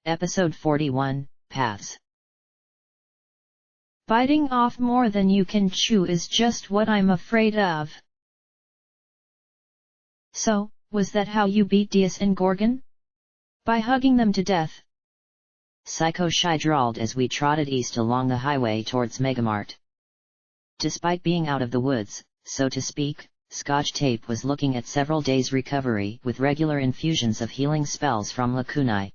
Episode 41, Paths. Biting off more than you can chew is just what I'm afraid of. So, was that how you beat Diaz and Gorgon? By hugging them to death? Psycho Shy drawled as we trotted east along the highway towards Megamart. Despite being out of the woods, so to speak, Scotch Tape was looking at several days' recovery with regular infusions of healing spells from Lacunai.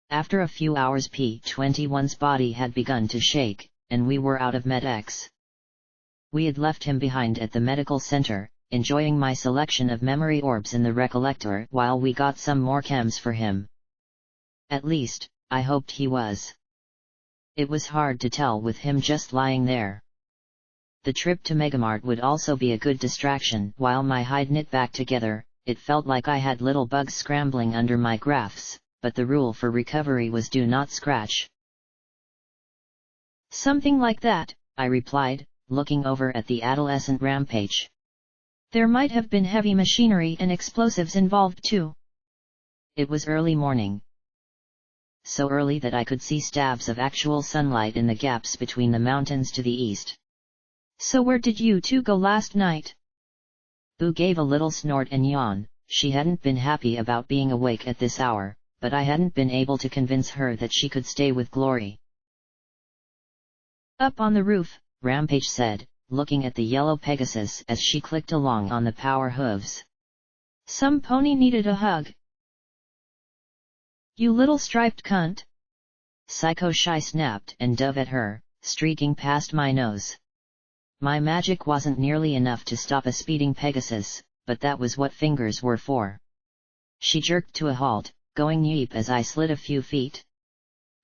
After a few hours P-21's body had begun to shake, and we were out of Med-X. We had left him behind at the medical center, enjoying my selection of memory orbs in the recollector while we got some more chems for him. At least, I hoped he was. It was hard to tell with him just lying there. The trip to Megamart would also be a good distraction. While my hide knit back together, it felt like I had little bugs scrambling under my grafts, but the rule for recovery was do not scratch. Something like that, I replied, looking over at the adolescent Rampage. There might have been heavy machinery and explosives involved too. It was early morning. So early that I could see stabs of actual sunlight in the gaps between the mountains to the east. So where did you two go last night? Boo gave a little snort and yawn. She hadn't been happy about being awake at this hour, but I hadn't been able to convince her that she could stay with Glory. Up on the roof, Rampage said, looking at the yellow Pegasus as she clicked along on the power hooves. Some pony needed a hug. You little striped cunt! Psycho Shy snapped and dove at her, streaking past my nose. My magic wasn't nearly enough to stop a speeding Pegasus, but that was what fingers were for. She jerked to a halt, going yeep as I slid a few feet.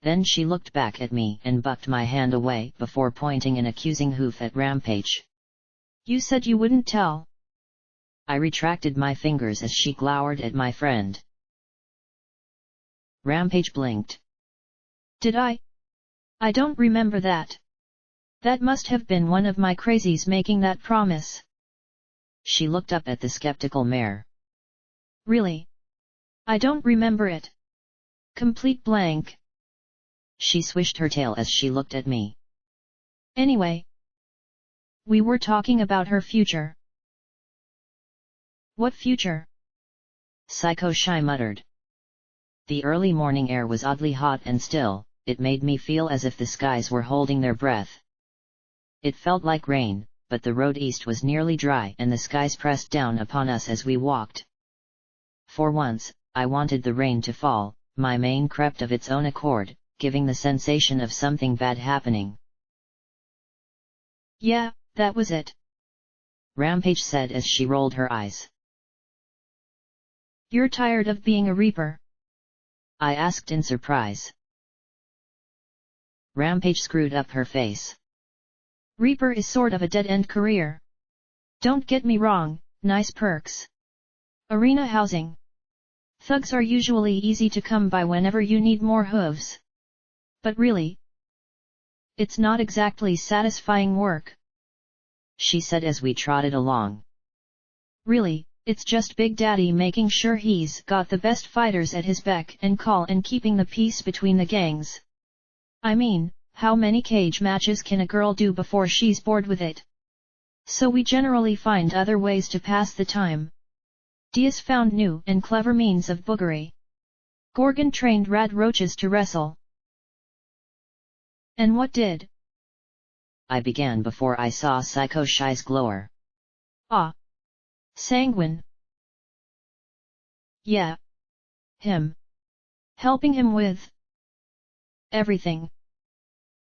Then she looked back at me and bucked my hand away before pointing an accusing hoof at Rampage. You said you wouldn't tell. I retracted my fingers as she glowered at my friend. Rampage blinked. Did I? I don't remember that. That must have been one of my crazies making that promise. She looked up at the skeptical mare. Really? I don't remember it. Complete blank. She swished her tail as she looked at me. Anyway. We were talking about her future. What future? Psycho Shy muttered. The early morning air was oddly hot and still. It made me feel as if the skies were holding their breath. It felt like rain, but the road east was nearly dry and the skies pressed down upon us as we walked. For once, I wanted the rain to fall. My mane crept of its own accord, giving the sensation of something bad happening. Yeah, that was it. Rampage said as she rolled her eyes. You're tired of being a reaper? I asked in surprise. Rampage screwed up her face. Reaper is sort of a dead-end career. Don't get me wrong, nice perks. Arena housing. Thugs are usually easy to come by whenever you need more hooves. But really, it's not exactly satisfying work, she said as we trotted along. Really, it's just Big Daddy making sure he's got the best fighters at his beck and call and keeping the peace between the gangs. I mean, how many cage matches can a girl do before she's bored with it? So we generally find other ways to pass the time. Diaz found new and clever means of boogery. Gorgon trained rad roaches to wrestle. And what did? I began before I saw Psycho Shy's glower. Ah. Sanguine. Yeah. Him. Helping him with everything,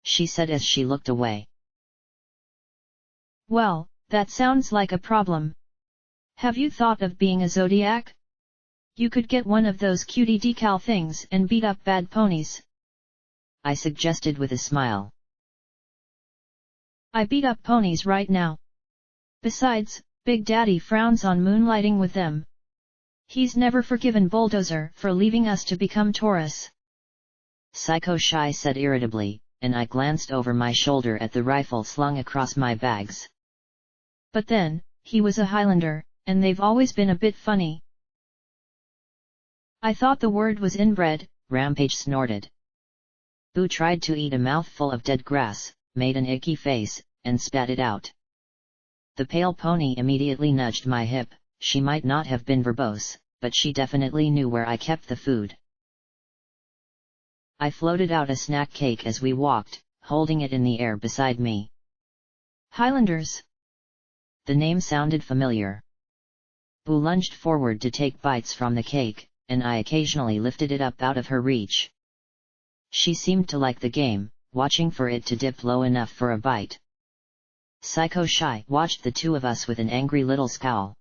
she said as she looked away. Well, that sounds like a problem. Have you thought of being a Zodiac? You could get one of those cutie decal things and beat up bad ponies, I suggested with a smile. I beat up ponies right now. Besides, Big Daddy frowns on moonlighting with them. He's never forgiven Bulldozer for leaving us to become Taurus. Psycho Shy said irritably, and I glanced over my shoulder at the rifle slung across my bags. But then, he was a Highlander, and they've always been a bit funny. I thought the word was inbred, Rampage snorted. Boo tried to eat a mouthful of dead grass, made an icky face, and spat it out. The pale pony immediately nudged my hip. She might not have been verbose, but she definitely knew where I kept the food. I floated out a snack cake as we walked, holding it in the air beside me. Highlanders. The name sounded familiar. Boo lunged forward to take bites from the cake, and I occasionally lifted it up out of her reach. She seemed to like the game, watching for it to dip low enough for a bite. Psycho Shy watched the two of us with an angry little scowl.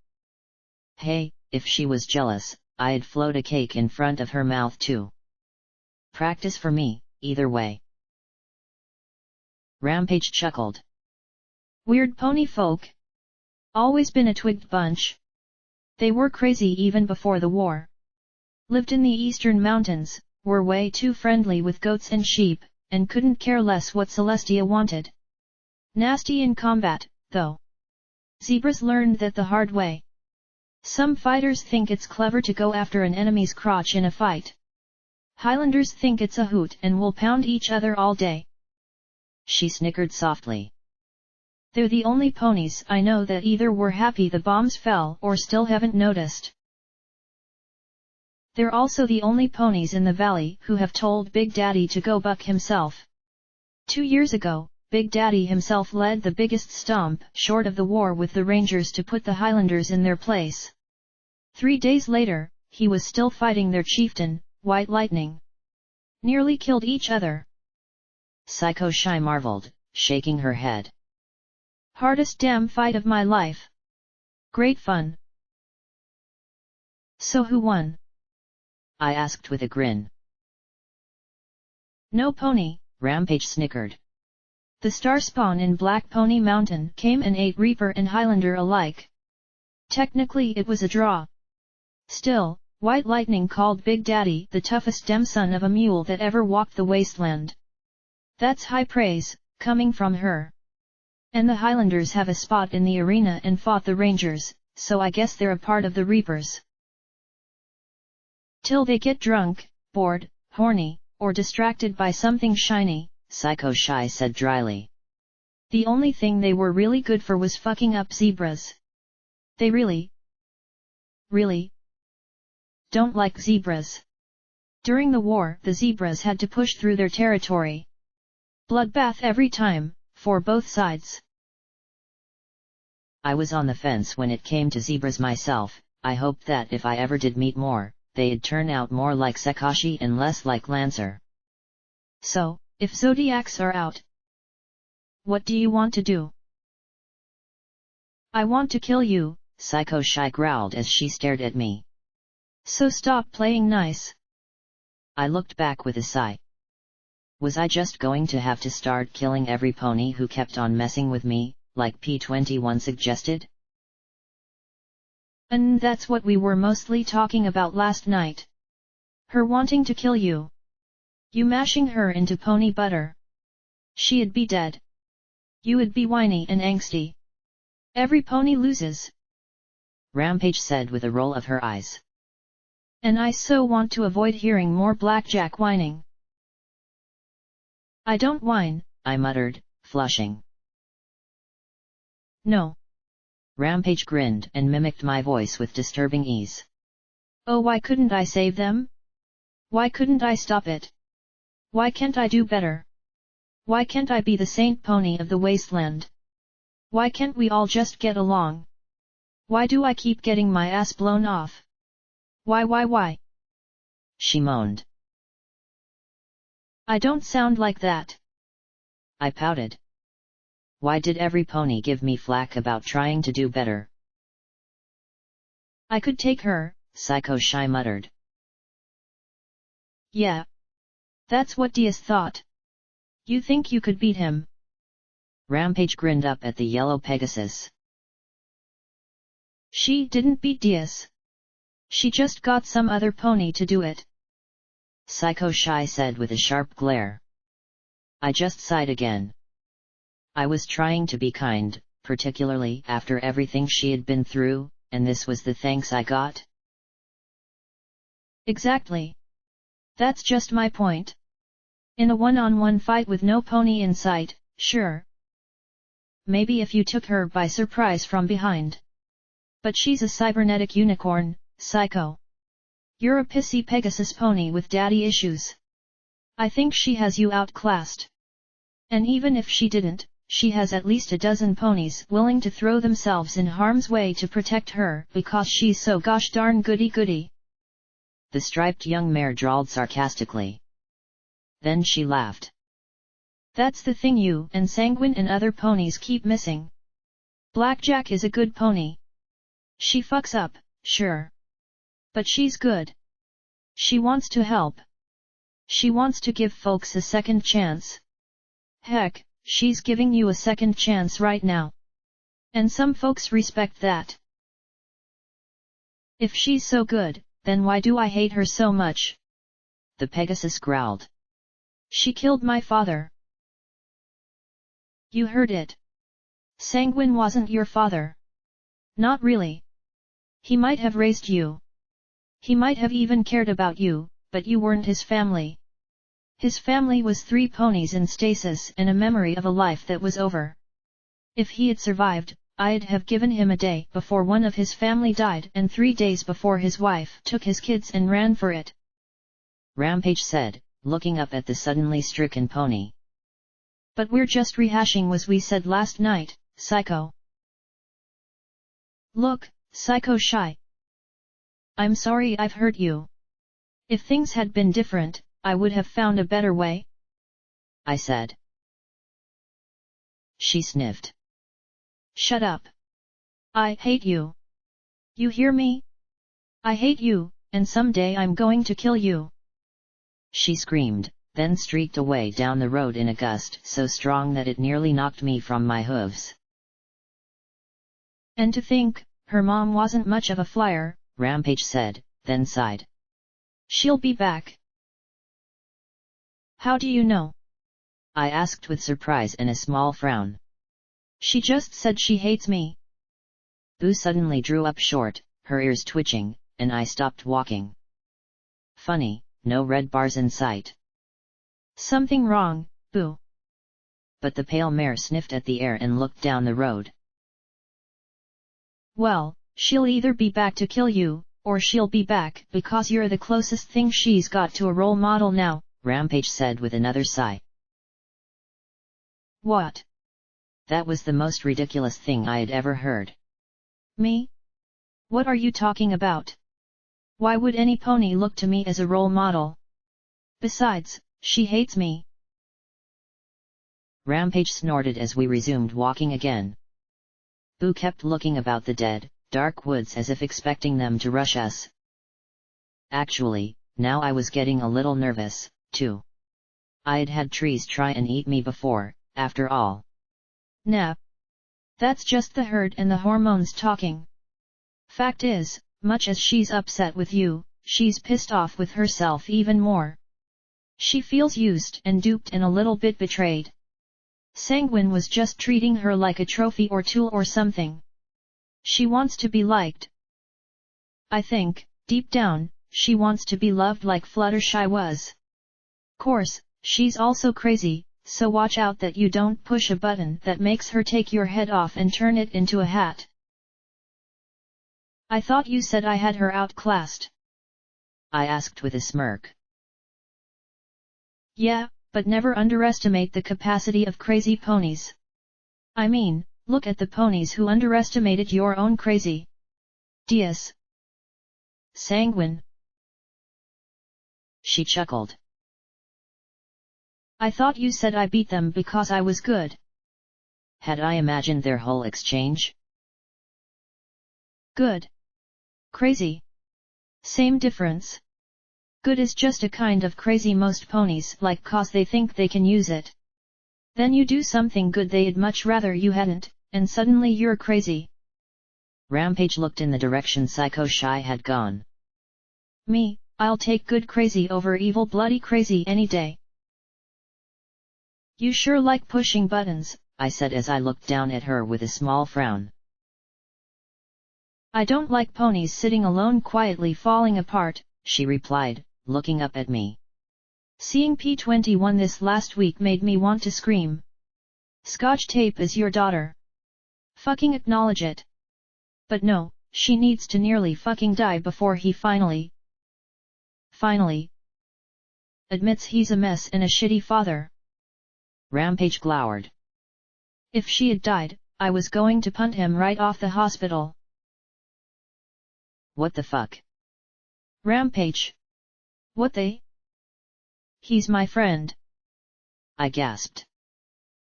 Hey, if she was jealous, I'd float a cake in front of her mouth too. Practice for me, either way. Rampage chuckled. Weird pony folk. Always been a twigged bunch. They were crazy even before the war. Lived in the eastern mountains, were way too friendly with goats and sheep, and couldn't care less what Celestia wanted. Nasty in combat, though. Zebras learned that the hard way. Some fighters think it's clever to go after an enemy's crotch in a fight. Highlanders think it's a hoot and will pound each other all day. She snickered softly. They're the only ponies I know that either were happy the bombs fell or still haven't noticed. They're also the only ponies in the valley who have told Big Daddy to go buck himself. 2 years ago, Big Daddy himself led the biggest stomp short of the war with the Rangers to put the Highlanders in their place. 3 days later, he was still fighting their chieftain, White Lightning. Nearly killed each other. Psycho Shy marveled, shaking her head. Hardest damn fight of my life. Great fun. So who won? I asked with a grin. No pony, Rampage snickered. The star spawn in Black Pony Mountain came and ate Reaper and Highlander alike. Technically it was a draw. Still, White Lightning called Big Daddy the toughest damn son of a mule that ever walked the wasteland. That's high praise, coming from her. And the Highlanders have a spot in the arena and fought the Rangers, so I guess they're a part of the Reapers. Till they get drunk, bored, horny, or distracted by something shiny, Psycho Shy said dryly. The only thing they were really good for was fucking up zebras. They really don't like zebras. During the war, the zebras had to push through their territory. Bloodbath every time, for both sides. I was on the fence when it came to zebras myself. I hoped that if I ever did meet more, they'd turn out more like Sakashi and less like Lancer. So, if Zodiacs are out, what do you want to do? I want to kill you, Psycho Shy growled as she stared at me. So stop playing nice. I looked back with a sigh. Was I just going to have to start killing every pony who kept on messing with me, like P21 suggested? And that's what we were mostly talking about last night. Her wanting to kill you. You mashing her into pony butter. She'd be dead. You'd be whiny and angsty. Every pony loses. Rampage said with a roll of her eyes. And I so want to avoid hearing more blackjack whining. I don't whine, I muttered, flushing. No. Rampage grinned and mimicked my voice with disturbing ease. Oh, why couldn't I save them? Why couldn't I stop it? Why can't I do better? Why can't I be the saint pony of the wasteland? Why can't we all just get along? Why do I keep getting my ass blown off? Why? She moaned. I don't sound like that. I pouted. Why did every pony give me flack about trying to do better? I could take her, Psycho Shy muttered. Yeah. That's what Diaz thought. You think you could beat him? Rampage grinned up at the yellow Pegasus. She didn't beat Diaz. She just got some other pony to do it. Psycho Shy said with a sharp glare. I just sighed again. I was trying to be kind, particularly after everything she had been through, and this was the thanks I got? Exactly. That's just my point. In a one-on-one fight with no pony in sight, sure. Maybe if you took her by surprise from behind. But she's a cybernetic unicorn, psycho. You're a pissy Pegasus pony with daddy issues. I think she has you outclassed. And even if she didn't, she has at least a dozen ponies willing to throw themselves in harm's way to protect her because she's so gosh darn goody-goody. The striped young mare drawled sarcastically. Then she laughed. That's the thing you and Sanguine and other ponies keep missing. Blackjack is a good pony. She fucks up, sure. But she's good. She wants to help. She wants to give folks a second chance. Heck, she's giving you a second chance right now. And some folks respect that. If she's so good, then why do I hate her so much? The Pegasus growled. She killed my father. You heard it. Sanguine wasn't your father. Not really. He might have raised you. He might have even cared about you, but you weren't his family. His family was 3 ponies in stasis and a memory of a life that was over. If he had survived, I'd have given him a day before one of his family died and 3 days before his wife took his kids and ran for it. Rampage said, looking up at the suddenly stricken pony. But we're just rehashing what we said last night, Psycho. Look, Psycho Shy. I'm sorry I've hurt you. If things had been different, I would have found a better way. I said. She sniffed. Shut up. I hate you. You hear me? I hate you, and someday I'm going to kill you. She screamed, then streaked away down the road in a gust so strong that it nearly knocked me from my hooves. And to think, her mom wasn't much of a flyer, Rampage said, then sighed. She'll be back. How do you know? I asked with surprise and a small frown. She just said she hates me. Boo suddenly drew up short, her ears twitching, and I stopped walking. Funny, no red bars in sight. Something wrong, Boo. But the pale mare sniffed at the air and looked down the road. Well, she'll either be back to kill you, or she'll be back because you're the closest thing she's got to a role model now, Rampage said with another sigh. What? That was the most ridiculous thing I had ever heard. Me? What are you talking about? Why would any pony look to me as a role model? Besides, she hates me. Rampage snorted as we resumed walking again. Boo kept looking about the dead, dark woods as if expecting them to rush us. Actually, now I was getting a little nervous, too. I'd had trees try and eat me before, after all. Nah. That's just the herd and the hormones talking. Fact is, much as she's upset with you, she's pissed off with herself even more. She feels used and duped and a little bit betrayed. Sanguine was just treating her like a trophy or tool or something. She wants to be liked. I think, deep down, she wants to be loved like Fluttershy was. Course, she's also crazy, so watch out that you don't push a button that makes her take your head off and turn it into a hat. I thought you said I had her outclassed. I asked with a smirk. Yeah, but never underestimate the capacity of crazy ponies. I mean, look at the ponies who underestimated your own crazy. Diaz. Sanguine. She chuckled. I thought you said I beat them because I was good. Had I imagined their whole exchange? Good. Crazy. Same difference. Good is just a kind of crazy most ponies like cause they think they can use it. Then you do something good they'd much rather you hadn't, and suddenly you're crazy. Rampage looked in the direction Psycho Shy had gone. Me, I'll take good crazy over evil bloody crazy any day. You sure like pushing buttons, I said as I looked down at her with a small frown. I don't like ponies sitting alone quietly falling apart, she replied, looking up at me. Seeing P21 this last week made me want to scream. Scotch tape is your daughter. Fucking acknowledge it. But no, she needs to nearly fucking die before he finally admits he's a mess and a shitty father. Rampage glowered. If she had died, I was going to punt him right off the hospital. What the fuck? Rampage. What the? He's my friend. I gasped.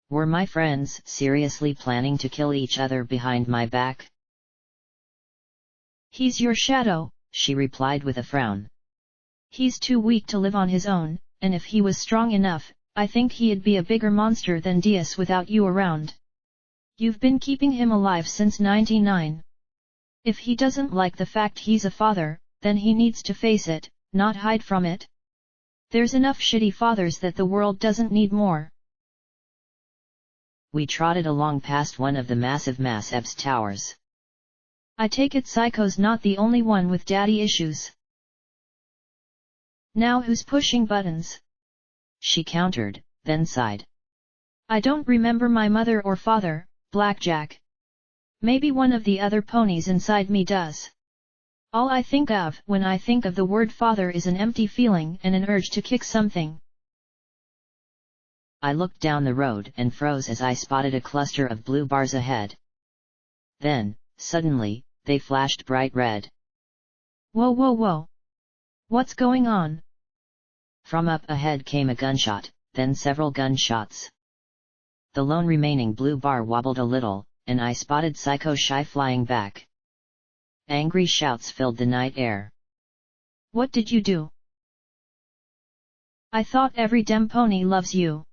Were my friends seriously planning to kill each other behind my back? He's your shadow, she replied with a frown. He's too weak to live on his own, and if he was strong enough, I think he'd be a bigger monster than Diaz without you around. You've been keeping him alive since '99. If he doesn't like the fact he's a father, then he needs to face it, not hide from it. There's enough shitty fathers that the world doesn't need more. We trotted along past one of the massive Mass Epps towers. I take it Psycho's not the only one with daddy issues. Now who's pushing buttons? She countered, then sighed. I don't remember my mother or father, Blackjack. Maybe one of the other ponies inside me does. All I think of when I think of the word father is an empty feeling and an urge to kick something. I looked down the road and froze as I spotted a cluster of blue bars ahead. Then, suddenly, they flashed bright red. Whoa whoa whoa! What's going on? From up ahead came a gunshot, then several gunshots. The lone remaining blue bar wobbled a little, and I spotted Psycho Shy flying back. Angry shouts filled the night air. What did you do? I thought every dem pony loves you.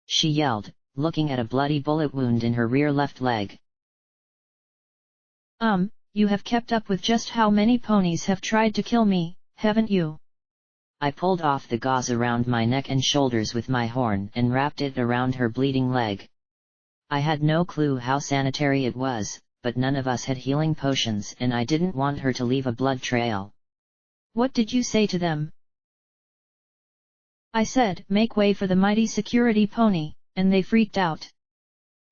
She yelled, looking at a bloody bullet wound in her rear left leg. You have kept up with just how many ponies have tried to kill me, haven't you? I pulled off the gauze around my neck and shoulders with my horn and wrapped it around her bleeding leg. I had no clue how sanitary it was, but none of us had healing potions and I didn't want her to leave a blood trail. What did you say to them? I said, make way for the mighty security pony, and they freaked out.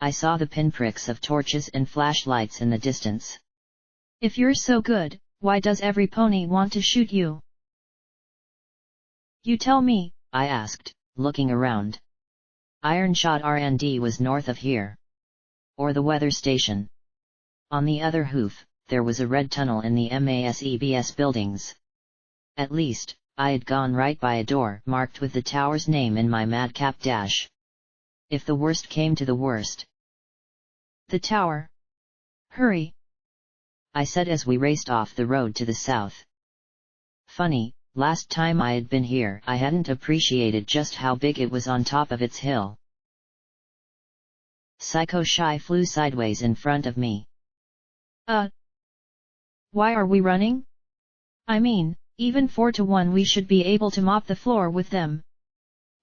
I saw the pinpricks of torches and flashlights in the distance. If you're so good, why does every pony want to shoot you? You tell me, I asked, looking around. Ironshot R&D was north of here. Or the weather station. On the other hoof, there was a red tunnel in the MASEBS buildings. At least, I had gone right by a door marked with the tower's name in my madcap dash. If the worst came to the worst. The tower. Hurry! I said as we raced off the road to the south. Funny, last time I had been here I hadn't appreciated just how big it was on top of its hill. Psycho Shy flew sideways in front of me. Why are we running? I mean, even 4-1 we should be able to mop the floor with them.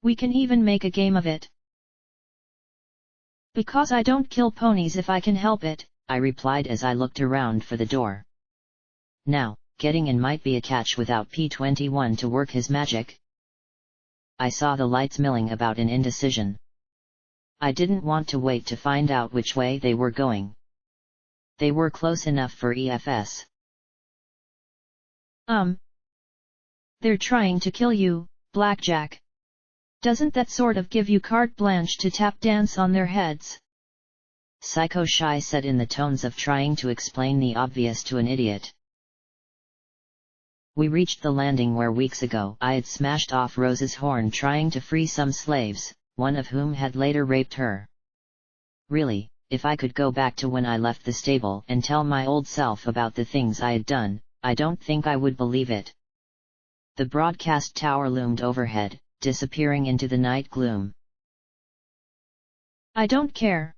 We can even make a game of it. Because I don't kill ponies if I can help it, I replied as I looked around for the door. Now, getting in might be a catch without P21 to work his magic. I saw the lights milling about in indecision. I didn't want to wait to find out which way they were going. They were close enough for EFS. They're trying to kill you, Blackjack. Doesn't that sort of give you carte blanche to tap dance on their heads? Psycho Shy said in the tones of trying to explain the obvious to an idiot. We reached the landing where weeks ago I had smashed off Rose's horn trying to free some slaves, one of whom had later raped her. Really, if I could go back to when I left the stable and tell my old self about the things I had done, I don't think I would believe it. The broadcast tower loomed overhead, disappearing into the night gloom. I don't care.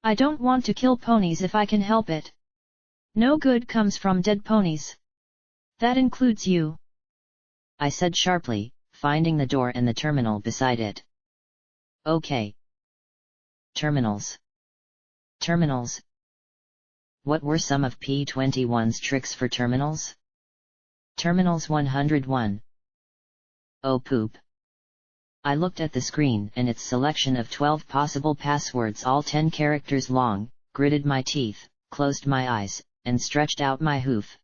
I don't want to kill ponies if I can help it. No good comes from dead ponies. That includes you. I said sharply, finding the door and the terminal beside it. Okay. Terminals. Terminals. What were some of P21's tricks for terminals? Terminals 101. Oh poop. I looked at the screen and its selection of 12 possible passwords, all 10 characters long, gritted my teeth, closed my eyes, and stretched out my hoof.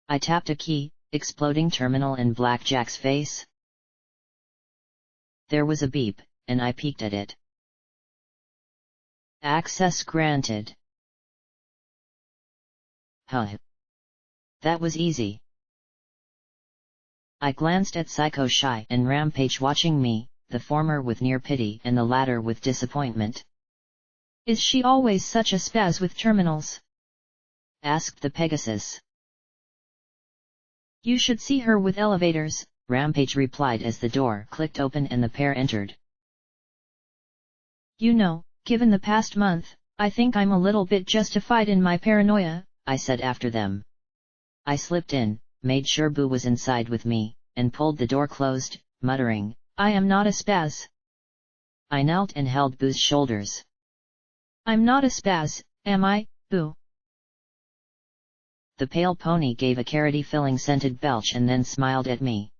I tapped a key, exploding terminal in Blackjack's face. There was a beep, and I peeked at it. Access granted. Huh. That was easy. I glanced at Psycho Shy and Rampage watching me, the former with near pity and the latter with disappointment. Is she always such a spaz with terminals? Asked the Pegasus. You should see her with elevators, Rampage replied as the door clicked open and the pair entered. You know, given the past month, I think I'm a little bit justified in my paranoia, I said after them. I slipped in, made sure Boo was inside with me, and pulled the door closed, muttering, I am not a spaz. I knelt and held Boo's shoulders. I'm not a spaz, am I, Boo? The pale pony gave a carroty-filling scented belch and then smiled at me.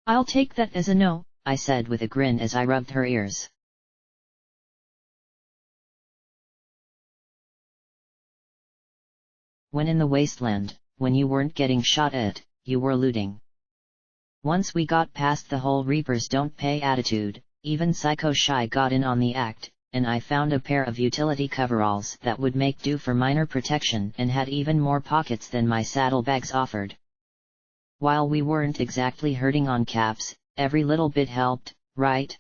I'll take that as a no, I said with a grin as I rubbed her ears. When in the wasteland, when you weren't getting shot at, you were looting. Once we got past the whole Reapers don't pay attitude, even Psycho Shy got in on the act, and I found a pair of utility coveralls that would make do for minor protection and had even more pockets than my saddlebags offered. While we weren't exactly hurting on caps, every little bit helped, right?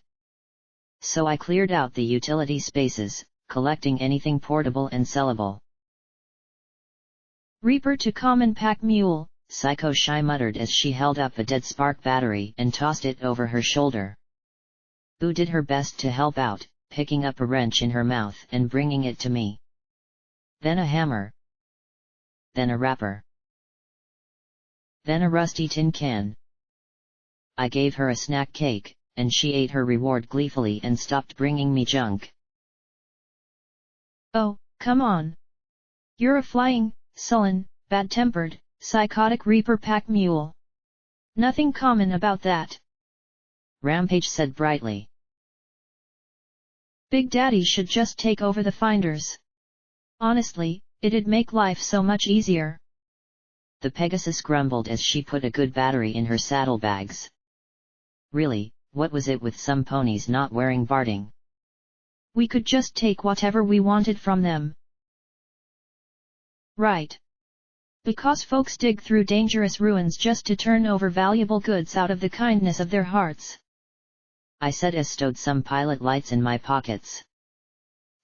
So I cleared out the utility spaces, collecting anything portable and sellable. Reaper to common pack mule, Psycho Shy muttered as she held up a dead spark battery and tossed it over her shoulder. Boo did her best to help out, picking up a wrench in her mouth and bringing it to me. Then a hammer. Then a wrapper. Then a rusty tin can. I gave her a snack cake, and she ate her reward gleefully and stopped bringing me junk. Oh, come on. You're a flying, sullen, bad-tempered, psychotic Reaper pack mule. Nothing common about that. Rampage said brightly. Big Daddy should just take over the finders. Honestly, it'd make life so much easier. The Pegasus grumbled as she put a good battery in her saddlebags. Really, what was it with some ponies not wearing barding? We could just take whatever we wanted from them. Right. Because folks dig through dangerous ruins just to turn over valuable goods out of the kindness of their hearts. I said as stowed some pilot lights in my pockets.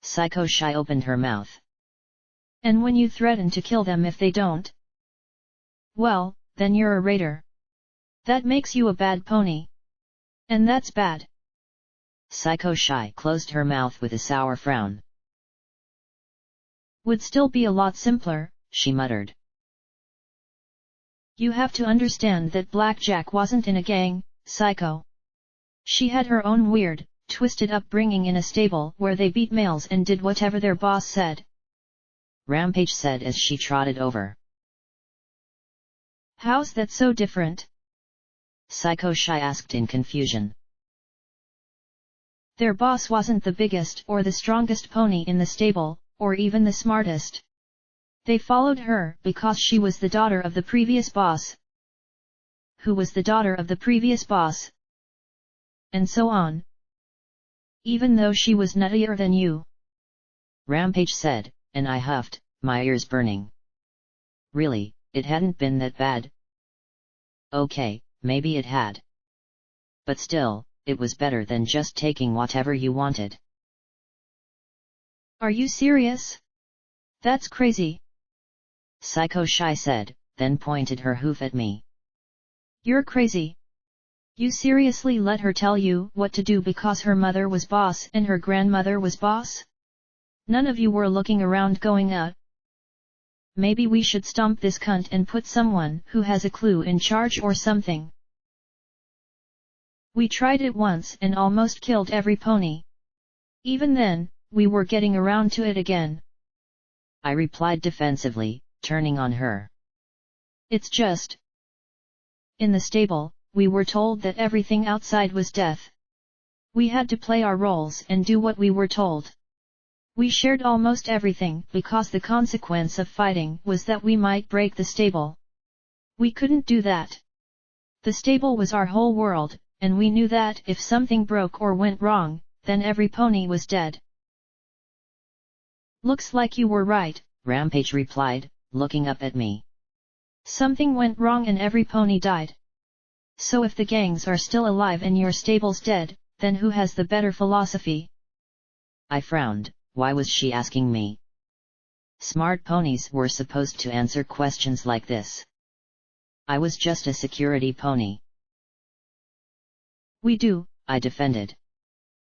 Psycho Shy opened her mouth. And when you threaten to kill them if they don't? Well, then you're a raider. That makes you a bad pony. And that's bad. Psycho Shy closed her mouth with a sour frown. Would still be a lot simpler, she muttered. You have to understand that Blackjack wasn't in a gang, Psycho. She had her own weird, twisted upbringing in a stable where they beat males and did whatever their boss said. Rampage said as she trotted over. How's that so different? Psycho Shy asked in confusion. Their boss wasn't the biggest or the strongest pony in the stable, or even the smartest. They followed her because she was the daughter of the previous boss. Who was the daughter of the previous boss? And so on. Even though she was nuttier than you. Rampage said, and I huffed, my ears burning. Really, it hadn't been that bad. Okay, maybe it had. But still, it was better than just taking whatever you wanted. Are you serious? That's crazy. Psycho Shy said, then pointed her hoof at me. You're crazy. You seriously let her tell you what to do because her mother was boss and her grandmother was boss? None of you were looking around going maybe we should stomp this cunt and put someone who has a clue in charge or something. We tried it once and almost killed every pony. Even then, we were getting around to it again. I replied defensively, turning on her. It's just. In the stable, we were told that everything outside was death. We had to play our roles and do what we were told. We shared almost everything because the consequence of fighting was that we might break the stable. We couldn't do that. The stable was our whole world, and we knew that if something broke or went wrong, then every pony was dead. Looks like you were right, Rampage replied, looking up at me. Something went wrong and every pony died. So if the gangs are still alive and your stable's dead, then who has the better philosophy? I frowned. Why was she asking me? Smart ponies were supposed to answer questions like this. I was just a security pony. We do, I defended.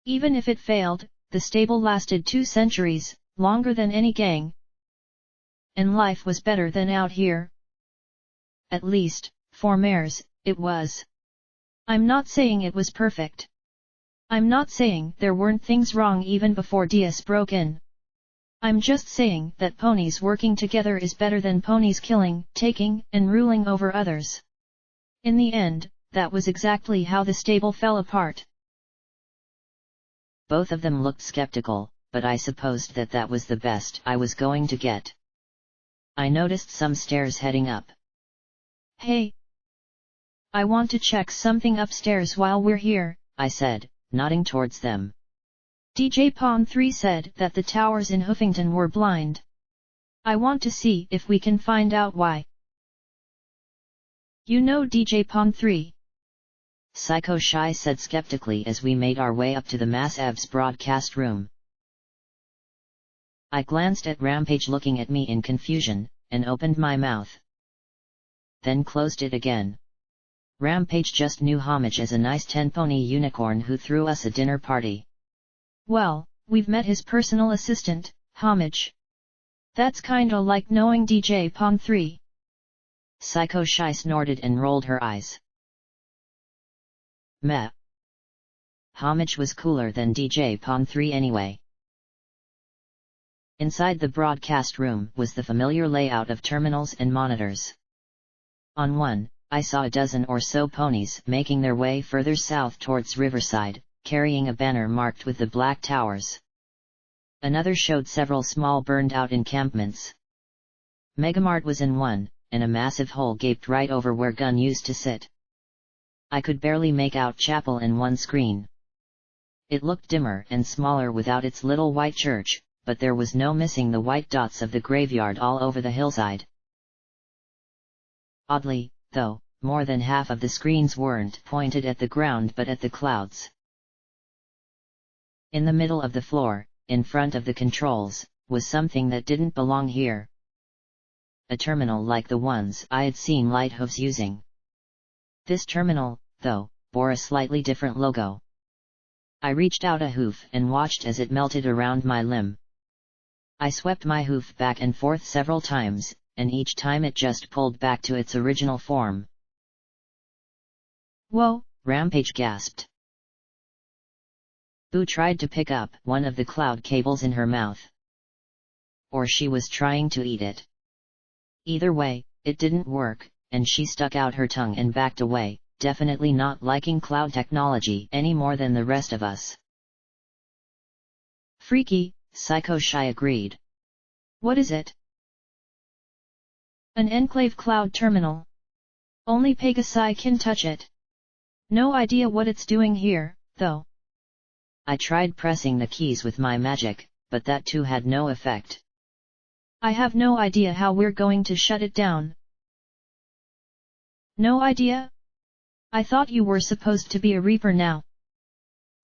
Even if it failed, the stable lasted 2 centuries, longer than any gang. And life was better than out here. At least, for mares, it was. I'm not saying it was perfect. I'm not saying there weren't things wrong even before Diaz broke in. I'm just saying that ponies working together is better than ponies killing, taking, and ruling over others. In the end, that was exactly how the stable fell apart. Both of them looked skeptical, but I supposed that that was the best I was going to get. I noticed some stairs heading up. Hey! I want to check something upstairs while we're here, I said, nodding towards them. DJ Pawn 3 said that the towers in Hoofington were blind. I want to see if we can find out why. You know DJ Pawn 3? Psycho Shy said skeptically as we made our way up to the Mass Ev's broadcast room. I glanced at Rampage looking at me in confusion, and opened my mouth. Then closed it again. Rampage just knew Homage as a nice 10-pony unicorn who threw us a dinner party. Well, we've met his personal assistant, Homage. That's kinda like knowing DJ Pawn 3. Psycho Shy snorted and rolled her eyes. Meh. Homage was cooler than DJ Pawn 3 anyway. Inside the broadcast room was the familiar layout of terminals and monitors. On one, I saw a dozen or so ponies making their way further south towards Riverside, carrying a banner marked with the Black Towers. Another showed several small burned-out encampments. Megamart was in one, and a massive hole gaped right over where Gun used to sit. I could barely make out Chapel in one screen. It looked dimmer and smaller without its little white church, but there was no missing the white dots of the graveyard all over the hillside. Oddly, though, more than half of the screens weren't pointed at the ground but at the clouds. In the middle of the floor, in front of the controls, was something that didn't belong here. A terminal like the ones I had seen Lighthooves using. This terminal, though, bore a slightly different logo. I reached out a hoof and watched as it melted around my limb. I swept my hoof back and forth several times, and each time it just pulled back to its original form. Whoa! Rampage gasped. Boo tried to pick up one of the cloud cables in her mouth. Or she was trying to eat it. Either way, it didn't work, and she stuck out her tongue and backed away, definitely not liking cloud technology any more than the rest of us. Freaky, Psycho Shy agreed. What is it? An Enclave Cloud Terminal. Only Pegasi can touch it. No idea what it's doing here, though. I tried pressing the keys with my magic, but that too had no effect. I have no idea how we're going to shut it down. No idea? I thought you were supposed to be a Reaper now.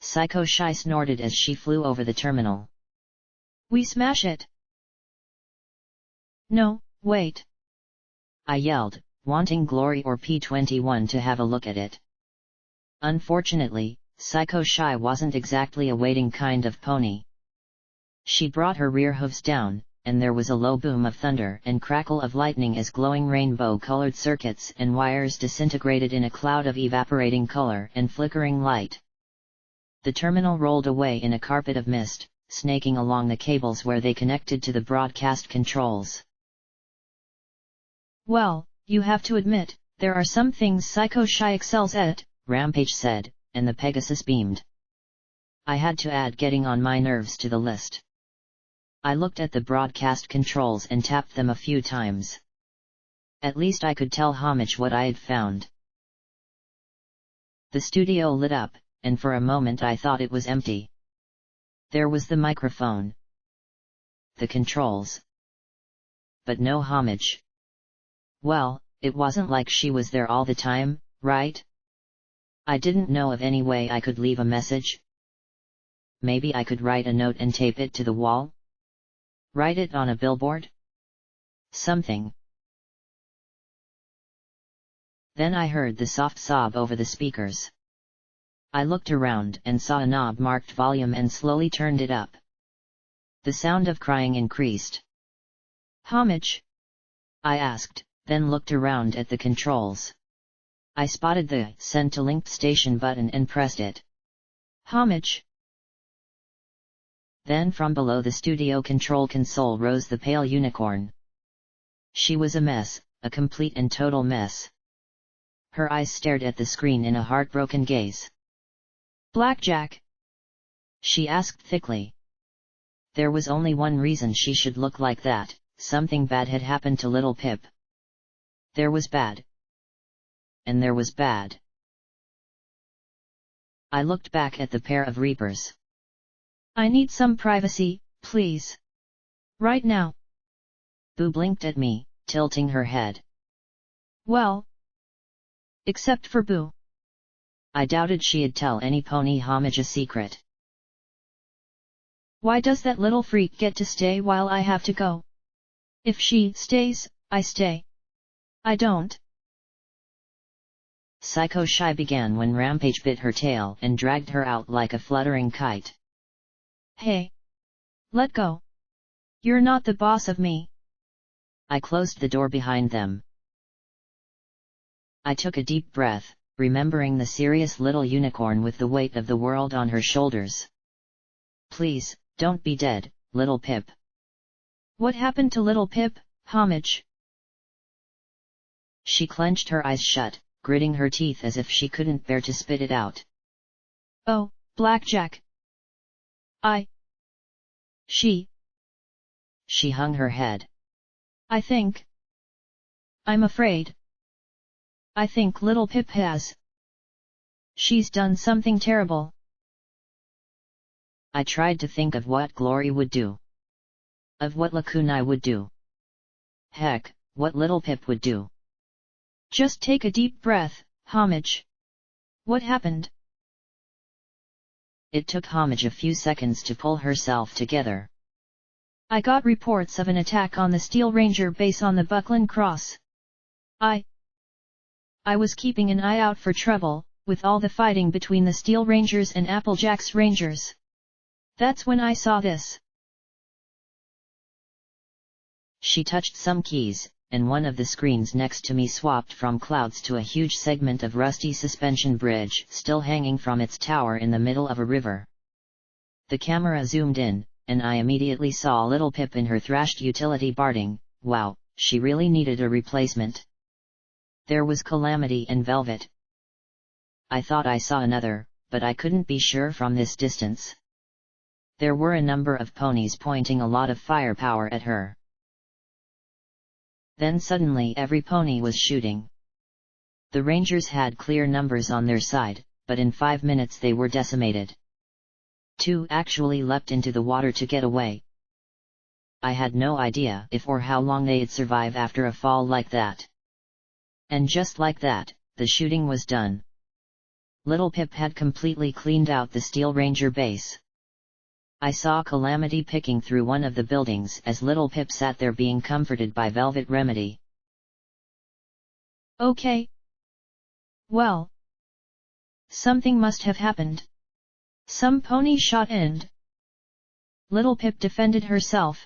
Psycho Shy snorted as she flew over the terminal. We smash it. No, wait. I yelled, wanting Glory or P21 to have a look at it. Unfortunately, Psycho Shy wasn't exactly a waiting kind of pony. She brought her rear hooves down, and there was a low boom of thunder and crackle of lightning as glowing rainbow-colored circuits and wires disintegrated in a cloud of evaporating color and flickering light. The terminal rolled away in a carpet of mist, snaking along the cables where they connected to the broadcast controls. Well, you have to admit, There are some things Psycho Shy excels at, Rampage said, and the Pegasus beamed. I had to add getting on my nerves to the list. I looked at the broadcast controls and tapped them a few times. At least I could tell Homage what I had found. The studio lit up, and for a moment I thought it was empty. There was the microphone. The controls. But no Homage. Well, it wasn't like she was there all the time, right? I didn't know of any way I could leave a message. Maybe I could write a note and tape it to the wall? Write it on a billboard? Something. Then I heard the soft sob over the speakers. I looked around and saw a knob marked volume and slowly turned it up. The sound of crying increased. Homage? I asked, then looked around at the controls. I spotted the Send to Linked Station button and pressed it. Homage? Then from below the studio control console rose the pale unicorn. She was a mess, a complete and total mess. Her eyes stared at the screen in a heartbroken gaze. Blackjack? She asked thickly. There was only one reason she should look like that, something bad had happened to little Pip. There was bad. And there was bad. I looked back at the pair of Reapers. I need some privacy, please. Right now. Boo blinked at me, tilting her head. Well. Except for Boo. I doubted she'd tell any pony Homage a secret. Why does that little freak get to stay while I have to go? If she stays, I stay. I don't. Psycho Shy began when Rampage bit her tail and dragged her out like a fluttering kite. Hey! Let go! You're not the boss of me. I closed the door behind them. I took a deep breath, remembering the serious little unicorn with the weight of the world on her shoulders. Please, don't be dead, little Pip. What happened to little Pip, Homage? She clenched her eyes shut, gritting her teeth as if she couldn't bear to spit it out. Oh, Blackjack. She hung her head. I think. I'm afraid. I think little Pip has. She's done something terrible. I tried to think of what Glory would do. Of what Lakunai would do. Heck, what little Pip would do. Just take a deep breath, Homage. What happened? It took Homage a few seconds to pull herself together. I got reports of an attack on the Steel Ranger base on the Buckland Cross. I was keeping an eye out for trouble, with all the fighting between the Steel Rangers and Applejack's Rangers. That's when I saw this. She touched some keys, and one of the screens next to me swapped from clouds to a huge segment of rusty suspension bridge still hanging from its tower in the middle of a river. The camera zoomed in, and I immediately saw little Pip in her thrashed utility barding. Wow, she really needed a replacement. There was Calamity and Velvet. I thought I saw another, but I couldn't be sure from this distance. There were a number of ponies pointing a lot of firepower at her. Then suddenly every pony was shooting. The Rangers had clear numbers on their side, but in 5 minutes they were decimated. 2 actually leapt into the water to get away. I had no idea if or how long they'd survive after a fall like that. And just like that, the shooting was done. Little Pip had completely cleaned out the Steel Ranger base. I saw Calamity picking through one of the buildings as little Pip sat there being comforted by Velvet Remedy. Okay. Well. Something must have happened. Some pony shot and little Pip defended herself.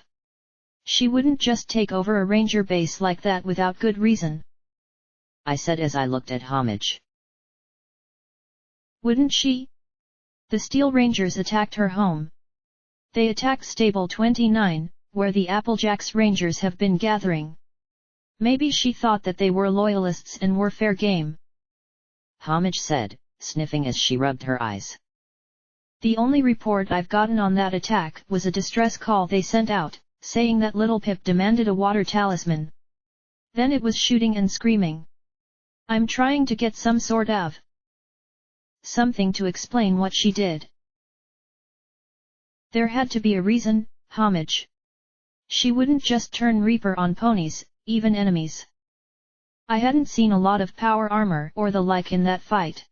She wouldn't just take over a ranger base like that without good reason. I said as I looked at Homage. Wouldn't she? The Steel Rangers attacked her home. They attacked Stable 29, where the Applejack's Rangers have been gathering. Maybe she thought that they were loyalists and were fair game. Homage said, sniffing as she rubbed her eyes. The only report I've gotten on that attack was a distress call they sent out, saying that Little Pip demanded a water talisman. Then it was shooting and screaming. I'm trying to get some sort of something to explain what she did. There had to be a reason, Homage. She wouldn't just turn Reaper on ponies, even enemies. I hadn't seen a lot of power armor or the like in that fight.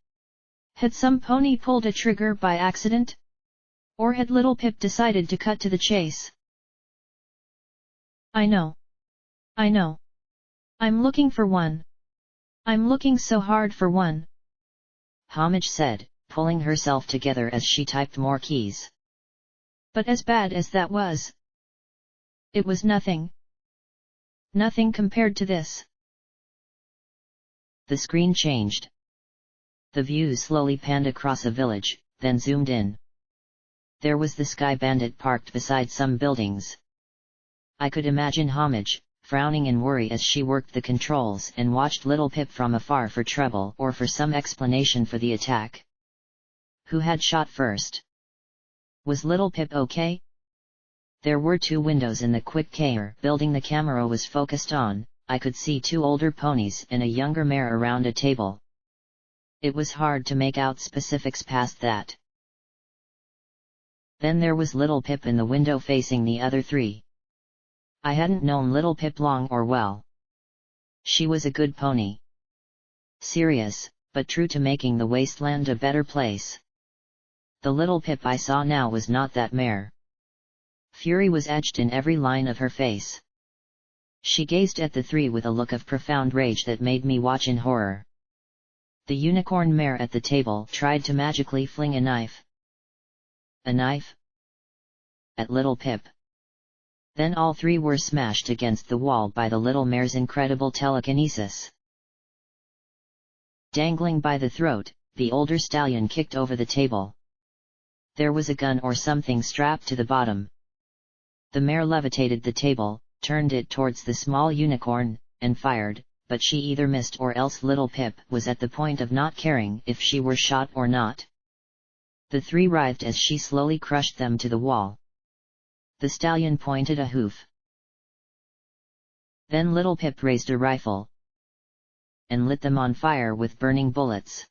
Had some pony pulled a trigger by accident? Or had Little Pip decided to cut to the chase? I know. I'm looking for one. I'm looking so hard for one. Homage said, pulling herself together as she typed more keys. But as bad as that was, it was nothing. Nothing compared to this. The screen changed. The view slowly panned across a village, then zoomed in. There was the Sky Bandit parked beside some buildings. I could imagine Homage, frowning in worry as she worked the controls and watched Little Pip from afar for trouble or for some explanation for the attack. Who had shot first? Was Little Pip okay? There were 2 windows in the quick care building the camera was focused on. I could see 2 older ponies and a younger mare around a table. It was hard to make out specifics past that. Then there was Little Pip in the window facing the other 3. I hadn't known Little Pip long or well. She was a good pony. Serious, but true to making the wasteland a better place. The Little Pip I saw now was not that mare. Fury was etched in every line of her face. She gazed at the 3 with a look of profound rage that made me watch in horror. The unicorn mare at the table tried to magically fling a knife. A knife? At Little Pip. Then all 3 were smashed against the wall by the little mare's incredible telekinesis. Dangling by the throat, the older stallion kicked over the table. There was a gun or something strapped to the bottom. The mare levitated the table, turned it towards the small unicorn, and fired, but she either missed or else Little Pip was at the point of not caring if she were shot or not. The 3 writhed as she slowly crushed them to the wall. The stallion pointed a hoof. Then Little Pip raised a rifle and lit them on fire with burning bullets.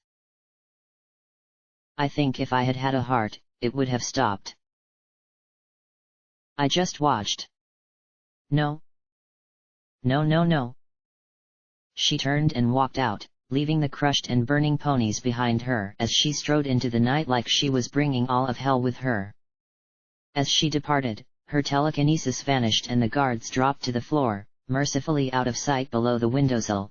I think if I had had a heart, it would have stopped. I just watched. No. She turned and walked out, leaving the crushed and burning ponies behind her as she strode into the night like she was bringing all of hell with her. As she departed, her telekinesis vanished and the guards dropped to the floor, mercifully out of sight below the windowsill.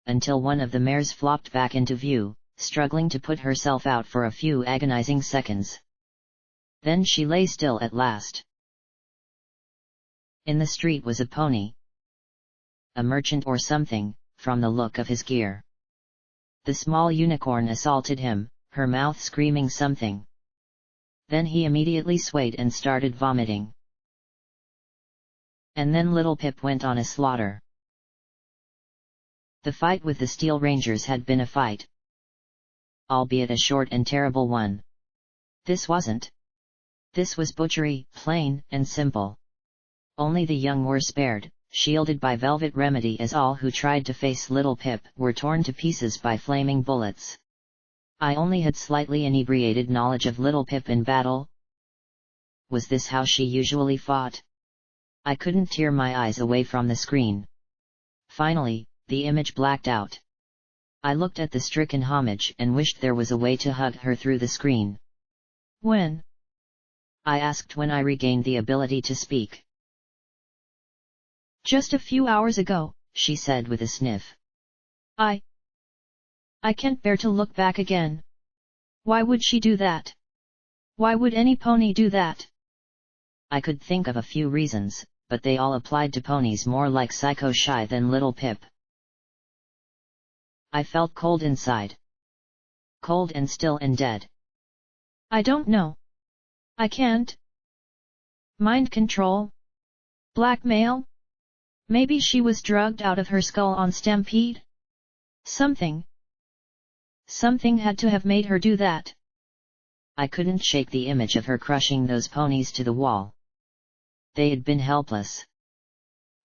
Until one of the mares flopped back into view, struggling to put herself out for a few agonizing seconds. Then she lay still at last. In the street was a pony. A merchant or something, from the look of his gear. The small unicorn assaulted him, her mouth screaming something. Then he immediately swayed and started vomiting. And then Little Pip went on a slaughter. The fight with the Steel Rangers had been a fight. Albeit a short and terrible one. This wasn't. This was butchery, plain and simple. Only the young were spared, shielded by velvet remedy as all who tried to face Little Pip were torn to pieces by flaming bullets. I only had slightly inebriated knowledge of Little Pip in battle. Was this how she usually fought? I couldn't tear my eyes away from the screen. Finally, the image blacked out. I looked at the stricken Homage and wished there was a way to hug her through the screen. When? I asked when I regained the ability to speak. Just a few hours ago, she said with a sniff. I can't bear to look back again. Why would she do that? Why would any pony do that? I could think of a few reasons, but they all applied to ponies more like Psycho Shy than Little Pip. I felt cold inside. Cold and still and dead. I don't know. I can't. Mind control? Blackmail? Maybe she was drugged out of her skull on stampede? Something had to have made her do that. I couldn't shake the image of her crushing those ponies to the wall. They had been helpless.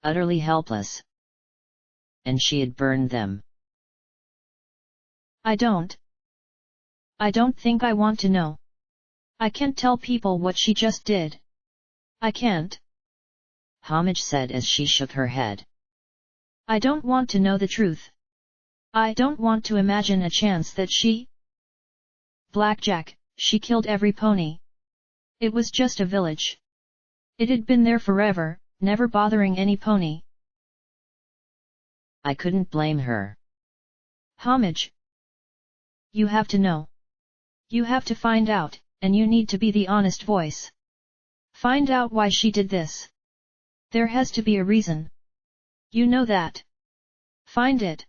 Utterly helpless. And she had burned them. I don't think I want to know. I can't tell people what she just did. I can't. Homage said as she shook her head. I don't want to know the truth. I don't want to imagine a chance that she... Blackjack, she killed every pony. It was just a village. It had been there forever, never bothering any pony. I couldn't blame her. Homage. You have to know. You have to find out, and you need to be the honest voice. Find out why she did this. There has to be a reason. You know that. Find it.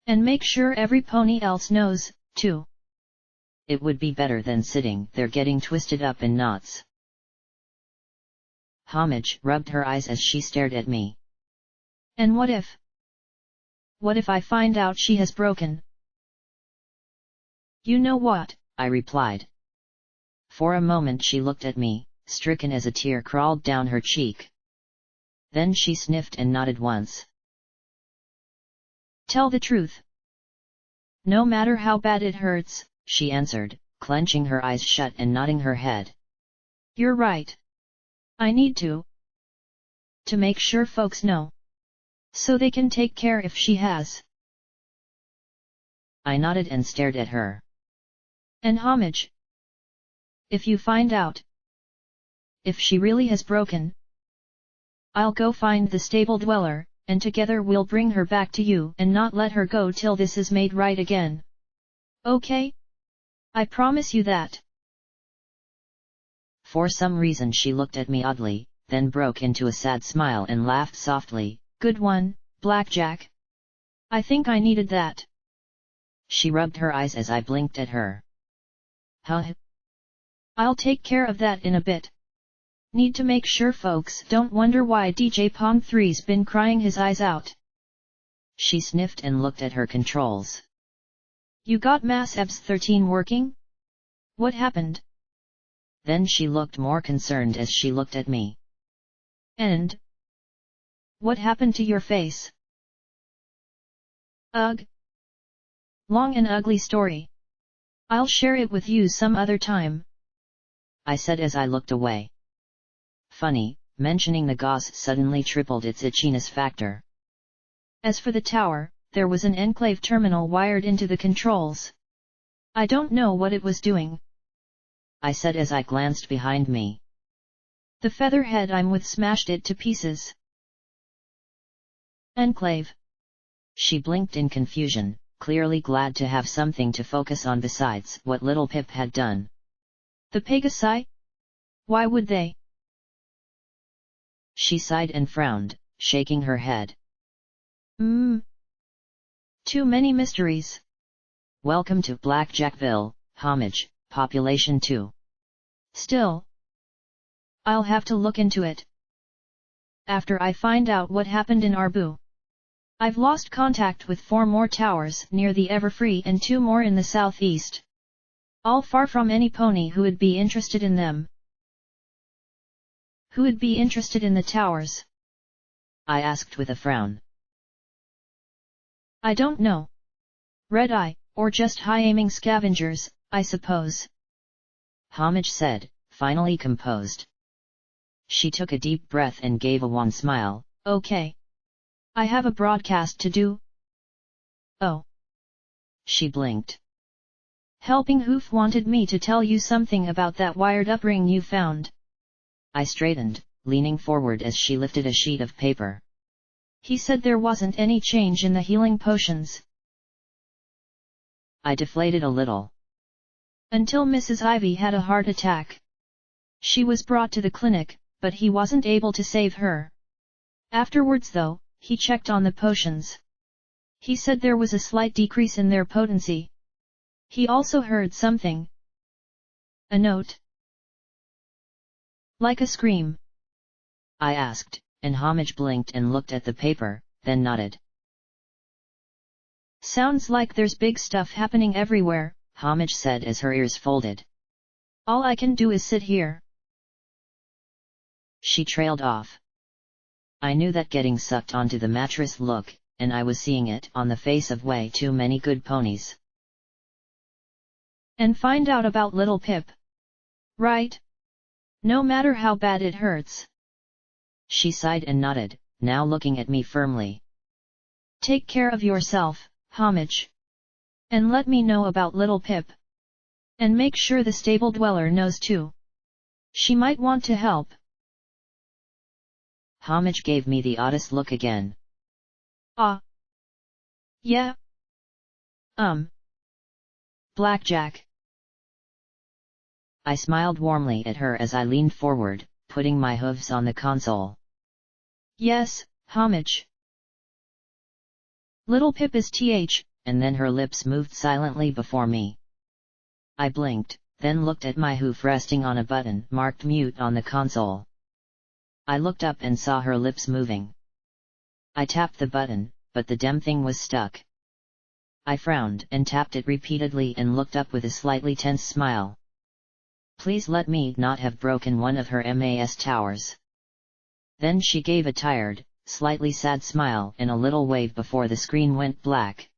And make sure every pony else knows, too. It would be better than sitting there getting twisted up in knots. Homage rubbed her eyes as she stared at me. And what if? What if I find out she has broken? You know what? I replied. For a moment she looked at me, stricken as a tear crawled down her cheek. Then she sniffed and nodded once. Tell the truth. No matter how bad it hurts, she answered, clenching her eyes shut and nodding her head. You're right. I need to make sure folks know. So they can take care if she has. I nodded and stared at her. And Homage. If you find out, if she really has broken, I'll go find the stable dweller, and together we'll bring her back to you and not let her go till this is made right again. Okay? I promise you that. For some reason she looked at me oddly, then broke into a sad smile and laughed softly. Good one, Blackjack. I think I needed that. She rubbed her eyes as I blinked at her. Huh? I'll take care of that in a bit. Need to make sure folks don't wonder why DJ Pong 3's been crying his eyes out. She sniffed and looked at her controls. You got Mass EBS 13 working? What happened? Then she looked more concerned as she looked at me. And? What happened to your face? Ugh. Long and ugly story. I'll share it with you some other time, I said as I looked away. Funny, mentioning the gauze suddenly tripled its itchiness factor. As for the tower, there was an enclave terminal wired into the controls. I don't know what it was doing, I said as I glanced behind me. The featherhead I'm with smashed it to pieces. Enclave. She blinked in confusion, clearly glad to have something to focus on besides what little Pip had done. The Pegasi? Why would they? She sighed and frowned, shaking her head. Too many mysteries. Welcome to Blackjackville, Homage, population 2. Still, I'll have to look into it. After I find out what happened in Arbu. I've lost contact with 4 more towers near the Everfree and 2 more in the southeast. All far from any pony who would be interested in them. Who would be interested in the towers? I asked with a frown. I don't know. Red-eye, or just high-aiming scavengers, I suppose. Homage said, finally composed. She took a deep breath and gave a wan smile. Okay. I have a broadcast to do. Oh. She blinked. Helping Hoof wanted me to tell you something about that wired-up ring you found. I straightened, leaning forward as she lifted a sheet of paper. He said there wasn't any change in the healing potions. I deflated a little. Until Mrs. Ivy had a heart attack. She was brought to the clinic, but he wasn't able to save her. Afterwards though, he checked on the potions. He said there was a slight decrease in their potency. He also heard something. A note. Like a scream. I asked, and Homage blinked and looked at the paper, then nodded. Sounds like there's big stuff happening everywhere, Homage said as her ears folded. All I can do is sit here. She trailed off. I knew that getting sucked onto the mattress look, and I was seeing it on the face of way too many good ponies. And find out about little Pip. Right? No matter how bad it hurts. She sighed and nodded, now looking at me firmly. Take care of yourself, Homage. And let me know about little Pip. And make sure the stable dweller knows too. She might want to help. Homage gave me the oddest look again. Ah. Yeah. Blackjack. I smiled warmly at her as I leaned forward, putting my hooves on the console. Yes, Homage. Little Pip is th. And then her lips moved silently before me. I blinked, then looked at my hoof resting on a button marked mute on the console. I looked up and saw her lips moving. I tapped the button, but the damn thing was stuck. I frowned and tapped it repeatedly and looked up with a slightly tense smile. Please let me not have broken one of her MAS towers. Then she gave a tired, slightly sad smile and a little wave before the screen went black.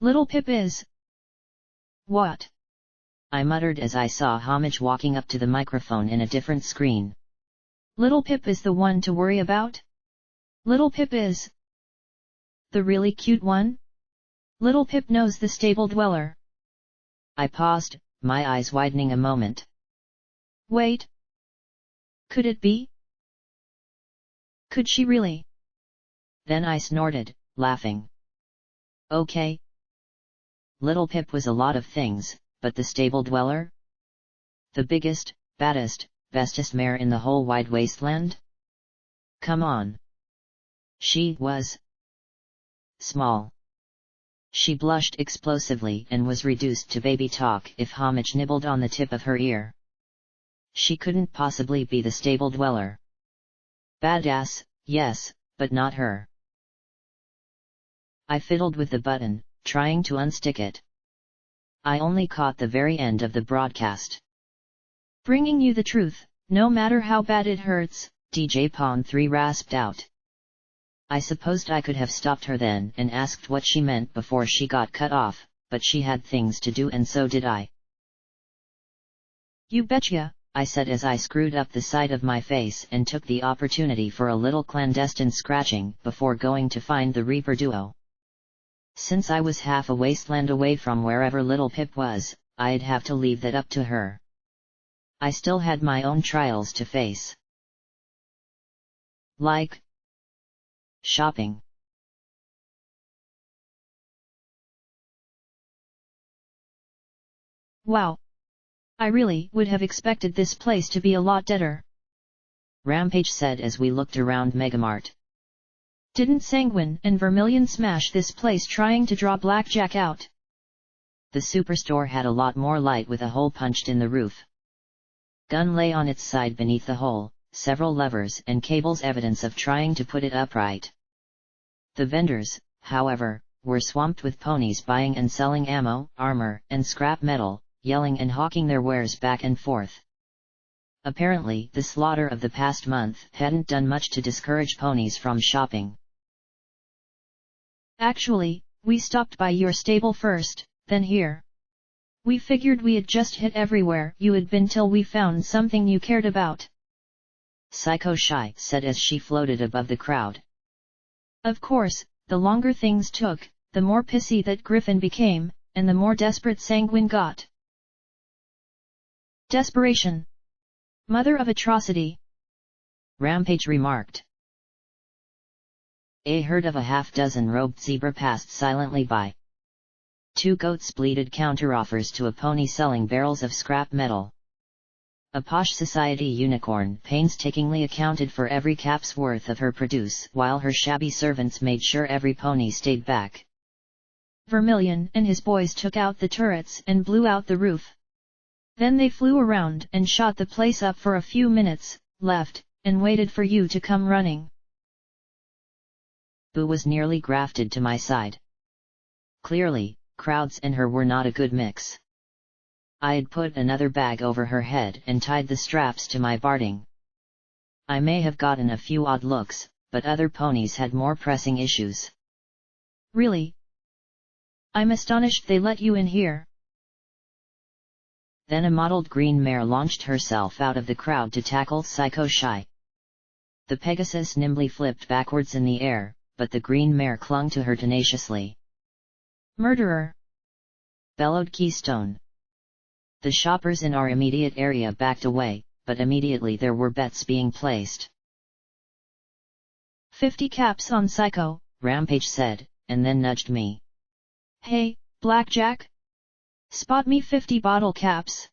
Little Pip is... What? I muttered as I saw Homage walking up to the microphone in a different screen. Little Pip is the one to worry about? Little Pip is... the really cute one? Little Pip knows the stable dweller. I paused, my eyes widening a moment. Wait. Could it be? Could she really? Then I snorted, laughing. Okay. Little Pip was a lot of things, but the stable dweller? The biggest, baddest, bestest mare in the whole wide wasteland? Come on. She was small. She blushed explosively and was reduced to baby talk if Homage nibbled on the tip of her ear. She couldn't possibly be the stable dweller. Badass, yes, but not her. I fiddled with the button, trying to unstick it. I only caught the very end of the broadcast. Bringing you the truth, no matter how bad it hurts, DJ Pawn 3 rasped out. I supposed I could have stopped her then and asked what she meant before she got cut off, but she had things to do and so did I. You betcha, I said as I screwed up the side of my face and took the opportunity for a little clandestine scratching before going to find the Reaper duo. Since I was half a wasteland away from wherever little Pip was, I'd have to leave that up to her. I still had my own trials to face. Like shopping. Wow. I really would have expected this place to be a lot deader. Rampage said as we looked around Megamart. Didn't Sanguine and Vermilion smash this place trying to draw Blackjack out? The superstore had a lot more light with a hole punched in the roof. Gun lay on its side beneath the hole, several levers and cables evidence of trying to put it upright. The vendors, however, were swamped with ponies buying and selling ammo, armor, and scrap metal, yelling and hawking their wares back and forth. Apparently, the slaughter of the past month hadn't done much to discourage ponies from shopping. Actually, we stopped by your stable first, then here. We figured we'd just hit everywhere you had been till we found something you cared about. Psycho Shy said as she floated above the crowd. Of course, the longer things took, the more pissy that Griffin became, and the more desperate Sanguine got. Desperation. Mother of atrocity. Rampage remarked. A herd of a half-dozen robed zebra passed silently by. 2 goats bleated counteroffers to a pony selling barrels of scrap metal. A posh society unicorn painstakingly accounted for every cap's worth of her produce while her shabby servants made sure every pony stayed back. Vermilion and his boys took out the turrets and blew out the roof. Then they flew around and shot the place up for a few minutes, left, and waited for you to come running. Boo was nearly grafted to my side. Clearly, crowds and her were not a good mix. I had put another bag over her head and tied the straps to my barding. I may have gotten a few odd looks, but other ponies had more pressing issues. Really? I'm astonished they let you in here. Then a mottled green mare launched herself out of the crowd to tackle Psycho Shy. The Pegasus nimbly flipped backwards in the air, but the green mare clung to her tenaciously. Murderer! Bellowed Keystone. The shoppers in our immediate area backed away, but immediately there were bets being placed. 50 caps on Psycho, Rampage said, and then nudged me. Hey, Blackjack? Spot me 50 bottle caps.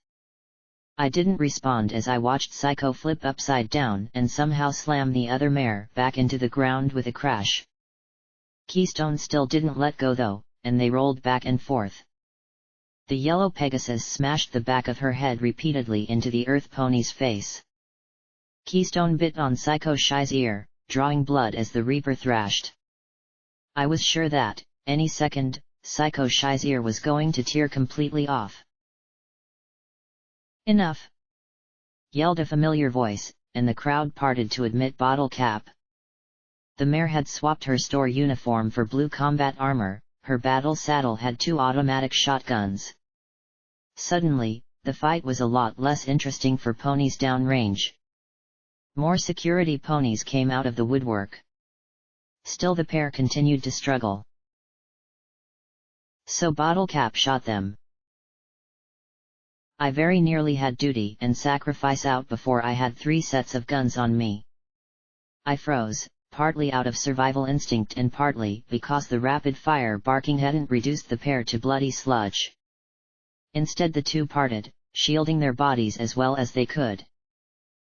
I didn't respond as I watched Psycho flip upside down and somehow slam the other mare back into the ground with a crash. Keystone still didn't let go though, and they rolled back and forth. The yellow Pegasus smashed the back of her head repeatedly into the Earth Pony's face. Keystone bit on Psycho Shy's ear, drawing blood as the Reaper thrashed. I was sure that, any second, Psycho Shy's ear was going to tear completely off. Enough! Yelled a familiar voice, and the crowd parted to admit Bottle Cap. The mare had swapped her store uniform for blue combat armor, her battle saddle had 2 automatic shotguns. Suddenly, the fight was a lot less interesting for ponies downrange. More security ponies came out of the woodwork. Still the pair continued to struggle. So Bottle Cap shot them. I very nearly had duty and sacrifice out before I had 3 sets of guns on me. I froze, partly out of survival instinct and partly because the rapid-fire barking hadn't reduced the pair to bloody sludge. Instead the two parted, shielding their bodies as well as they could.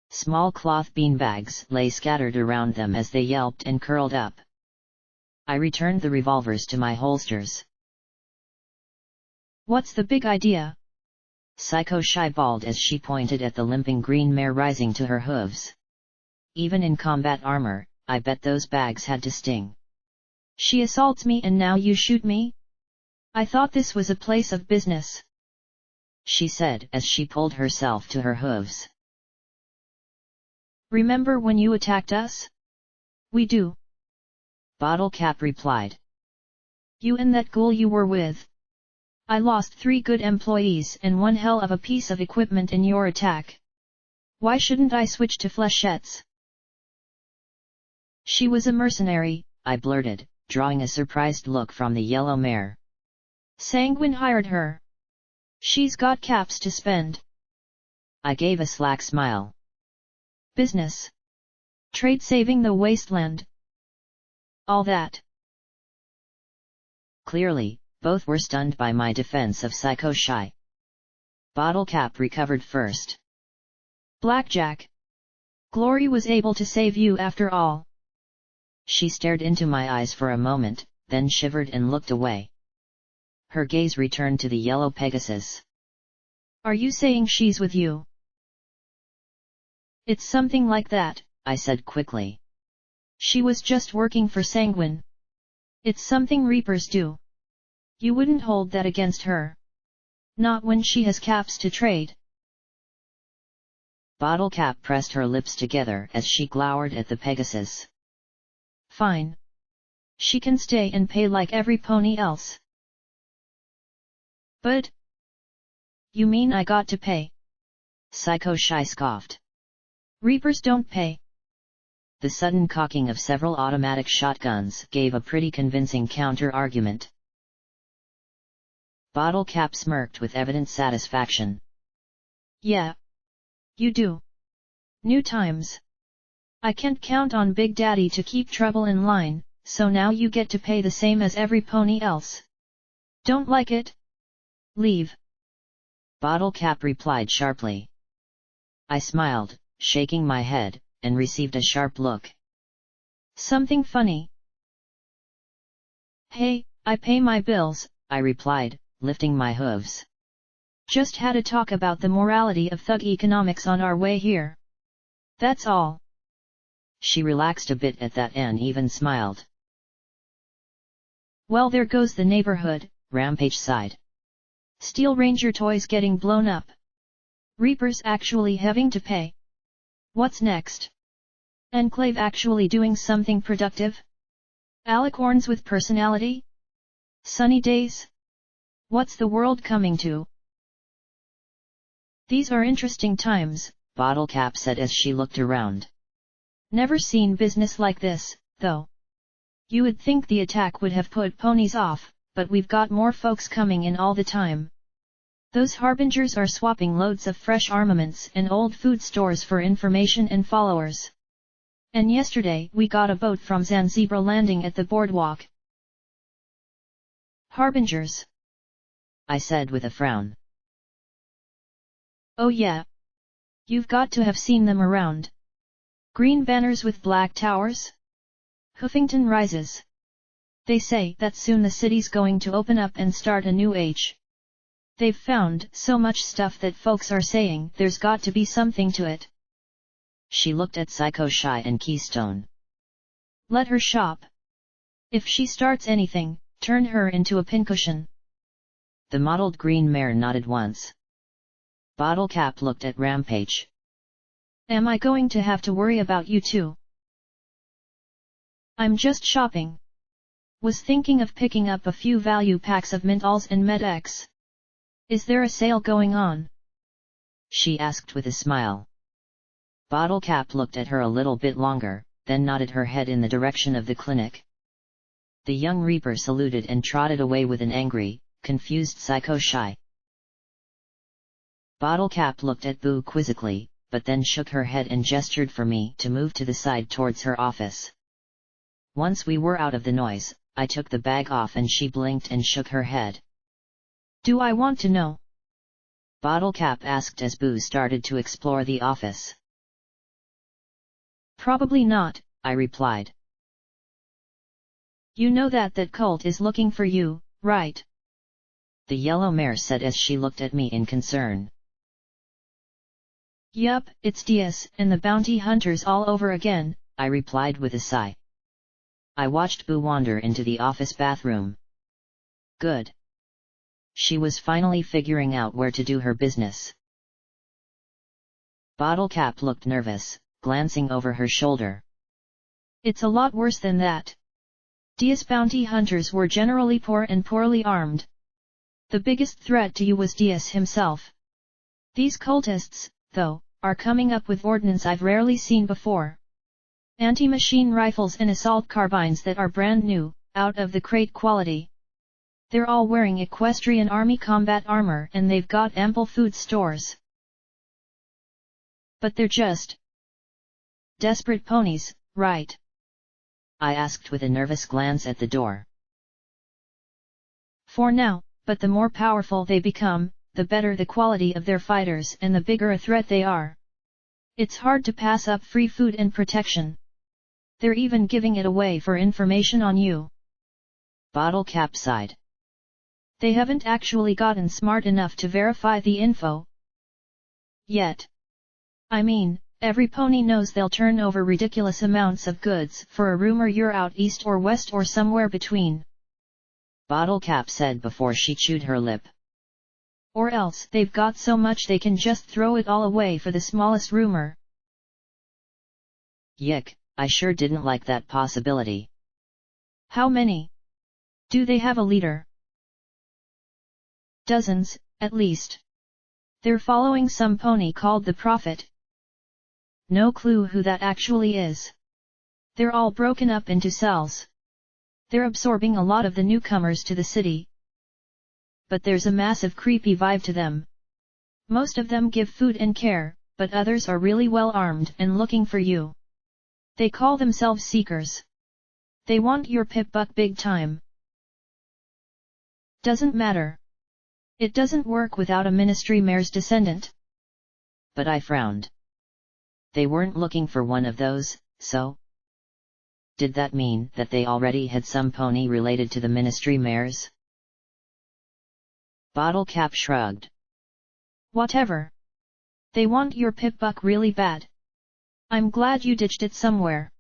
Small cloth beanbags lay scattered around them as they yelped and curled up. I returned the revolvers to my holsters. What's the big idea? Psycho Shy bawled as she pointed at the limping green mare rising to her hooves. Even in combat armor, I bet those bags had to sting. She assaults me and now you shoot me? I thought this was a place of business, she said as she pulled herself to her hooves. Remember when you attacked us? We do. Bottle Cap replied. You and that ghoul you were with. I lost 3 good employees and one hell of a piece of equipment in your attack. Why shouldn't I switch to flechettes? She was a mercenary, I blurted, drawing a surprised look from the yellow mare. Sanguine hired her. She's got caps to spend. I gave a slack smile. Business. Trade saving the wasteland. All that. Clearly, both were stunned by my defense of Psycho Shy. Bottle Cap recovered first. Blackjack. Glory was able to save you after all. She stared into my eyes for a moment, then shivered and looked away. Her gaze returned to the yellow Pegasus. Are you saying she's with you? It's something like that, I said quickly. She was just working for Sanguine. It's something Reapers do. You wouldn't hold that against her. Not when she has caps to trade. Bottle Cap pressed her lips together as she glowered at the Pegasus. Fine. She can stay and pay like every pony else. But... You mean I got to pay? Psycho Shy scoffed. Reapers don't pay. The sudden cocking of several automatic shotguns gave a pretty convincing counter-argument. Bottle Cap smirked with evident satisfaction. Yeah. You do. New times. I can't count on Big Daddy to keep trouble in line, so now you get to pay the same as every pony else. Don't like it? Leave. Bottle Cap replied sharply. I smiled, shaking my head, and received a sharp look. Something funny? Hey, I pay my bills, I replied, lifting my hooves. Just had a talk about the morality of thug economics on our way here. That's all. She relaxed a bit at that and even smiled. Well, there goes the neighborhood, Rampage sighed. Steel Ranger toys getting blown up. Reapers actually having to pay. What's next? Enclave actually doing something productive? Alicorns with personality? Sunny days? What's the world coming to? These are interesting times, Bottle Cap said as she looked around. Never seen business like this, though. You would think the attack would have put ponies off, but we've got more folks coming in all the time. Those harbingers are swapping loads of fresh armaments and old food stores for information and followers. And yesterday we got a boat from Zanzibar landing at the boardwalk. Harbingers? I said with a frown. Oh yeah. You've got to have seen them around. Green banners with black towers? Huffington rises. They say that soon the city's going to open up and start a new age. They've found so much stuff that folks are saying there's got to be something to it. She looked at Psycho Shy and Keystone. Let her shop. If she starts anything, turn her into a pincushion. The mottled green mare nodded once. Bottle Cap looked at Rampage. Am I going to have to worry about you too? I'm just shopping. Was thinking of picking up a few value packs of Mintalls and Med-X. Is there a sale going on? She asked with a smile. Bottle Cap looked at her a little bit longer, then nodded her head in the direction of the clinic. The young Reaper saluted and trotted away with an angry, confused Psycho Shy. Bottle Cap looked at Boo quizzically, but then shook her head and gestured for me to move to the side towards her office. Once we were out of the noise, I took the bag off and she blinked and shook her head. Do I want to know? Bottle Cap asked as Boo started to explore the office. Probably not, I replied. You know that cult is looking for you, right? The yellow mare said as she looked at me in concern. Yup, it's Diaz and the bounty hunters all over again, I replied with a sigh. I watched Boo wander into the office bathroom. Good. She was finally figuring out where to do her business. Bottle Cap looked nervous, glancing over her shoulder. It's a lot worse than that. Diaz bounty hunters were generally poor and poorly armed. The biggest threat to you was Diaz himself. These cultists, though, are coming up with ordnance I've rarely seen before. Anti-machine rifles and assault carbines that are brand new, out of the crate quality. They're all wearing Equestrian Army combat armor and they've got ample food stores. But they're just desperate ponies, right? I asked with a nervous glance at the door. For now, but the more powerful they become, the better the quality of their fighters and the bigger a threat they are. It's hard to pass up free food and protection. They're even giving it away for information on you. Bottle Cap sighed. They haven't actually gotten smart enough to verify the info yet. I mean, every pony knows they'll turn over ridiculous amounts of goods for a rumor you're out east or west or somewhere between. Bottle Cap said before she chewed her lip. Or else they've got so much they can just throw it all away for the smallest rumor. Yick, I sure didn't like that possibility. How many? Do they have a leader? Dozens, at least. They're following some pony called the Prophet. No clue who that actually is. They're all broken up into cells. They're absorbing a lot of the newcomers to the city. But there's a massive creepy vibe to them. Most of them give food and care, but others are really well armed and looking for you. They call themselves Seekers. They want your pip-buck big time. Doesn't matter. It doesn't work without a ministry mare's descendant. But I frowned. They weren't looking for one of those, so? Did that mean that they already had some pony related to the ministry mares? Bottle Cap shrugged. Whatever. They want your pip-buck really bad. I'm glad you ditched it somewhere,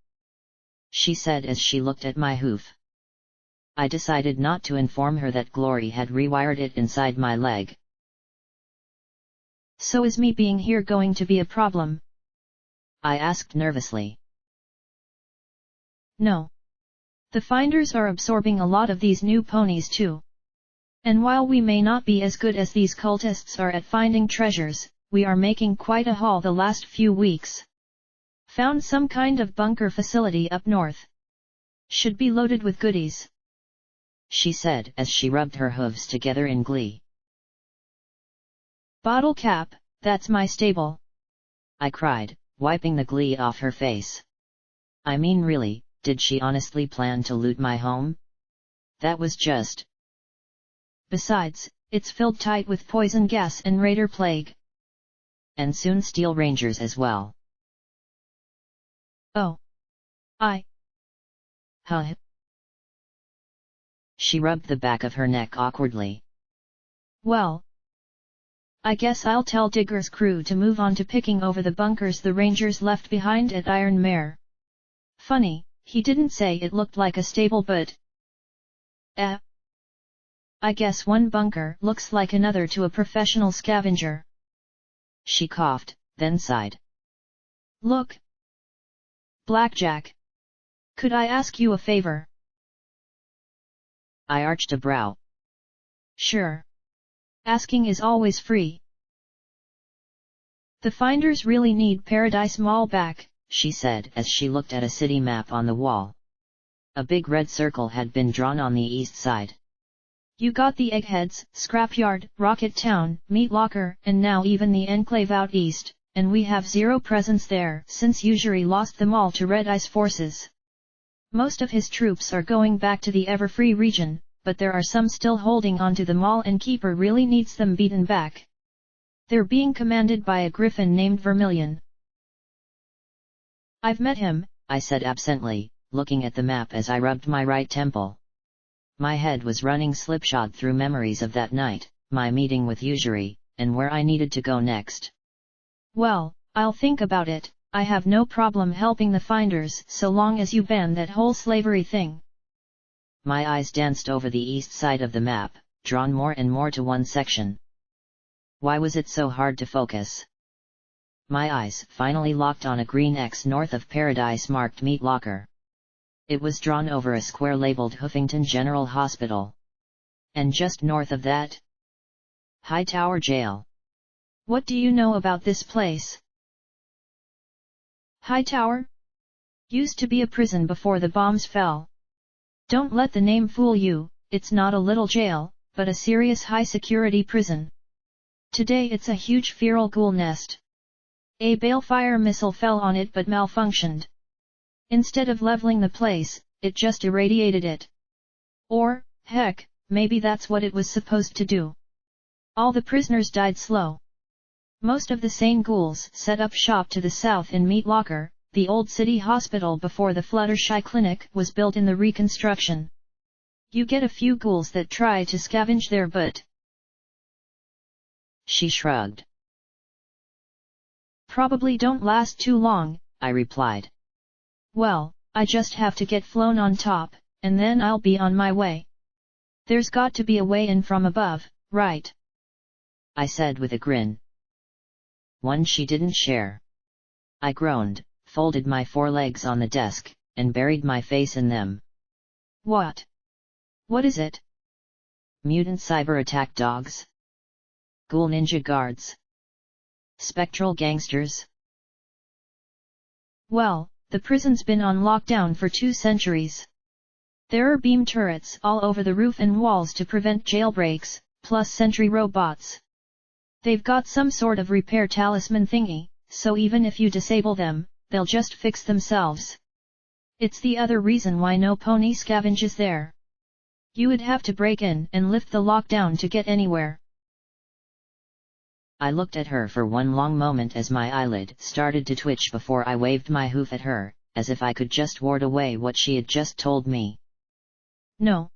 she said as she looked at my hoof. I decided not to inform her that Glory had rewired it inside my leg. So is me being here going to be a problem? I asked nervously. No. The finders are absorbing a lot of these new ponies too. And while we may not be as good as these cultists are at finding treasures, we are making quite a haul the last few weeks. Found some kind of bunker facility up north. Should be loaded with goodies, she said as she rubbed her hooves together in glee. Bottle cap, that's my stable, I cried, wiping the glee off her face. I mean really, did she honestly plan to loot my home? That was just... Besides, it's filled tight with poison gas and raider plague. And soon steel rangers as well. Oh. Huh? She rubbed the back of her neck awkwardly. Well, I guess I'll tell Digger's crew to move on to picking over the bunkers the Rangers left behind at Iron Mare. Funny, he didn't say it looked like a stable but... I guess one bunker looks like another to a professional scavenger. She coughed, then sighed. Look. Blackjack. Could I ask you a favor? I arched a brow. Sure. Asking is always free. The finders really need Paradise Mall back, she said as she looked at a city map on the wall. A big red circle had been drawn on the east side. You got the Eggheads, Scrapyard, Rocket Town, Meat Locker, and now even the Enclave out east, and we have zero presence there since Usuri lost them all to Red Eye's forces. Most of his troops are going back to the Everfree region, but there are some still holding onto the mall and Keeper really needs them beaten back. They're being commanded by a griffin named Vermilion. I've met him, I said absently, looking at the map as I rubbed my right temple. My head was running slipshod through memories of that night, my meeting with Usuri, and where I needed to go next. Well, I'll think about it. I have no problem helping the finders so long as you ban that whole slavery thing. My eyes danced over the east side of the map, drawn more and more to one section. Why was it so hard to focus? My eyes finally locked on a green X north of Paradise marked Meat Locker. It was drawn over a square labeled Huffington General Hospital. And just north of that? Hightower Jail. What do you know about this place? Hightower? Used to be a prison before the bombs fell. Don't let the name fool you, it's not a little jail, but a serious high-security prison. Today it's a huge feral ghoul nest. A balefire missile fell on it but malfunctioned. Instead of leveling the place, it just irradiated it. Or, heck, maybe that's what it was supposed to do. All the prisoners died slow. Most of the sane ghouls set up shop to the south in Meat Locker, the old city hospital before the Fluttershy Clinic was built in the reconstruction. You get a few ghouls that try to scavenge there but... She shrugged. Probably don't last too long, I replied. Well, I just have to get flown on top, and then I'll be on my way. There's got to be a way in from above, right? I said with a grin. One she didn't share. I groaned, folded my forelegs on the desk, and buried my face in them. What? What is it? Mutant cyber attack dogs? Ghoul ninja guards? Spectral gangsters? Well, the prison's been on lockdown for 2 centuries. There are beam turrets all over the roof and walls to prevent jailbreaks, plus sentry robots. They've got some sort of repair talisman thingy, so even if you disable them, they'll just fix themselves. It's the other reason why no pony scavenges there. You would have to break in and lift the lockdown to get anywhere. I looked at her for one long moment as my eyelid started to twitch before I waved my hoof at her, as if I could just ward away what she had just told me. No,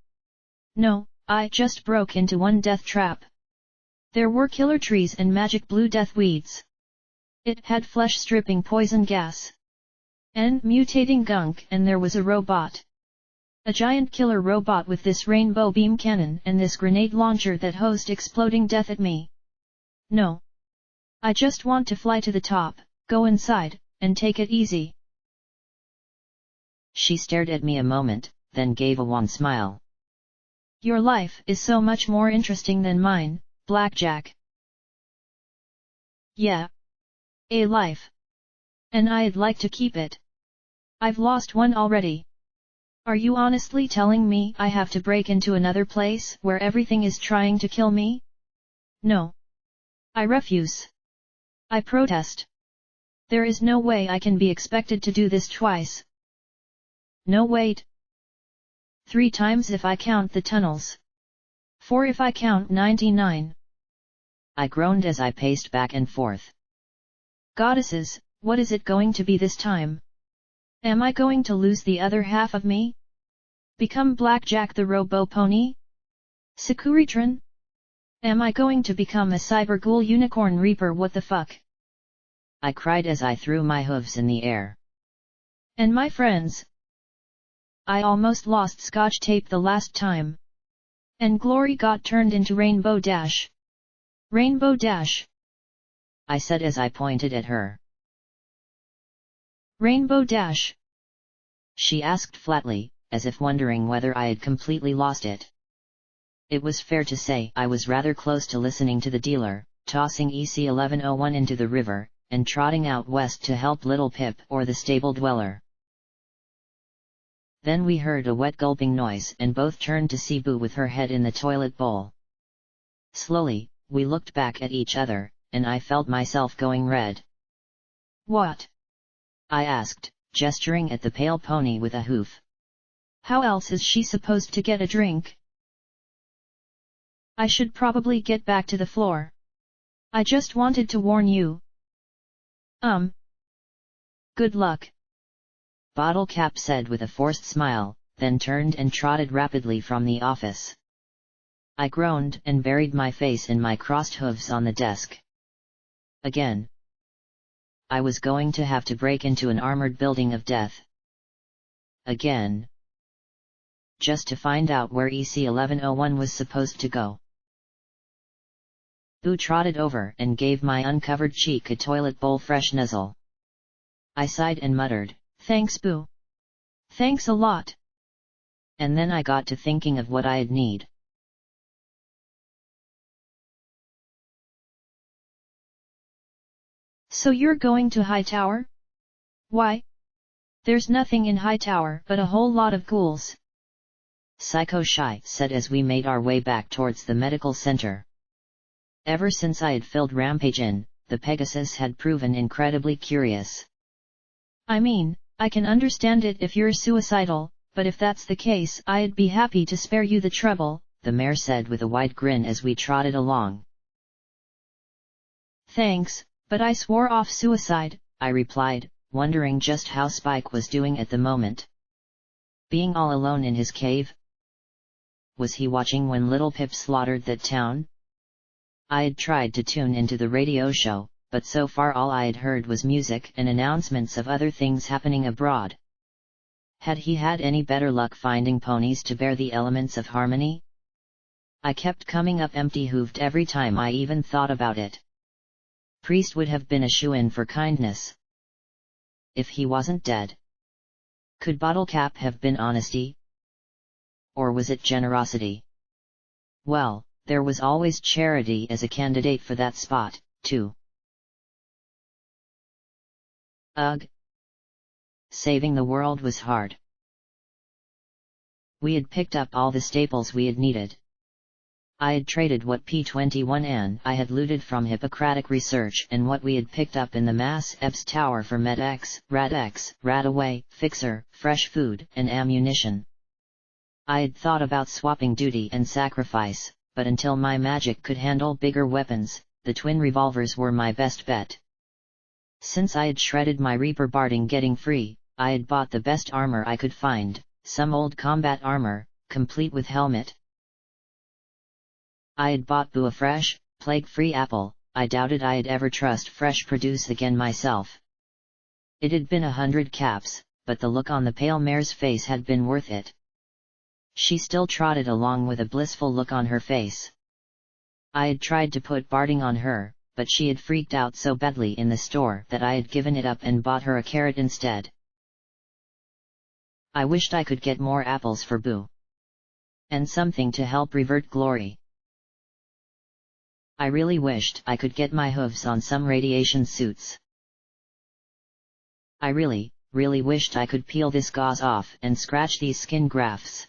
I just broke into one death trap. There were killer trees and magic blue death weeds. It had flesh-stripping poison gas, and mutating gunk, and there was a robot. A giant killer robot with this rainbow beam cannon and this grenade launcher that hosed exploding death at me. No. I just want to fly to the top, go inside, and take it easy. She stared at me a moment, then gave a wan smile. Your life is so much more interesting than mine, Blackjack. Yeah. A life. And I'd like to keep it. I've lost one already. Are you honestly telling me I have to break into another place where everything is trying to kill me? No. I refuse. I protest. There is no way I can be expected to do this twice. No, wait. 3 times if I count the tunnels. 4 if I count 99. I groaned as I paced back and forth. Goddesses, what is it going to be this time? Am I going to lose the other half of me? Become Blackjack the Robo-Pony? Sakuritron? Am I going to become a cyber ghoul unicorn reaper? What the fuck? I cried as I threw my hooves in the air. And my friends? I almost lost Scotch tape the last time. And glory got turned into Rainbow Dash. Rainbow Dash! I said as I pointed at her. Rainbow Dash! She asked flatly, as if wondering whether I had completely lost it. It was fair to say I was rather close to listening to the dealer, tossing EC-1101 into the river, and trotting out west to help Little Pip or the stable dweller. Then we heard a wet gulping noise and both turned to see Boo with her head in the toilet bowl. Slowly, we looked back at each other, and I felt myself going red. What? I asked, gesturing at the pale pony with a hoof. How else is she supposed to get a drink? I should probably get back to the floor. I just wanted to warn you. Good luck. Bottle Cap said with a forced smile, then turned and trotted rapidly from the office. I groaned and buried my face in my crossed hooves on the desk. Again. I was going to have to break into an armored building of death. Again. Just to find out where EC-1101 was supposed to go. Boo trotted over and gave my uncovered cheek a toilet bowl fresh nuzzle. I sighed and muttered, "Thanks, Boo. Thanks a lot." And then I got to thinking of what I'd need. So you're going to Hightower? Why? There's nothing in Hightower but a whole lot of ghouls. Psycho Shy said as we made our way back towards the medical center. Ever since I had filled Rampage in, the Pegasus had proven incredibly curious. I mean, I can understand it if you're suicidal, but if that's the case, I'd be happy to spare you the trouble, the mayor said with a wide grin as we trotted along. Thanks, but I swore off suicide, I replied, wondering just how Spike was doing at the moment. Being all alone in his cave? Was he watching when Little Pip slaughtered that town? I had tried to tune into the radio show, but so far all I had heard was music and announcements of other things happening abroad. Had he had any better luck finding ponies to bear the elements of harmony? I kept coming up empty-hooved every time I even thought about it. Priest would have been a shoo-in for kindness. If he wasn't dead. Could Bottle Cap have been honesty? Or was it generosity? Well, there was always charity as a candidate for that spot, too. Ugh. Saving the world was hard. We had picked up all the staples we had needed. I had traded what P-21 and I had looted from Hippocratic Research and what we had picked up in the Mass Epps Tower for Med-X, Rad-X, Radaway, Fixer, fresh food, and ammunition. I had thought about swapping duty and sacrifice, but until my magic could handle bigger weapons, the twin revolvers were my best bet. Since I had shredded my Reaper barding getting free, I had bought the best armor I could find, some old combat armor, complete with helmet. I had bought Boo a fresh, plague-free apple. I doubted I'd ever trust fresh produce again myself. It had been 100 caps, but the look on the pale mare's face had been worth it. She still trotted along with a blissful look on her face. I had tried to put Barding on her, but she had freaked out so badly in the store that I had given it up and bought her a carrot instead. I wished I could get more apples for Boo. And something to help revert Glory. I really wished I could get my hooves on some radiation suits. I really wished I could peel this gauze off and scratch these skin grafts.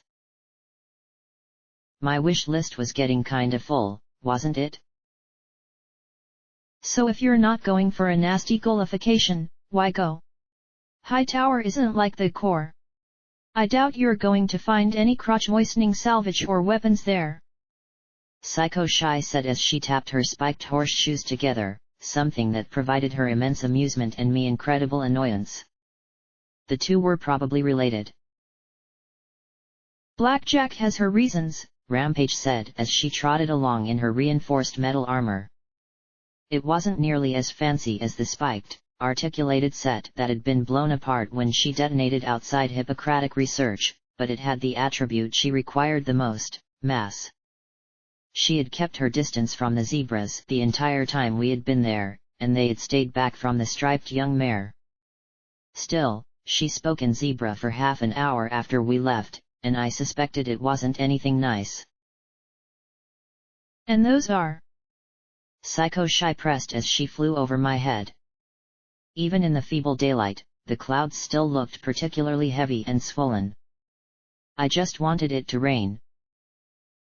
My wish list was getting kinda full, wasn't it? So if you're not going for a nasty gullification, why go? Hightower isn't like the core. I doubt you're going to find any crotch-moistening salvage or weapons there. Psycho Shy said as she tapped her spiked horseshoes together, something that provided her immense amusement and me incredible annoyance. The two were probably related. Blackjack has her reasons, Rampage said as she trotted along in her reinforced metal armor. It wasn't nearly as fancy as the spiked, articulated set that had been blown apart when she detonated outside Hippocratic research, but it had the attribute she required the most, mass. She had kept her distance from the zebras the entire time we had been there, and they had stayed back from the striped young mare. Still, she spoke in zebra for half an hour after we left, and I suspected it wasn't anything nice. And those are? Psycho Shy pressed as she flew over my head. Even in the feeble daylight, the clouds still looked particularly heavy and swollen. I just wanted it to rain.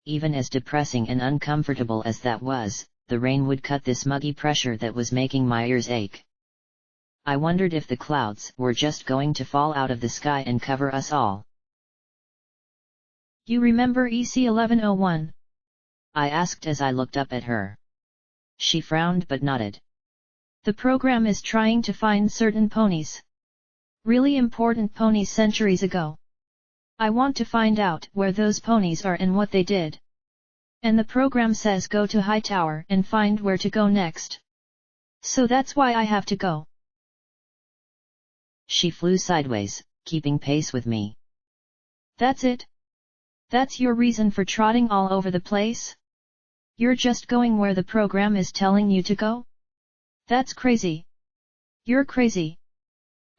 Even as depressing and uncomfortable as that was, the rain would cut this muggy pressure that was making my ears ache. I wondered if the clouds were just going to fall out of the sky and cover us all. You remember EC 1101? I asked as I looked up at her. She frowned but nodded. The program is trying to find certain ponies. Really important ponies centuries ago. I want to find out where those ponies are and what they did. And the program says go to Hightower and find where to go next. So that's why I have to go. She flew sideways, keeping pace with me. That's it? That's your reason for trotting all over the place? You're just going where the program is telling you to go? That's crazy. You're crazy.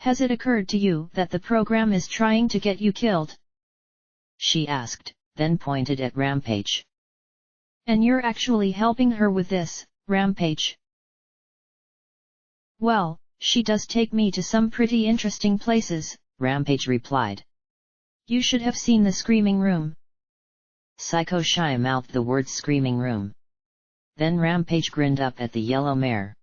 Has it occurred to you that the program is trying to get you killed? She asked, then pointed at Rampage. And you're actually helping her with this, Rampage? Well, she does take me to some pretty interesting places, Rampage replied. You should have seen the screaming room. Psycho Shy mouthed the word screaming room. Then Rampage grinned up at the yellow mare.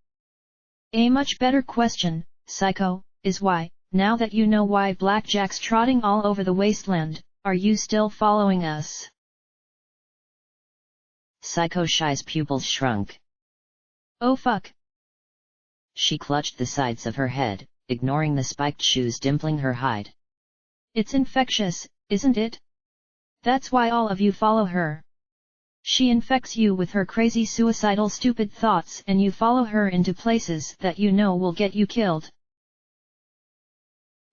A much better question, Psycho, is why, now that you know why Blackjack's trotting all over the wasteland, are you still following us? Psycho Shy's pupils shrunk. Oh fuck. She clutched the sides of her head, ignoring the spiked shoes dimpling her hide. It's infectious, isn't it? That's why all of you follow her. She infects you with her crazy suicidal stupid thoughts and you follow her into places that you know will get you killed.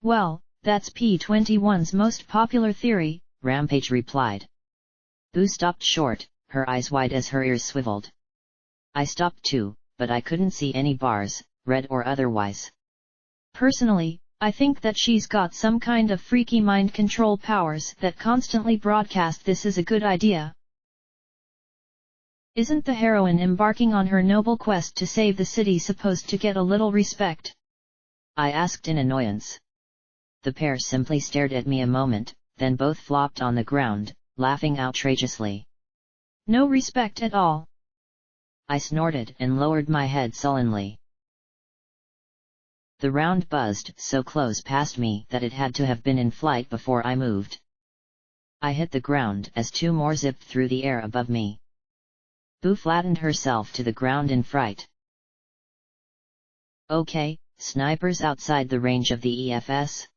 Well, that's P21's most popular theory, Rampage replied. Boo stopped short, her eyes wide as her ears swiveled. I stopped too, but I couldn't see any bars, red or otherwise. Personally, I think that she's got some kind of freaky mind control powers that constantly broadcast this is a good idea. Isn't the heroine embarking on her noble quest to save the city supposed to get a little respect? I asked in annoyance. The pair simply stared at me a moment, then both flopped on the ground, laughing outrageously. No respect at all. I snorted and lowered my head sullenly. The round buzzed so close past me that it had to have been in flight before I moved. I hit the ground as two more zipped through the air above me. Boo flattened herself to the ground in fright. Okay, snipers outside the range of the EFS?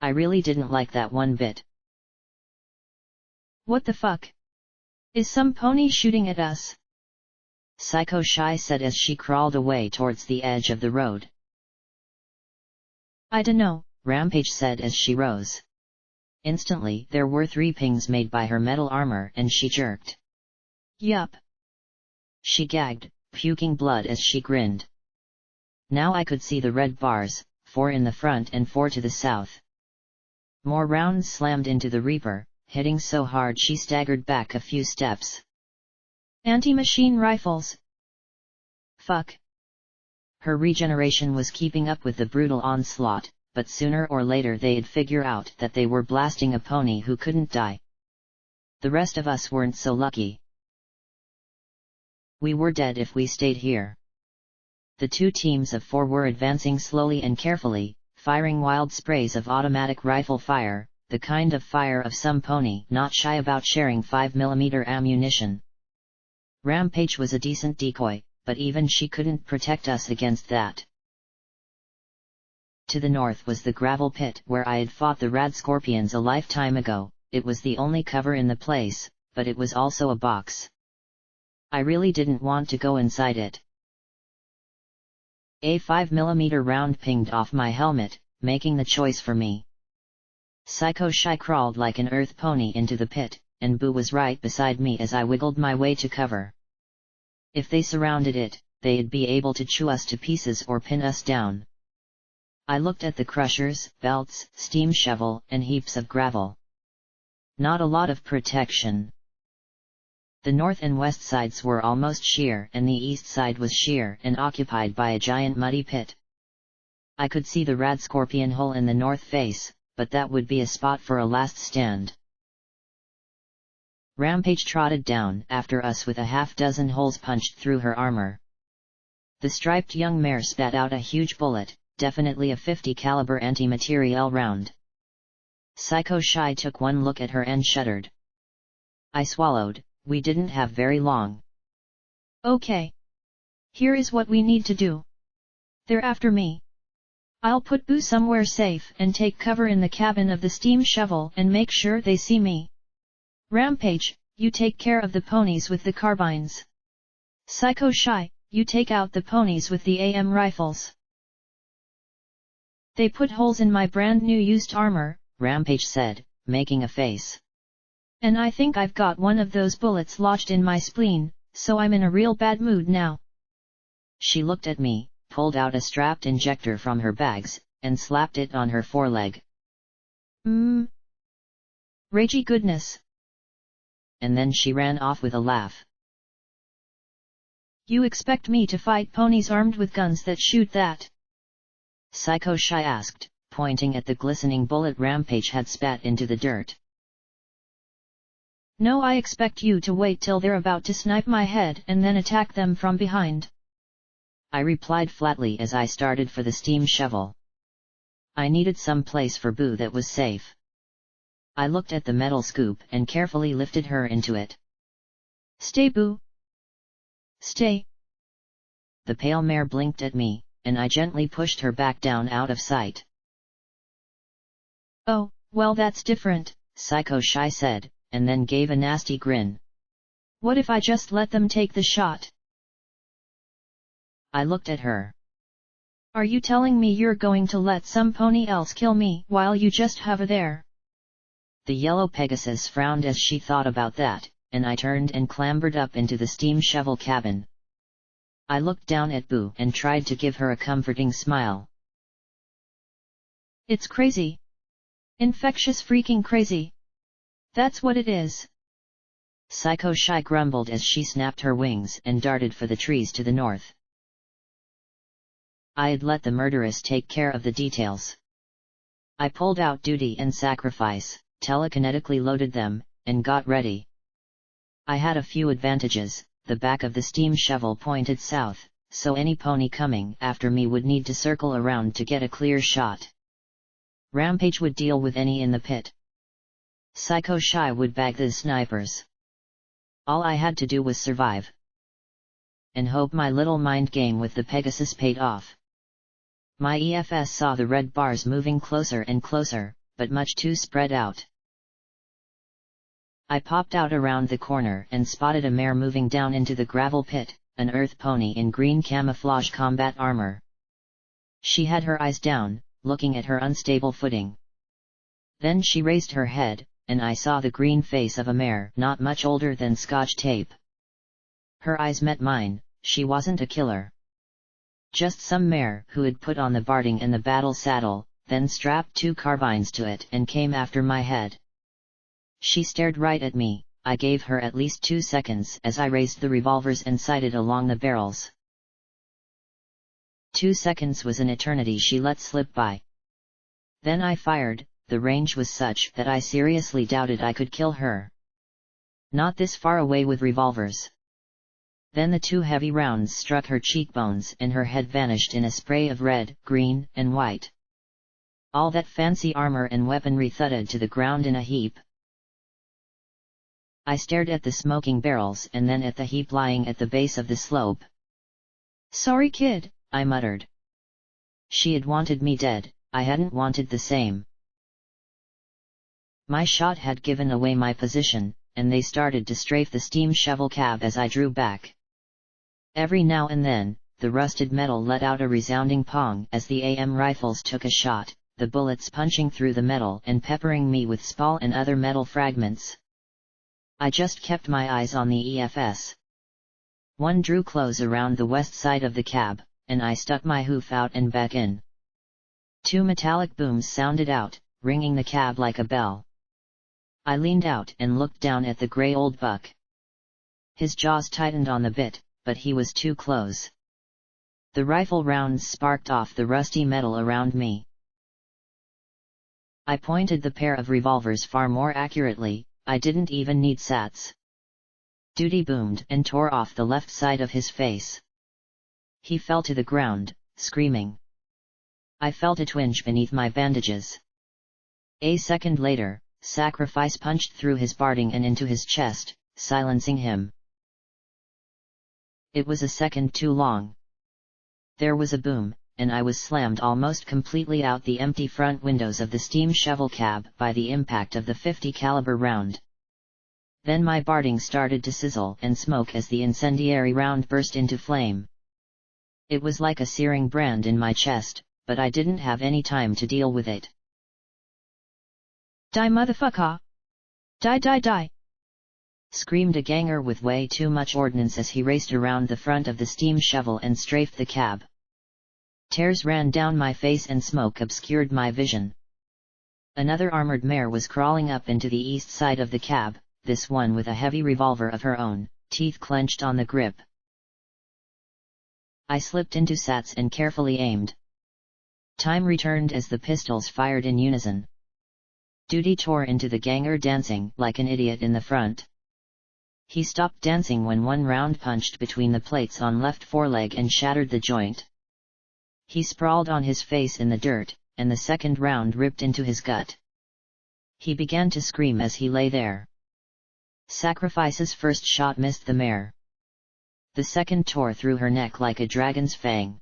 I really didn't like that one bit. What the fuck? Is some pony shooting at us? Psycho Shy said as she crawled away towards the edge of the road. I dunno, Rampage said as she rose. Instantly there were 3 pings made by her metal armor and she jerked. Yup. She gagged, puking blood as she grinned. Now I could see the red bars, 4 in the front and 4 to the south. More rounds slammed into the Reaper, hitting so hard she staggered back a few steps. Anti-machine rifles. Fuck. Her regeneration was keeping up with the brutal onslaught, but sooner or later they'd figure out that they were blasting a pony who couldn't die. The rest of us weren't so lucky. We were dead if we stayed here. The 2 teams of 4 were advancing slowly and carefully, firing wild sprays of automatic rifle fire, the kind of fire of some pony not shy about sharing 5mm ammunition. Rampage was a decent decoy, but even she couldn't protect us against that. To the north was the gravel pit where I had fought the rad scorpions a lifetime ago. It was the only cover in the place, but it was also a box. I really didn't want to go inside it. A 5mm round pinged off my helmet, making the choice for me. Psycho Shy crawled like an earth pony into the pit, and Boo was right beside me as I wiggled my way to cover. If they surrounded it, they'd be able to chew us to pieces or pin us down. I looked at the crushers, belts, steam shovel, and heaps of gravel. Not a lot of protection. The north and west sides were almost sheer and the east side was sheer and occupied by a giant muddy pit. I could see the rad scorpion hole in the north face, but that would be a spot for a last stand. Rampage trotted down after us with a half-dozen holes punched through her armor. The striped young mare spat out a huge bullet, definitely a 50 caliber anti-materiel round. Psycho Shy took one look at her and shuddered. I swallowed. We didn't have very long. Okay. Here is what we need to do. They're after me. I'll put Boo somewhere safe and take cover in the cabin of the steam shovel and make sure they see me. Rampage, you take care of the ponies with the carbines. Psycho Shy, you take out the ponies with the AM rifles. They put holes in my brand new used armor, Rampage said, making a face. And I think I've got one of those bullets lodged in my spleen, so I'm in a real bad mood now. She looked at me, pulled out a strapped injector from her bags, and slapped it on her foreleg. Ragey goodness. And then she ran off with a laugh. You expect me to fight ponies armed with guns that shoot that? Psycho Shy asked, pointing at the glistening bullet Rampage had spat into the dirt. No, I expect you to wait till they're about to snipe my head and then attack them from behind. I replied flatly as I started for the steam shovel. I needed some place for Boo that was safe. I looked at the metal scoop and carefully lifted her into it. Stay, Boo. Stay. The pale mare blinked at me, and I gently pushed her back down out of sight. Oh, well that's different, Psycho Shy said, and then gave a nasty grin. What if I just let them take the shot? I looked at her. Are you telling me you're going to let some pony else kill me while you just hover there? The yellow Pegasus frowned as she thought about that, and I turned and clambered up into the steam shovel cabin. I looked down at Boo and tried to give her a comforting smile. It's crazy. Infectious freaking crazy. That's what it is. Psycho Shy grumbled as she snapped her wings and darted for the trees to the north. I had let the murderess take care of the details. I pulled out duty and sacrifice, telekinetically loaded them, and got ready. I had a few advantages. The back of the steam shovel pointed south, so any pony coming after me would need to circle around to get a clear shot. Rampage would deal with any in the pit. Psycho Shy would bag the snipers. All I had to do was survive. And hope my little mind game with the Pegasus paid off. My EFS saw the red bars moving closer and closer, but much too spread out. I popped out around the corner and spotted a mare moving down into the gravel pit, an earth pony in green camouflage combat armor. She had her eyes down, looking at her unstable footing. Then she raised her head, and I saw the green face of a mare not much older than Scotch tape. Her eyes met mine. She wasn't a killer. Just some mare who had put on the barding and the battle saddle, then strapped 2 carbines to it and came after my head. She stared right at me. I gave her at least 2 seconds as I raised the revolvers and sighted along the barrels. 2 seconds was an eternity she let slip by. Then I fired. The range was such that I seriously doubted I could kill her. Not this far away with revolvers. Then the 2 heavy rounds struck her cheekbones and her head vanished in a spray of red, green, and white. All that fancy armor and weaponry thudded to the ground in a heap. I stared at the smoking barrels and then at the heap lying at the base of the slope. "Sorry kid," I muttered. She had wanted me dead, I hadn't wanted the same. My shot had given away my position, and they started to strafe the steam shovel cab as I drew back. Every now and then, the rusted metal let out a resounding pong as the AM rifles took a shot, the bullets punching through the metal and peppering me with spall and other metal fragments. I just kept my eyes on the EFS. One drew close around the west side of the cab, and I stuck my hoof out and back in. 2 metallic booms sounded out, ringing the cab like a bell. I leaned out and looked down at the grey old buck. His jaws tightened on the bit, but he was too close. The rifle rounds sparked off the rusty metal around me. I pointed the pair of revolvers far more accurately. I didn't even need sats. Duty boomed and tore off the left side of his face. He fell to the ground, screaming. I felt a twinge beneath my bandages. A second later, Sacrifice punched through his barding and into his chest, silencing him. It was a second too long. There was a boom, and I was slammed almost completely out the empty front windows of the steam shovel cab by the impact of the .50 caliber round. Then my barding started to sizzle and smoke as the incendiary round burst into flame. It was like a searing brand in my chest, but I didn't have any time to deal with it. "Die motherfucker! Die die die!" screamed a ganger with way too much ordnance as he raced around the front of the steam shovel and strafed the cab. Tears ran down my face and smoke obscured my vision. Another armored mare was crawling up into the east side of the cab, this one with a heavy revolver of her own, teeth clenched on the grip. I slipped into sats and carefully aimed. Time returned as the pistols fired in unison. Duty tore into the ganger dancing like an idiot in the front. He stopped dancing when one round punched between the plates on left foreleg and shattered the joint. He sprawled on his face in the dirt, and the second round ripped into his gut. He began to scream as he lay there. Sacrifice's first shot missed the mare. The second tore through her neck like a dragon's fang.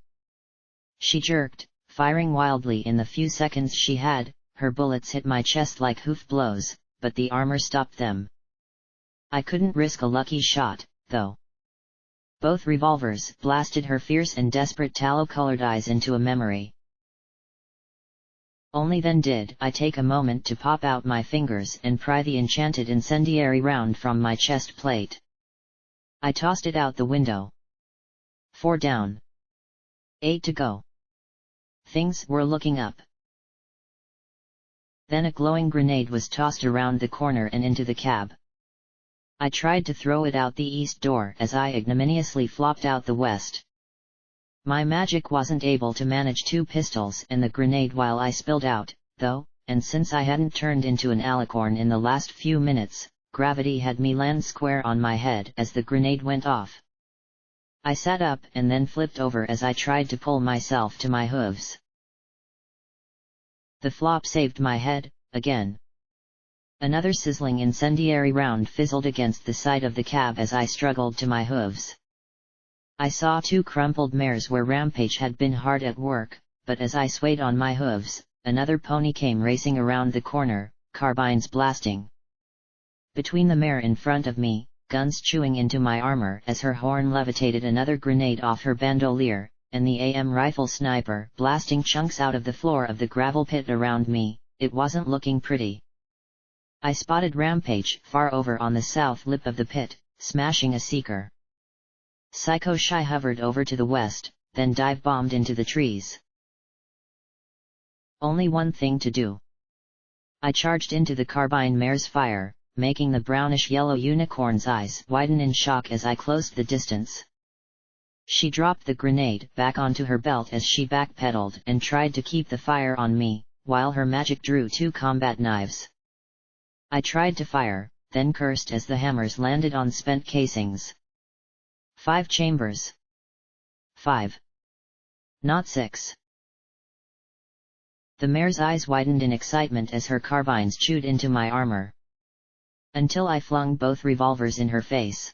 She jerked, firing wildly in the few seconds she had. Her bullets hit my chest like hoof blows, but the armor stopped them. I couldn't risk a lucky shot, though. Both revolvers blasted her fierce and desperate tallow-colored eyes into a memory. Only then did I take a moment to pop out my fingers and pry the enchanted incendiary round from my chest plate. I tossed it out the window. 4 down. 8 to go. Things were looking up. Then a glowing grenade was tossed around the corner and into the cab. I tried to throw it out the east door as I ignominiously flopped out the west. My magic wasn't able to manage 2 pistols and the grenade while I spilled out, though, and since I hadn't turned into an alicorn in the last few minutes, gravity had me land square on my head as the grenade went off. I sat up and then flipped over as I tried to pull myself to my hooves. The flop saved my head, again. Another sizzling incendiary round fizzled against the side of the cab as I struggled to my hooves. I saw 2 crumpled mares where Rampage had been hard at work, but as I swayed on my hooves, another pony came racing around the corner, carbines blasting. Between the mare in front of me, guns chewing into my armor as her horn levitated another grenade off her bandolier, and the AM rifle sniper blasting chunks out of the floor of the gravel pit around me. It wasn't looking pretty. I spotted Rampage far over on the south lip of the pit, smashing a seeker. Psycho Shy hovered over to the west, then dive-bombed into the trees. Only one thing to do. I charged into the carbine mare's fire, making the brownish-yellow unicorn's eyes widen in shock as I closed the distance. She dropped the grenade back onto her belt as she backpedaled and tried to keep the fire on me, while her magic drew 2 combat knives. I tried to fire, then cursed as the hammers landed on spent casings. 5 chambers. 5. Not 6. The mare's eyes widened in excitement as her carbines chewed into my armor. Until I flung both revolvers in her face.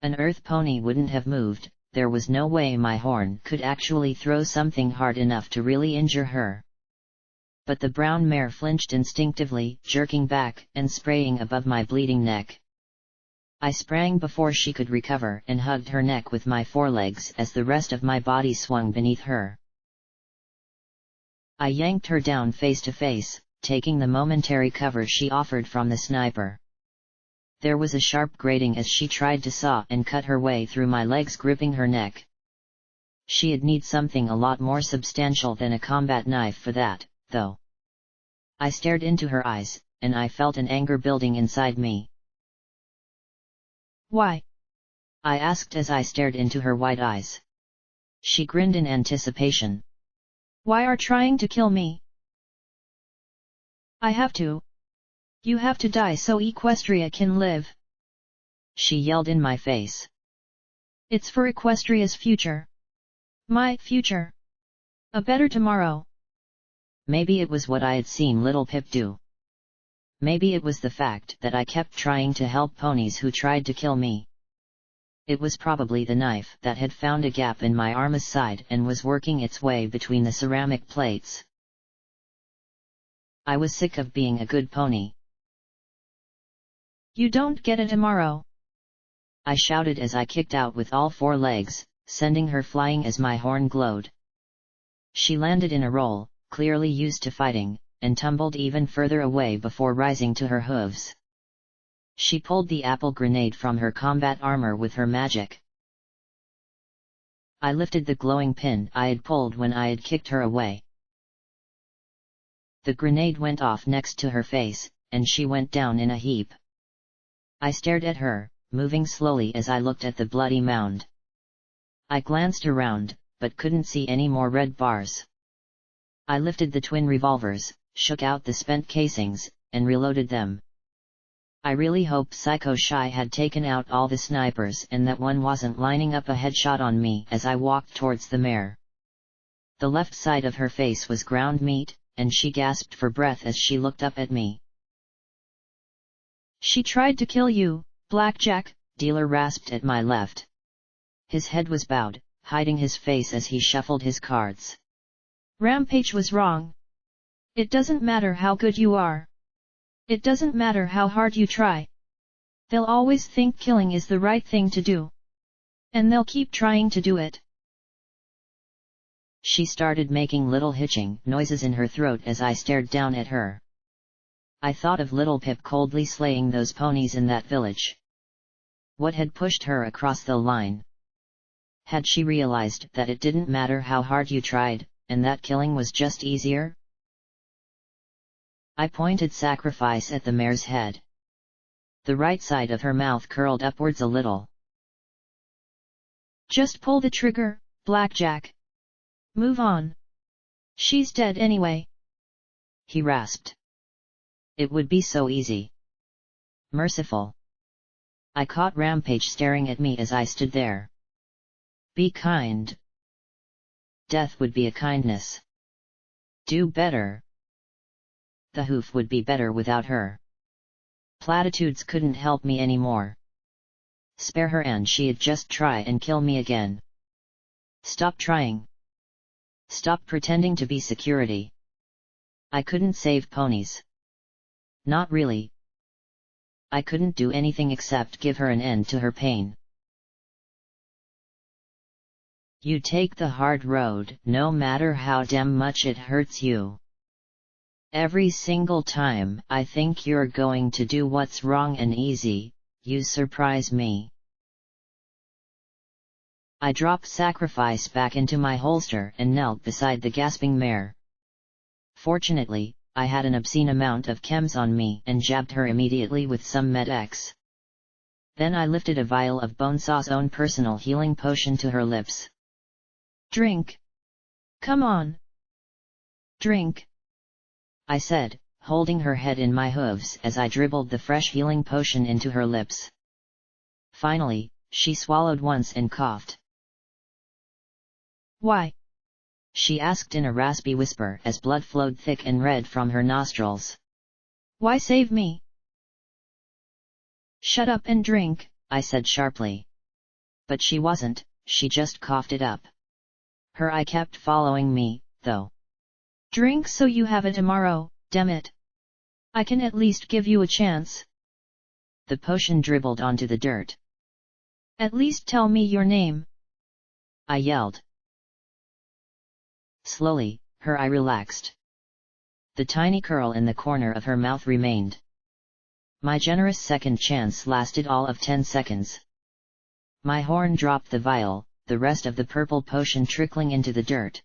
An earth pony wouldn't have moved, there was no way my horn could actually throw something hard enough to really injure her. But the brown mare flinched instinctively, jerking back and spraying above my bleeding neck. I sprang before she could recover and hugged her neck with my forelegs as the rest of my body swung beneath her. I yanked her down face to face, taking the momentary cover she offered from the sniper. There was a sharp grating as she tried to saw and cut her way through my legs, gripping her neck. She'd need something a lot more substantial than a combat knife for that, though. I stared into her eyes, and I felt an anger building inside me. Why? I asked as I stared into her white eyes. She grinned in anticipation. Why are trying to kill me? I have to. You have to die so Equestria can live. She yelled in my face. It's for Equestria's future. My future. A better tomorrow. Maybe it was what I had seen Little Pip do. Maybe it was the fact that I kept trying to help ponies who tried to kill me. It was probably the knife that had found a gap in my armor's side and was working its way between the ceramic plates. I was sick of being a good pony. You don't get a tomorrow. I shouted as I kicked out with all 4 legs, sending her flying as my horn glowed. She landed in a roll, clearly used to fighting, and tumbled even further away before rising to her hooves. She pulled the apple grenade from her combat armor with her magic. I lifted the glowing pin I had pulled when I had kicked her away. The grenade went off next to her face, and she went down in a heap. I stared at her, moving slowly as I looked at the bloody mound. I glanced around, but couldn't see any more red bars. I lifted the twin revolvers, shook out the spent casings, and reloaded them. I really hope Psycho Shy had taken out all the snipers and that one wasn't lining up a headshot on me as I walked towards the mare. The left side of her face was ground meat, and she gasped for breath as she looked up at me. She tried to kill you, Blackjack, Dealer rasped at my left. His head was bowed, hiding his face as he shuffled his cards. Rampage was wrong. It doesn't matter how good you are. It doesn't matter how hard you try. They'll always think killing is the right thing to do. And they'll keep trying to do it. She started making little hitching noises in her throat as I stared down at her. I thought of Little Pip coldly slaying those ponies in that village. What had pushed her across the line? Had she realized that it didn't matter how hard you tried, and that killing was just easier? I pointed sacrifice at the mare's head. The right side of her mouth curled upwards a little. Just pull the trigger, Blackjack. Move on. She's dead anyway. He rasped. It would be so easy. Merciful. I caught Rampage staring at me as I stood there. Be kind. Death would be a kindness. Do better. The hoof would be better without her. Platitudes couldn't help me anymore. Spare her and she'd just try and kill me again. Stop trying. Stop pretending to be security. I couldn't save ponies. Not really. I couldn't do anything except give her an end to her pain. You take the hard road, no matter how damn much it hurts you. Every single time I think you're going to do what's wrong and easy, you surprise me. I dropped Sacrifice back into my holster and knelt beside the gasping mare. Fortunately, I had an obscene amount of chems on me and jabbed her immediately with some Med-X. Then I lifted a vial of Bonesaw's own personal healing potion to her lips. Drink. Come on. Drink, I said, holding her head in my hooves as I dribbled the fresh healing potion into her lips. Finally, she swallowed once and coughed. Why? She asked in a raspy whisper as blood flowed thick and red from her nostrils. Why save me? Shut up and drink, I said sharply. But she wasn't, she just coughed it up. Her eye kept following me, though. Drink so you have it tomorrow, damn it. I can at least give you a chance. The potion dribbled onto the dirt. At least tell me your name, I yelled. Slowly, her eye relaxed. The tiny curl in the corner of her mouth remained. My generous second chance lasted all of 10 seconds. My horn dropped the vial, the rest of the purple potion trickling into the dirt.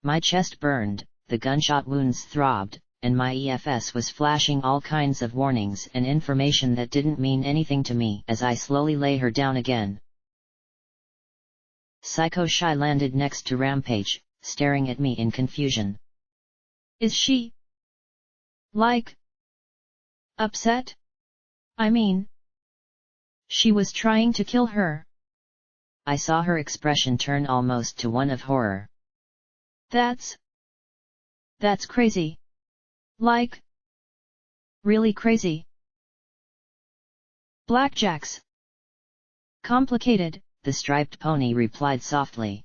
My chest burned, the gunshot wounds throbbed, and my EFS was flashing all kinds of warnings and information that didn't mean anything to me as I slowly lay her down again. Psycho Shy landed next to Rampage, staring at me in confusion. Is she like upset? I mean, she was trying to kill her. I saw her expression turn almost to one of horror. That's crazy. Like, really crazy. Blackjacks. Complicated, the striped pony replied softly.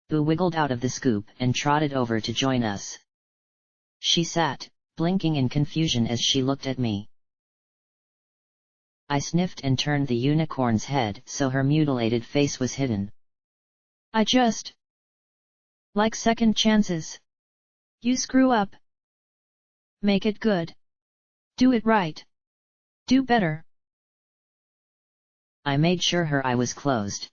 Boo wiggled out of the scoop and trotted over to join us. She sat, blinking in confusion as she looked at me. I sniffed and turned the unicorn's head so her mutilated face was hidden. I just like second chances. You screw up, make it good. Do it right. Do better. I made sure her eye was closed.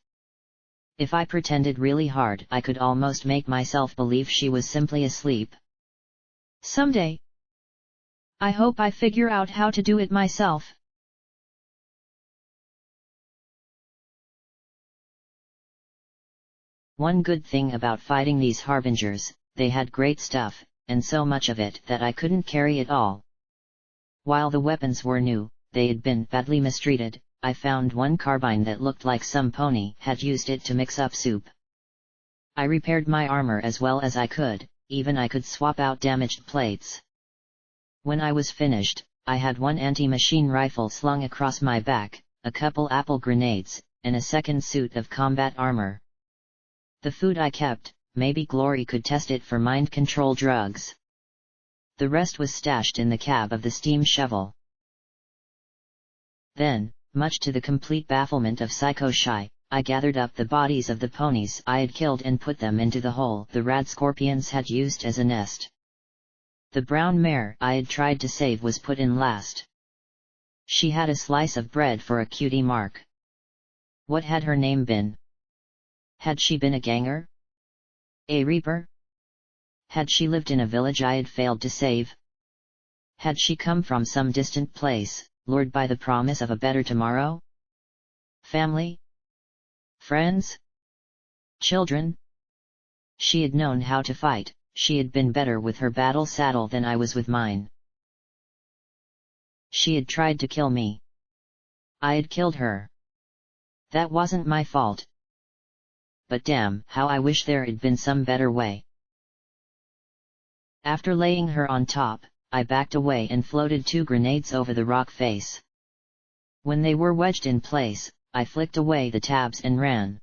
If I pretended really hard, I could almost make myself believe she was simply asleep. Someday, I hope I figure out how to do it myself. One good thing about fighting these harbingers, they had great stuff, and so much of it that I couldn't carry it all. While the weapons were new, they had been badly mistreated. I found one carbine that looked like some pony had used it to mix up soup. I repaired my armor as well as I could, even I could swap out damaged plates. When I was finished, I had one anti-machine rifle slung across my back, a couple apple grenades, and a second suit of combat armor. The food I kept, maybe Glory could test it for mind control drugs. The rest was stashed in the cab of the steam shovel. Then, much to the complete bafflement of Psycho Shy, I gathered up the bodies of the ponies I had killed and put them into the hole the rad scorpions had used as a nest. The brown mare I had tried to save was put in last. She had a slice of bread for a cutie mark. What had her name been? Had she been a ganger? A reaper? Had she lived in a village I had failed to save? Had she come from some distant place, lured by the promise of a better tomorrow? Family? Friends? Children? She had known how to fight, she had been better with her battle saddle than I was with mine. She had tried to kill me. I had killed her. That wasn't my fault. But damn, how I wish there had been some better way. After laying her on top, I backed away and floated 2 grenades over the rock face. When they were wedged in place, I flicked away the tabs and ran.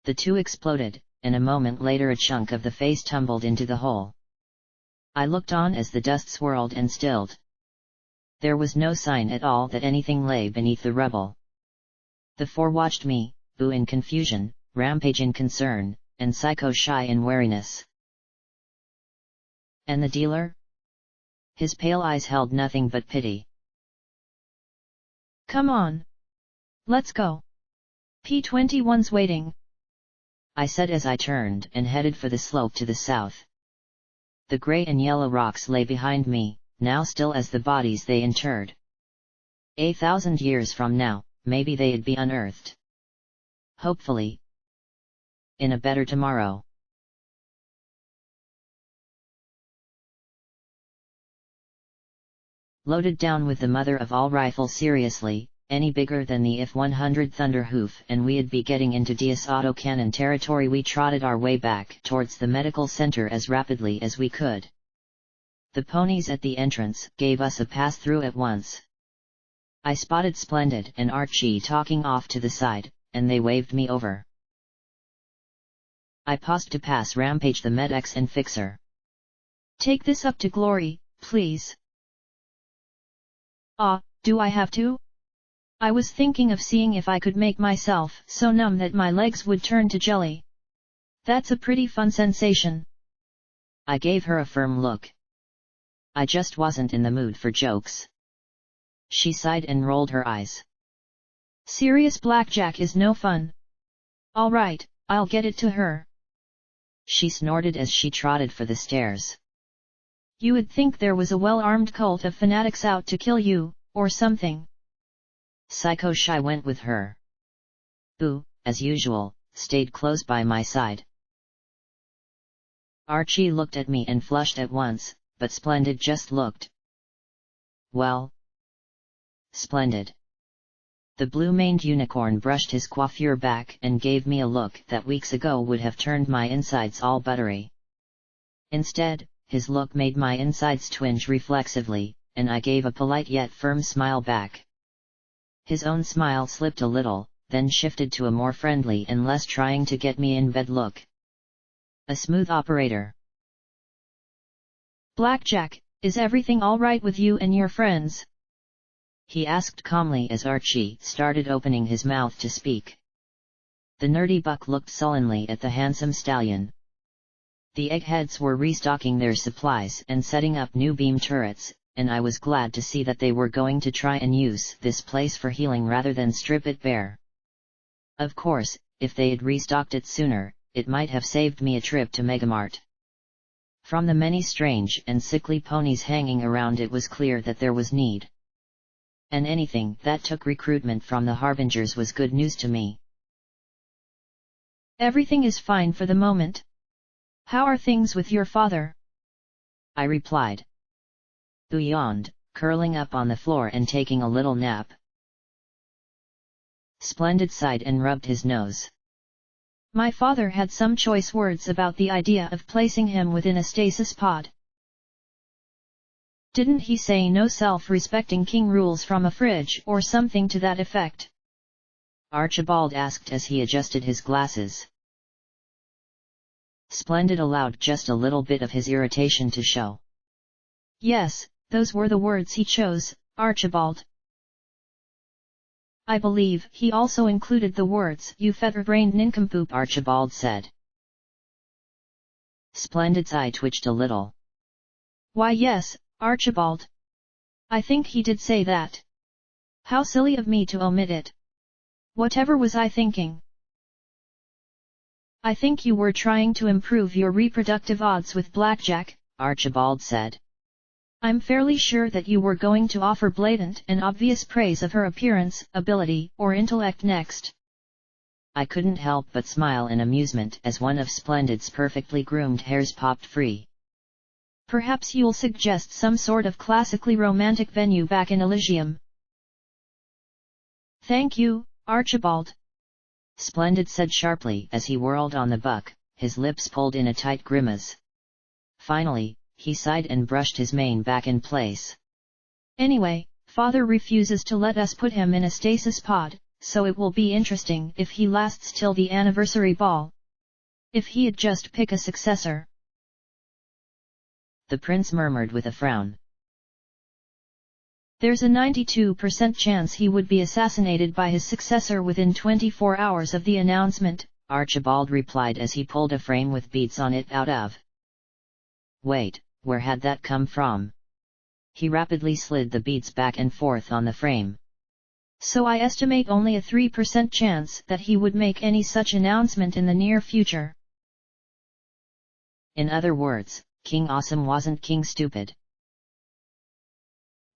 The 2 exploded, and a moment later a chunk of the face tumbled into the hole. I looked on as the dust swirled and stilled. There was no sign at all that anything lay beneath the rubble. The 4 watched me, Boo in confusion, Rampage in concern, and Psycho shy in wariness. And the dealer? His pale eyes held nothing but pity. Come on. Let's go. P21's waiting, I said as I turned and headed for the slope to the south. The grey and yellow rocks lay behind me, now still as the bodies they interred. 1,000 years from now, maybe they'd be unearthed. Hopefully. In a better tomorrow. Loaded down with the mother of all rifles, seriously, any bigger than the F-100 Thunderhoof, and we'd be getting into DS autocannon territory. We trotted our way back towards the medical center as rapidly as we could. The ponies at the entrance gave us a pass-through at once. I spotted Splendid and Archie talking off to the side, and they waved me over. I paused to pass Rampage the Med-X and Fixer. Take this up to Glory, please. Do I have to? I was thinking of seeing if I could make myself so numb that my legs would turn to jelly. That's a pretty fun sensation. I gave her a firm look. I just wasn't in the mood for jokes. She sighed and rolled her eyes. Serious blackjack is no fun. All right, I'll get it to her. She snorted as she trotted for the stairs. You would think there was a well-armed cult of fanatics out to kill you, or something. Psycho Shy went with her. Boo, as usual, stayed close by my side. Archie looked at me and flushed at once, but Splendid just looked. Well? Splendid. The blue-maned unicorn brushed his coiffure back and gave me a look that weeks ago would have turned my insides all buttery. Instead, his look made my insides twinge reflexively, and I gave a polite yet firm smile back. His own smile slipped a little, then shifted to a more friendly and less trying to get me in bed look. A smooth operator. Blackjack, is everything all right with you and your friends? He asked calmly as Archie started opening his mouth to speak. The nerdy buck looked sullenly at the handsome stallion. The eggheads were restocking their supplies and setting up new beam turrets, and I was glad to see that they were going to try and use this place for healing rather than strip it bare. Of course, if they had restocked it sooner, it might have saved me a trip to Megamart. From the many strange and sickly ponies hanging around, it was clear that there was need. And anything that took recruitment from the Harbingers was good news to me. Everything is fine for the moment. How are things with your father? I replied. Boo yawned, curling up on the floor and taking a little nap. Splendid sighed and rubbed his nose. My father had some choice words about the idea of placing him within a stasis pod. Didn't he say no self-respecting king rules from a fridge or something to that effect? Archibald asked as he adjusted his glasses. Splendid allowed just a little bit of his irritation to show. Yes, those were the words he chose, Archibald. I believe he also included the words, "You feather-brained nincompoop," Archibald said. Splendid's eye twitched a little. Why yes, Archibald. I think he did say that. How silly of me to omit it. Whatever was I thinking? I think you were trying to improve your reproductive odds with blackjack, Archibald said. I'm fairly sure that you were going to offer blatant and obvious praise of her appearance, ability, or intellect next. I couldn't help but smile in amusement as one of Splendid's perfectly groomed hairs popped free. Perhaps you'll suggest some sort of classically romantic venue back in Elysium. Thank you, Archibald. Splendid said sharply as he whirled on the buck, his lips pulled in a tight grimace. Finally, he sighed and brushed his mane back in place. Anyway, Father refuses to let us put him in a stasis pod, so it will be interesting if he lasts till the anniversary ball. If he'd just pick a successor. The prince murmured with a frown. There's a 92% chance he would be assassinated by his successor within 24 hours of the announcement, Archibald replied as he pulled a frame with beads on it out of. Wait, where had that come from? He rapidly slid the beads back and forth on the frame. So I estimate only a 3% chance that he would make any such announcement in the near future. In other words, King Awesome wasn't King Stupid.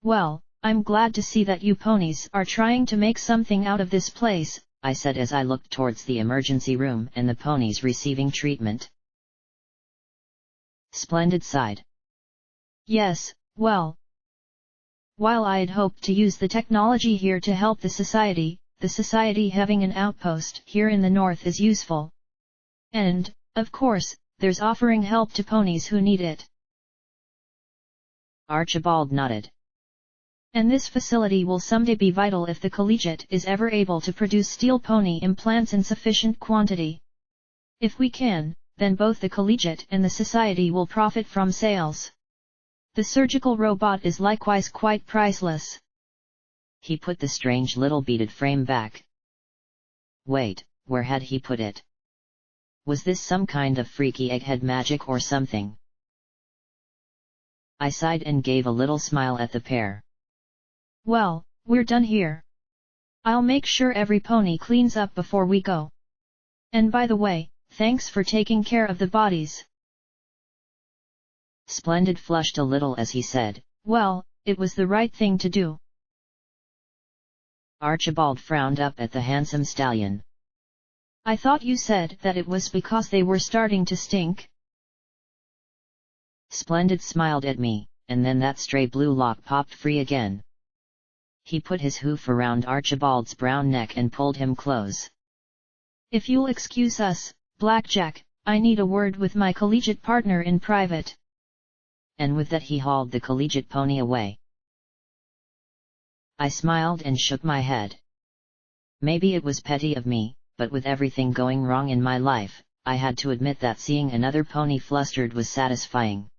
Well, I'm glad to see that you ponies are trying to make something out of this place, I said as I looked towards the emergency room and the ponies receiving treatment. Splendid sighed. Yes, well, while I'd hoped to use the technology here to help the society having an outpost here in the north is useful. And, of course, there's offering help to ponies who need it. Archibald nodded. And this facility will someday be vital if the collegiate is ever able to produce steel pony implants in sufficient quantity. If we can, then both the collegiate and the society will profit from sales. The surgical robot is likewise quite priceless. He put the strange little beaded frame back. Wait, where had he put it? Was this some kind of freaky egghead magic or something? I sighed and gave a little smile at the pair. Well, we're done here. I'll make sure every pony cleans up before we go. And by the way, thanks for taking care of the bodies. Splendid flushed a little as he said, well, it was the right thing to do. Archibald frowned up at the handsome stallion. I thought you said that it was because they were starting to stink. Splendid smiled at me, and then that stray blue lock popped free again. He put his hoof around Archibald's brown neck and pulled him close. If you'll excuse us, Blackjack, I need a word with my collegiate partner in private. And with that he hauled the collegiate pony away. I smiled and shook my head. Maybe it was petty of me, but with everything going wrong in my life, I had to admit that seeing another pony flustered was satisfying.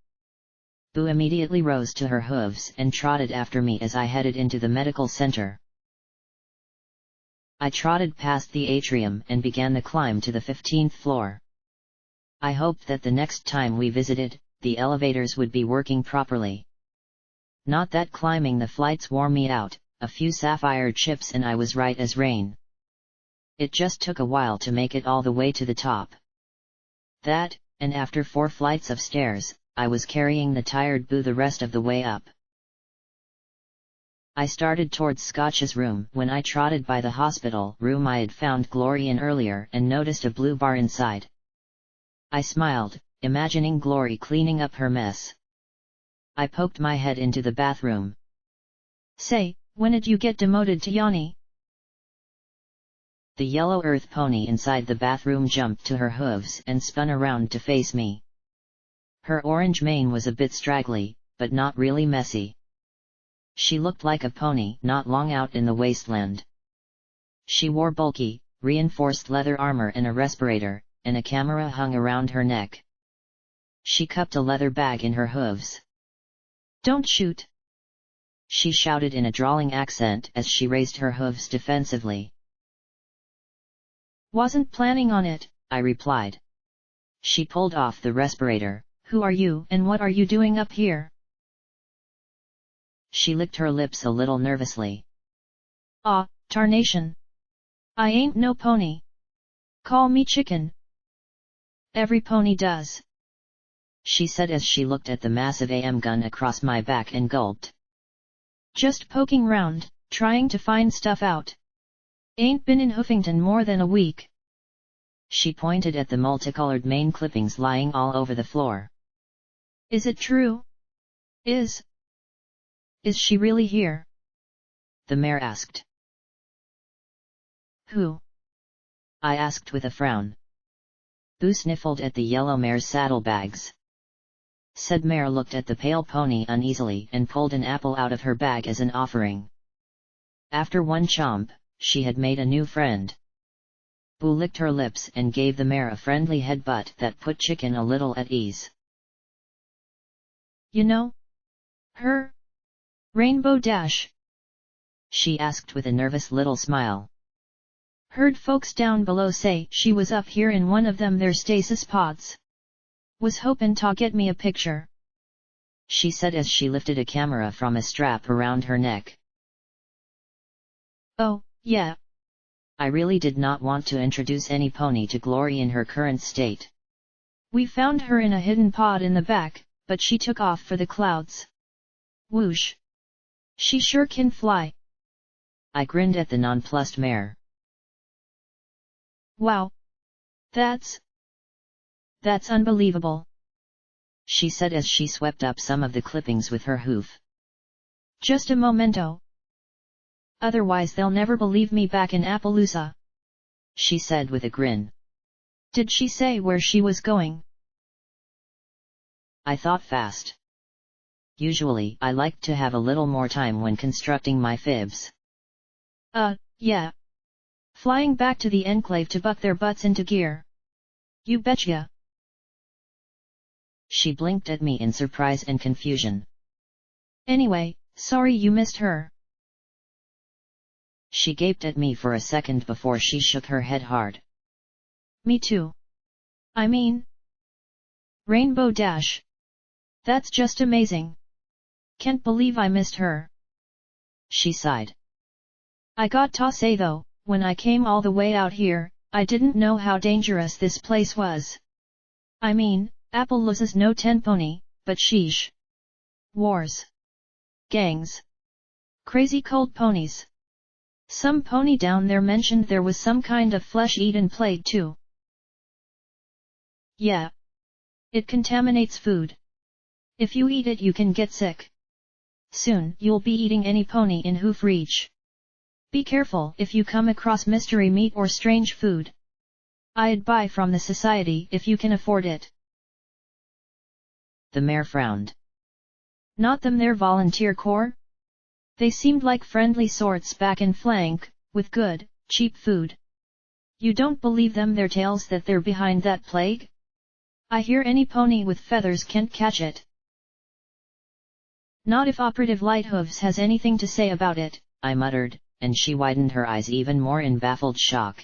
Boo immediately rose to her hooves and trotted after me as I headed into the medical center. I trotted past the atrium and began the climb to the 15th floor. I hoped that the next time we visited, the elevators would be working properly. Not that climbing the flights wore me out, a few sapphire chips and I was right as rain. It just took a while to make it all the way to the top. That, and after 4 flights of stairs, I was carrying the tired Boo the rest of the way up. I started towards Scotch's room when I trotted by the hospital room I had found Glory in earlier and noticed a blue bar inside. I smiled, imagining Glory cleaning up her mess. I poked my head into the bathroom. Say, when did you get demoted to Yanni? The yellow earth pony inside the bathroom jumped to her hooves and spun around to face me. Her orange mane was a bit straggly, but not really messy. She looked like a pony not long out in the wasteland. She wore bulky, reinforced leather armor and a respirator, and a camera hung around her neck. She cupped a leather bag in her hooves. Don't shoot! She shouted in a drawling accent as she raised her hooves defensively. Wasn't planning on it, I replied. She pulled off the respirator. Who are you and what are you doing up here? She licked her lips a little nervously. Ah, tarnation! I ain't no pony. Call me chicken. Every pony does. She said as she looked at the massive AM gun across my back and gulped. Just poking round, trying to find stuff out. Ain't been in Hoofington more than a week. She pointed at the multicolored mane clippings lying all over the floor. Is it true? Is she really here? The mare asked. Who? I asked with a frown. Boo sniffled at the yellow mare's saddlebags. Said mare looked at the pale pony uneasily and pulled an apple out of her bag as an offering. After one chomp, she had made a new friend. Boo licked her lips and gave the mare a friendly headbutt that put Chicken a little at ease. You know her? Rainbow Dash? She asked with a nervous little smile. Heard folks down below say she was up here in one of them their stasis pods. Was hopin' to get me a picture, she said as she lifted a camera from a strap around her neck. Oh, yeah. I really did not want to introduce any pony to Glory in her current state. We found her in a hidden pod in the back, but she took off for the clouds. Whoosh! She sure can fly. I grinned at the nonplussed mare. Wow! That's unbelievable, she said as she swept up some of the clippings with her hoof. Just a momento. Otherwise they'll never believe me back in Appaloosa, she said with a grin. Did she say where she was going? I thought fast. Usually I like to have a little more time when constructing my fibs. Yeah. Flying back to the Enclave to buck their butts into gear. You betcha. She blinked at me in surprise and confusion. Anyway, sorry you missed her. She gaped at me for a second before she shook her head hard. Me too. I mean, Rainbow Dash. That's just amazing. Can't believe I missed her. She sighed. I got to say though, when I came all the way out here, I didn't know how dangerous this place was. I mean, Appaloosa's no 10 pony, but sheesh. Wars. Gangs. Crazy cold ponies. Some pony down there mentioned there was some kind of flesh-eaten plague too. Yeah. It contaminates food. If you eat it you can get sick. Soon you'll be eating any pony in hoof reach. Be careful if you come across mystery meat or strange food. I'd buy from the society if you can afford it. The mare frowned. Not them their volunteer corps? They seemed like friendly sorts back in flank, with good, cheap food. You don't believe them their tales that they're behind that plague? I hear any pony with feathers can't catch it. Not if Operative Lighthooves has anything to say about it, I muttered, and she widened her eyes even more in baffled shock.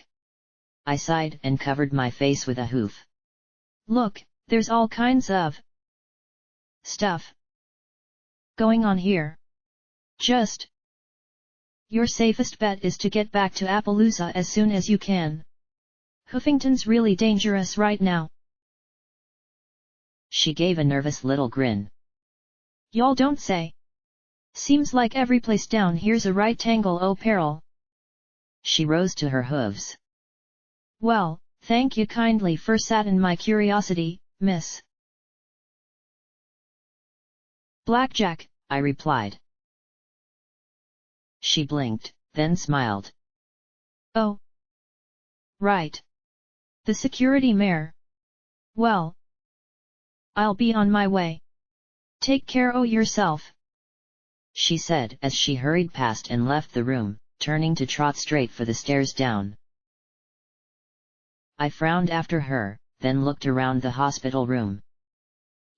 I sighed and covered my face with a hoof. Look, there's all kinds of stuff going on here. Just your safest bet is to get back to Appaloosa as soon as you can. Hoofington's really dangerous right now. She gave a nervous little grin. Y'all don't say. Seems like every place down here's a right tangle o' peril. She rose to her hooves. Well, thank you kindly for satin my curiosity, miss. Blackjack, I replied. She blinked, then smiled. Oh. Right. The security mare. Well. I'll be on my way. Take care o' yourself, she said as she hurried past and left the room, turning to trot straight for the stairs down. I frowned after her, then looked around the hospital room.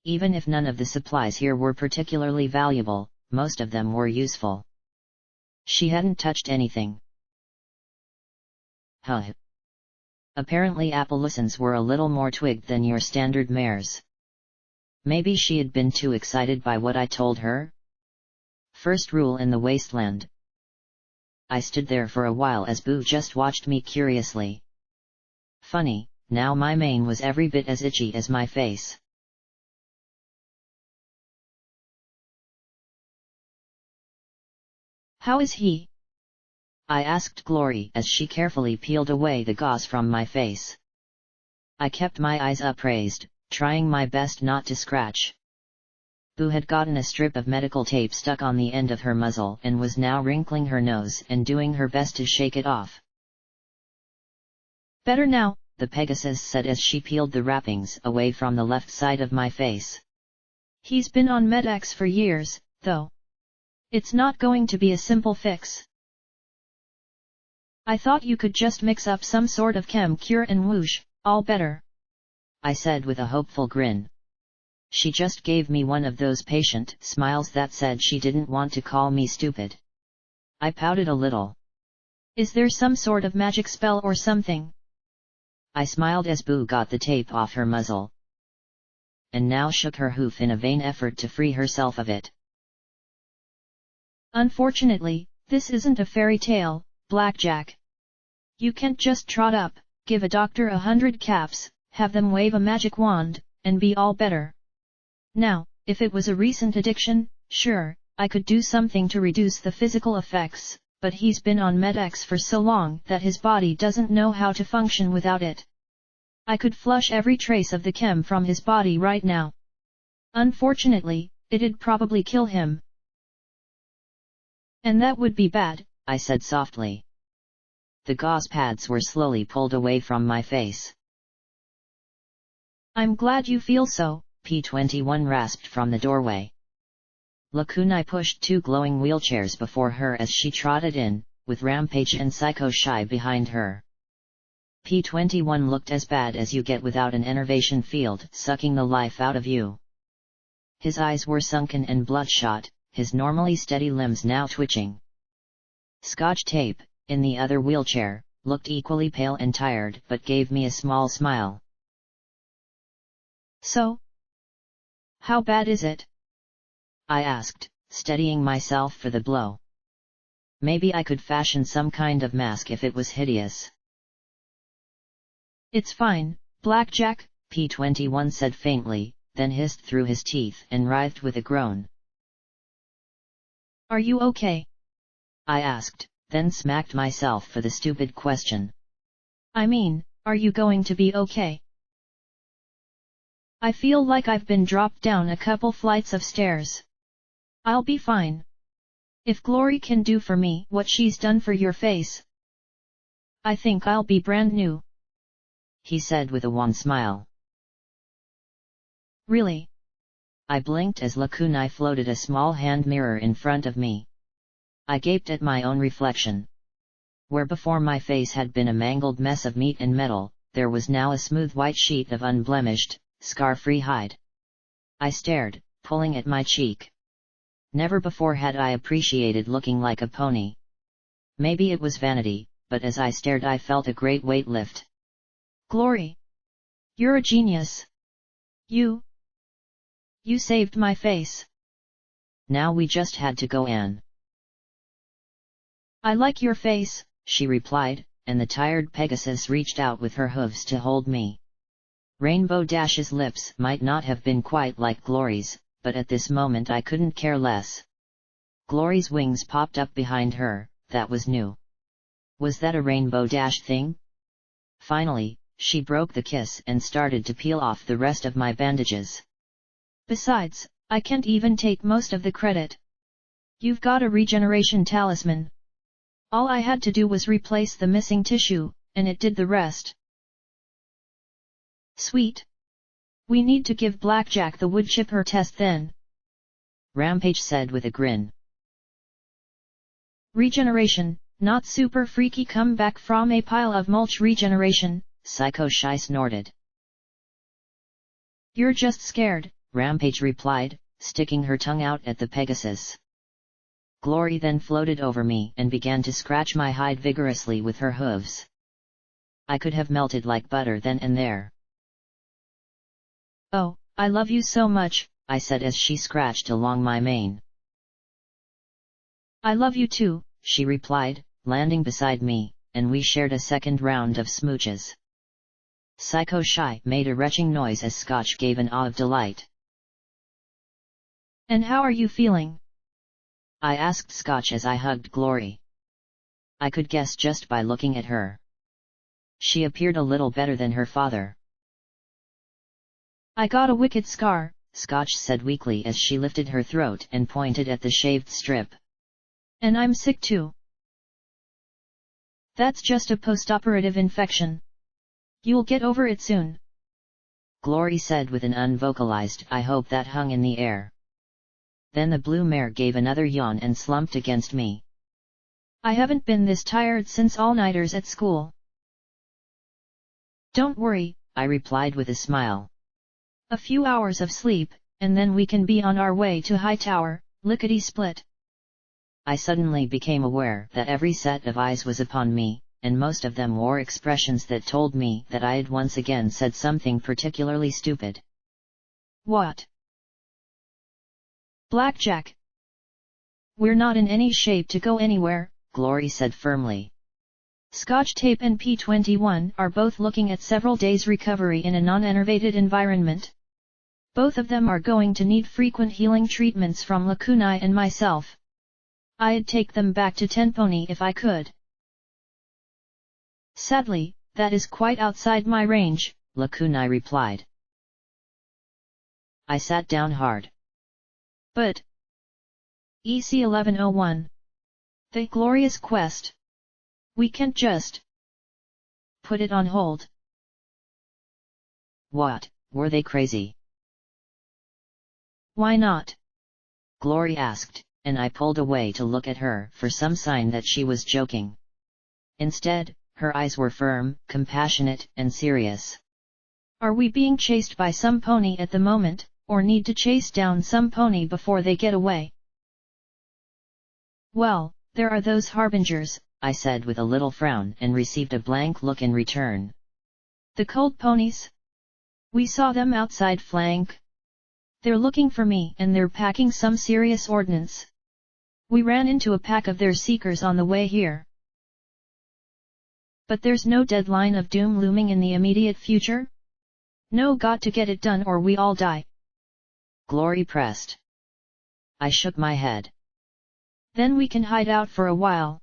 Even if none of the supplies here were particularly valuable, most of them were useful. She hadn't touched anything. Huh. Apparently Appaloosans were a little more twigged than your standard mares. Maybe she had been too excited by what I told her? First rule in the wasteland. I stood there for a while as Boo just watched me curiously. Funny, now my mane was every bit as itchy as my face. How is he? I asked Glory as she carefully peeled away the gauze from my face. I kept my eyes upraised, trying my best not to scratch. Boo had gotten a strip of medical tape stuck on the end of her muzzle and was now wrinkling her nose and doing her best to shake it off. Better now, the Pegasus said as she peeled the wrappings away from the left side of my face. He's been on Med-X for years, though. It's not going to be a simple fix. I thought you could just mix up some sort of chem cure and whoosh, all better, I said with a hopeful grin. She just gave me one of those patient smiles that said she didn't want to call me stupid. I pouted a little. Is there some sort of magic spell or something? I smiled as Boo got the tape off her muzzle, and now shook her hoof in a vain effort to free herself of it. Unfortunately, this isn't a fairy tale, Blackjack. You can't just trot up, give a doctor 100 caps, have them wave a magic wand, and be all better. Now, if it was a recent addiction, sure, I could do something to reduce the physical effects, but he's been on Med-X for so long that his body doesn't know how to function without it. I could flush every trace of the chem from his body right now. Unfortunately, it'd probably kill him. And that would be bad, I said softly. The gauze pads were slowly pulled away from my face. I'm glad you feel so, P21 rasped from the doorway. Lakunai pushed 2 glowing wheelchairs before her as she trotted in, with Rampage and Psycho Shy behind her. P21 looked as bad as you get without an enervation field sucking the life out of you. His eyes were sunken and bloodshot, his normally steady limbs now twitching. Scotch Tape, in the other wheelchair, looked equally pale and tired but gave me a small smile. So? How bad is it? I asked, steadying myself for the blow. Maybe I could fashion some kind of mask if it was hideous. It's fine, Blackjack, P21 said faintly, then hissed through his teeth and writhed with a groan. Are you okay? I asked, then smacked myself for the stupid question. I mean, are you going to be okay? I feel like I've been dropped down a couple flights of stairs. I'll be fine. If Glory can do for me what she's done for your face, I think I'll be brand new, he said with a wan smile. Really? I blinked as Lakunai floated a small hand mirror in front of me. I gaped at my own reflection. Where before my face had been a mangled mess of meat and metal, there was now a smooth white sheet of unblemished, scar-free hide. I stared, pulling at my cheek. Never before had I appreciated looking like a pony. Maybe it was vanity, but as I stared I felt a great weight lift. Glory! You're a genius! You saved my face. Now we just had to go in. I like your face, she replied, and the tired Pegasus reached out with her hooves to hold me. Rainbow Dash's lips might not have been quite like Glory's, but at this moment I couldn't care less. Glory's wings popped up behind her, that was new. Was that a Rainbow Dash thing? Finally, she broke the kiss and started to peel off the rest of my bandages. Besides, I can't even take most of the credit. You've got a regeneration talisman. All I had to do was replace the missing tissue, and it did the rest. Sweet. We need to give Blackjack the wood chipper test then, Rampage said with a grin. Regeneration, not super freaky comeback from a pile of mulch regeneration, Psycho Shy snorted. You're just scared, Rampage replied, sticking her tongue out at the Pegasus. Glory then floated over me and began to scratch my hide vigorously with her hooves. I could have melted like butter then and there. Oh, I love you so much, I said as she scratched along my mane. I love you too, she replied, landing beside me, and we shared a second round of smooches. Psycho Shy made a retching noise as Scotch gave an awe of delight. And how are you feeling? I asked Scotch as I hugged Glory. I could guess just by looking at her. She appeared a little better than her father. I got a wicked scar, Scotch said weakly as she lifted her throat and pointed at the shaved strip. And I'm sick too. That's just a post-operative infection. You'll get over it soon. Glory said with an unvocalized I hope that hung in the air. Then the blue mare gave another yawn and slumped against me. I haven't been this tired since all-nighters at school. Don't worry, I replied with a smile. A few hours of sleep, and then we can be on our way to Hightower, lickety-split. I suddenly became aware that every set of eyes was upon me, and most of them wore expressions that told me that I had once again said something particularly stupid. What? Blackjack. We're not in any shape to go anywhere, Glory said firmly. Scotch Tape and P21 are both looking at several days recovery in a non-enervated environment. Both of them are going to need frequent healing treatments from Lakunai and myself. I'd take them back to Tenpony if I could. Sadly, that is quite outside my range, Lakunai replied. I sat down hard. But EC 1101. The glorious quest. We can't just put it on hold. What, were they crazy? Why not? Glory asked, and I pulled away to look at her for some sign that she was joking. Instead, her eyes were firm, compassionate, and serious. Are we being chased by some pony at the moment, or need to chase down some pony before they get away? Well, there are those harbingers, I said with a little frown and received a blank look in return. The cold ponies? We saw them outside flank. They're looking for me and they're packing some serious ordnance. We ran into a pack of their seekers on the way here. But there's no deadline of doom looming in the immediate future? No, got to get it done or we all die. Glory pressed. I shook my head. Then we can hide out for a while.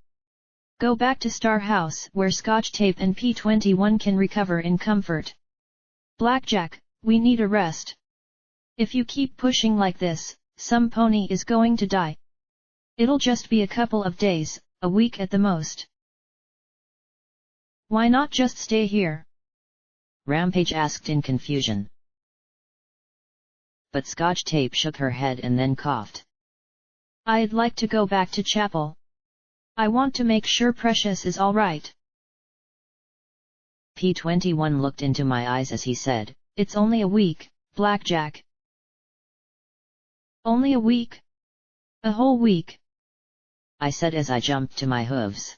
Go back to Star House where Scotch Tape and P21 can recover in comfort. Blackjack, we need a rest. If you keep pushing like this, some pony is going to die. It'll just be a couple of days, a week at the most. Why not just stay here? Rampage asked in confusion. But Scotch Tape shook her head and then coughed. I'd like to go back to chapel. I want to make sure Precious is all right. P21 looked into my eyes as he said, It's only a week, Blackjack. Only a week? A whole week? I said as I jumped to my hooves.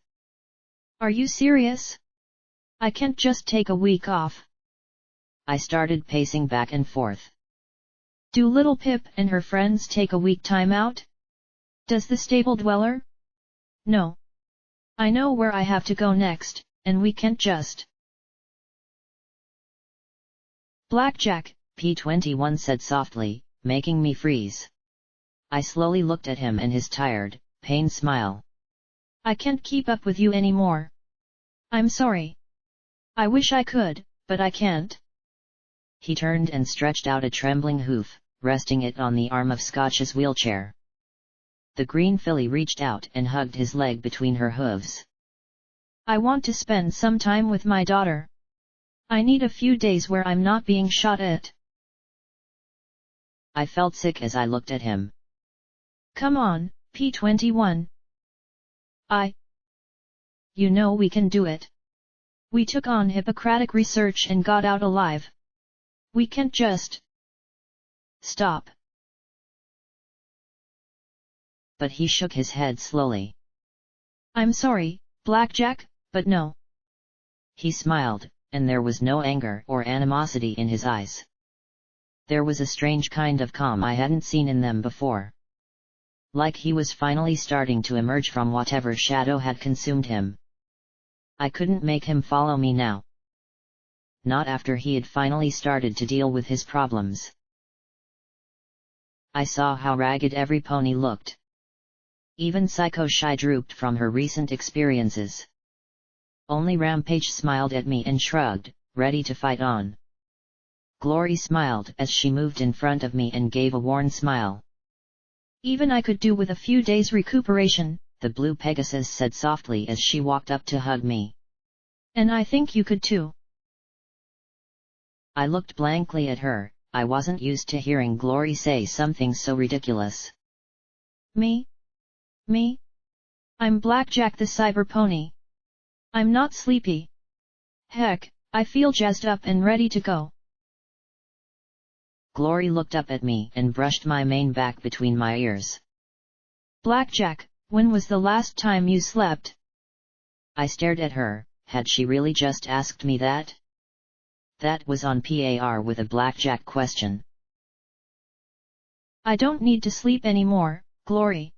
Are you serious? I can't just take a week off. I started pacing back and forth. Do Little Pip and her friends take a week time out? Does the stable dweller? No. I know where I have to go next, and we can't just. Blackjack, P21 said softly, making me freeze. I slowly looked at him and his tired, pained smile. I can't keep up with you anymore. I'm sorry. I wish I could, but I can't. He turned and stretched out a trembling hoof, resting it on the arm of Scotch's wheelchair. The green filly reached out and hugged his leg between her hooves. I want to spend some time with my daughter. I need a few days where I'm not being shot at. I felt sick as I looked at him. Come on, P21. You know we can do it. We took on Hippocratic research and got out alive. We can't just stop. But he shook his head slowly. I'm sorry, Blackjack, but no. He smiled, and there was no anger or animosity in his eyes. There was a strange kind of calm I hadn't seen in them before. Like he was finally starting to emerge from whatever shadow had consumed him. I couldn't make him follow me now. Not after he had finally started to deal with his problems. I saw how ragged every pony looked. Even Psycho Shy drooped from her recent experiences. Only Rampage smiled at me and shrugged, ready to fight on. Glory smiled as she moved in front of me and gave a worn smile. Even I could do with a few days recuperation, the blue Pegasus said softly as she walked up to hug me. And I think you could too. I looked blankly at her. I wasn't used to hearing Glory say something so ridiculous. Me? I'm Blackjack the Cyber Pony. I'm not sleepy. Heck, I feel jazzed up and ready to go. Glory looked up at me and brushed my mane back between my ears. Blackjack, when was the last time you slept? I stared at her. Had she really just asked me that? That was on par with a blackjack question. I don't need to sleep anymore, Glory.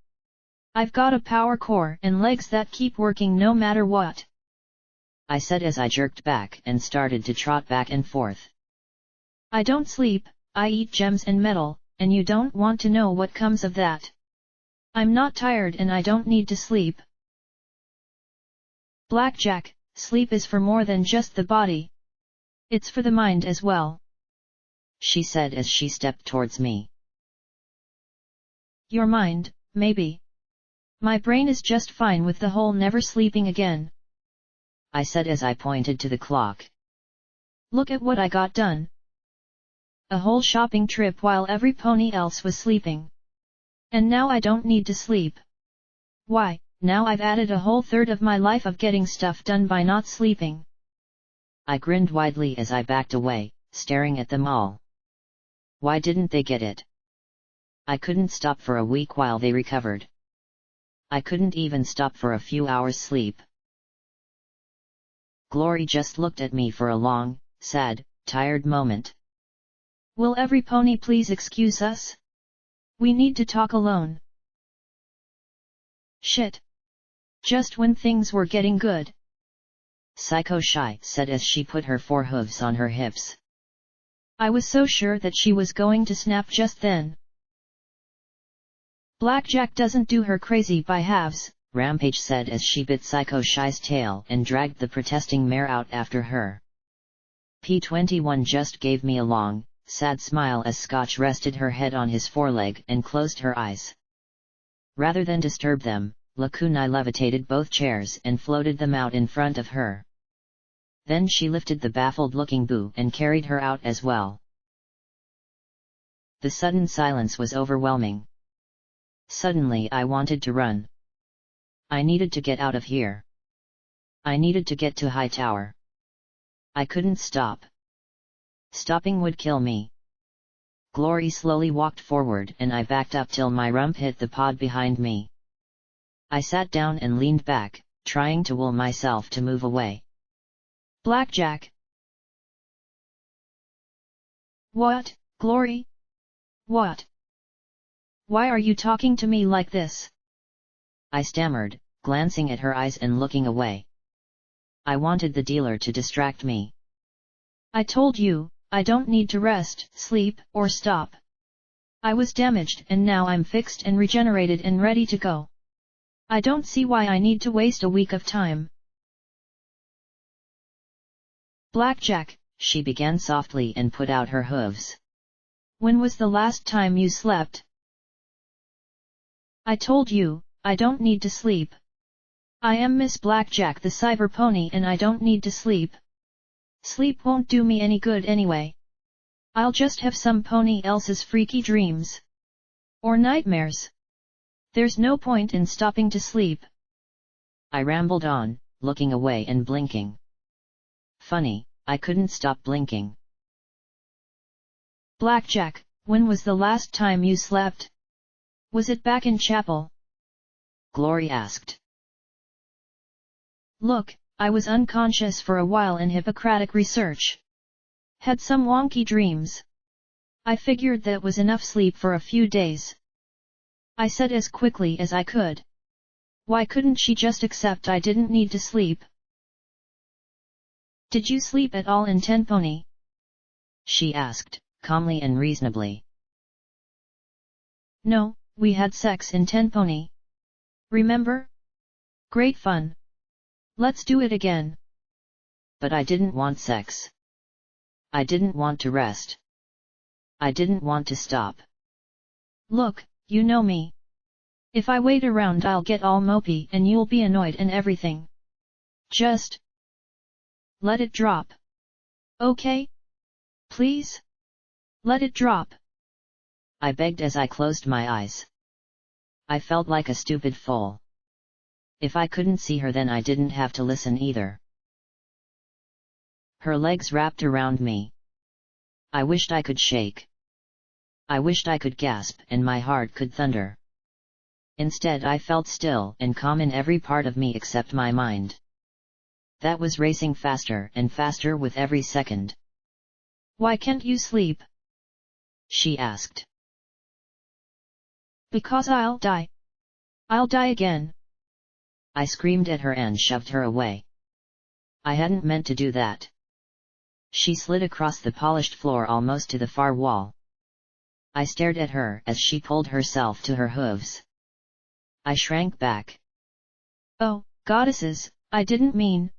I've got a power core and legs that keep working no matter what, I said as I jerked back and started to trot back and forth. I don't sleep, I eat gems and metal, and you don't want to know what comes of that. I'm not tired and I don't need to sleep. Blackjack, sleep is for more than just the body. It's for the mind as well, she said as she stepped towards me. Your mind, maybe. My brain is just fine with the whole never sleeping again, I said as I pointed to the clock. Look at what I got done. A whole shopping trip while every pony else was sleeping. And now I don't need to sleep. Why, now I've added a whole third of my life of getting stuff done by not sleeping. I grinned widely as I backed away, staring at them all. Why didn't they get it? I couldn't stop for a week while they recovered. I couldn't even stop for a few hours sleep. Glory just looked at me for a long, sad, tired moment. Will every pony please excuse us? We need to talk alone. Shit. Just when things were getting good. Psycho Shy said as she put her forehooves on her hips. I was so sure that she was going to snap just then. Blackjack doesn't do her crazy by halves, Rampage said as she bit Psycho Shy's tail and dragged the protesting mare out after her. P21 just gave me a long, sad smile as Scotch rested her head on his foreleg and closed her eyes. Rather than disturb them, Lakunai levitated both chairs and floated them out in front of her. Then she lifted the baffled-looking Boo and carried her out as well. The sudden silence was overwhelming. Suddenly I wanted to run. I needed to get out of here. I needed to get to Hightower. I couldn't stop. Stopping would kill me. Glory slowly walked forward and I backed up till my rump hit the pod behind me. I sat down and leaned back, trying to will myself to move away. Blackjack! What, Glory? What? Why are you talking to me like this? I stammered, glancing at her eyes and looking away. I wanted the dealer to distract me. I told you, I don't need to rest, sleep, or stop. I was damaged and now I'm fixed and regenerated and ready to go. I don't see why I need to waste a week of time. Blackjack, she began softly and put out her hooves. When was the last time you slept? I told you, I don't need to sleep. I am Miss Blackjack the Cyber Pony and I don't need to sleep. Sleep won't do me any good anyway. I'll just have some pony else's freaky dreams. Or nightmares. There's no point in stopping to sleep. I rambled on, looking away and blinking. Funny, I couldn't stop blinking. Blackjack, when was the last time you slept? Was it back in chapel? Glory asked. Look, I was unconscious for a while in Hippocratic research. Had some wonky dreams. I figured that was enough sleep for a few days. I said as quickly as I could. Why couldn't she just accept I didn't need to sleep? Did you sleep at all in Tenpony? She asked, calmly and reasonably. No, we had sex in Tenpony. Remember? Great fun. Let's do it again. But I didn't want sex. I didn't want to rest. I didn't want to stop. Look, you know me. If I wait around I'll get all mopey and you'll be annoyed and everything. Just let it drop. Okay? Please? Let it drop. I begged as I closed my eyes. I felt like a stupid fool. If I couldn't see her then I didn't have to listen either. Her legs wrapped around me. I wished I could shake. I wished I could gasp and my heart could thunder. Instead I felt still and calm in every part of me except my mind. That was racing faster and faster with every second. "Why can't you sleep?" she asked. "Because I'll die. I'll die again." I screamed at her and shoved her away. I hadn't meant to do that. She slid across the polished floor almost to the far wall. I stared at her as she pulled herself to her hooves. I shrank back. "Oh, goddesses, I didn't mean.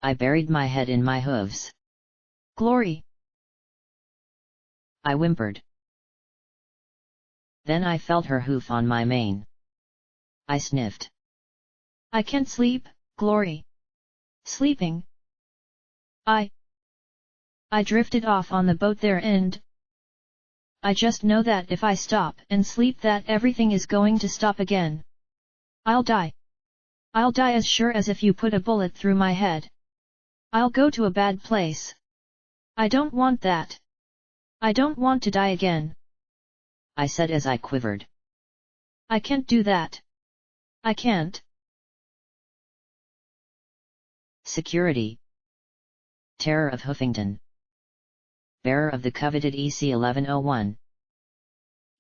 I buried my head in my hooves. Glory!" I whimpered. Then I felt her hoof on my mane. I sniffed. "I can't sleep, Glory. Sleeping. I drifted off on the boat there and I just know that if I stop and sleep that everything is going to stop again. I'll die. I'll die as sure as if you put a bullet through my head. I'll go to a bad place. I don't want that. I don't want to die again," I said as I quivered. "I can't do that. I can't." Security. Terror of Hoofington. Bearer of the coveted EC1101.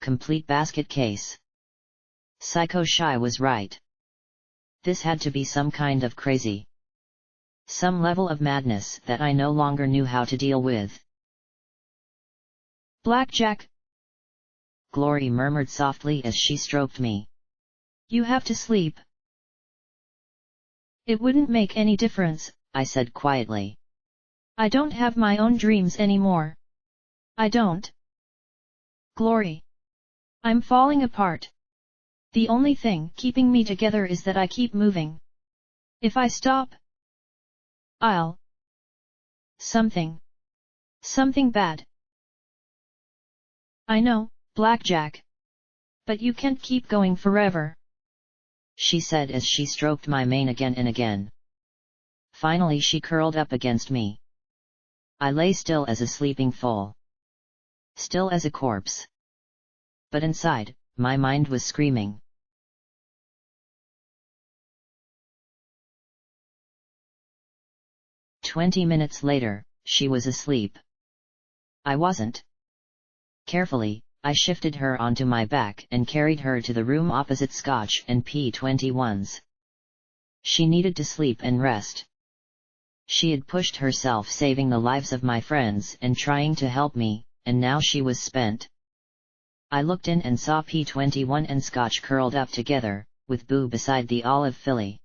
Complete basket case. Psycho Shy was right. This had to be some kind of crazy. Some level of madness that I no longer knew how to deal with. "Blackjack," Glory murmured softly as she stroked me. "You have to sleep." "It wouldn't make any difference," I said quietly. "I don't have my own dreams anymore. I don't. Glory. I'm falling apart. The only thing keeping me together is that I keep moving. If I stop, I'll... Something bad. I know, Blackjack. But you can't keep going forever," she said as she stroked my mane again and again. Finally she curled up against me. I lay still as a sleeping foal. Still as a corpse. But inside, my mind was screaming. "20 minutes later, she was asleep. I wasn't. Carefully, I shifted her onto my back and carried her to the room opposite Scotch and P21's. She needed to sleep and rest. She had pushed herself saving the lives of my friends and trying to help me, and now she was spent. I looked in and saw P21 and Scotch curled up together, with Boo beside the olive filly.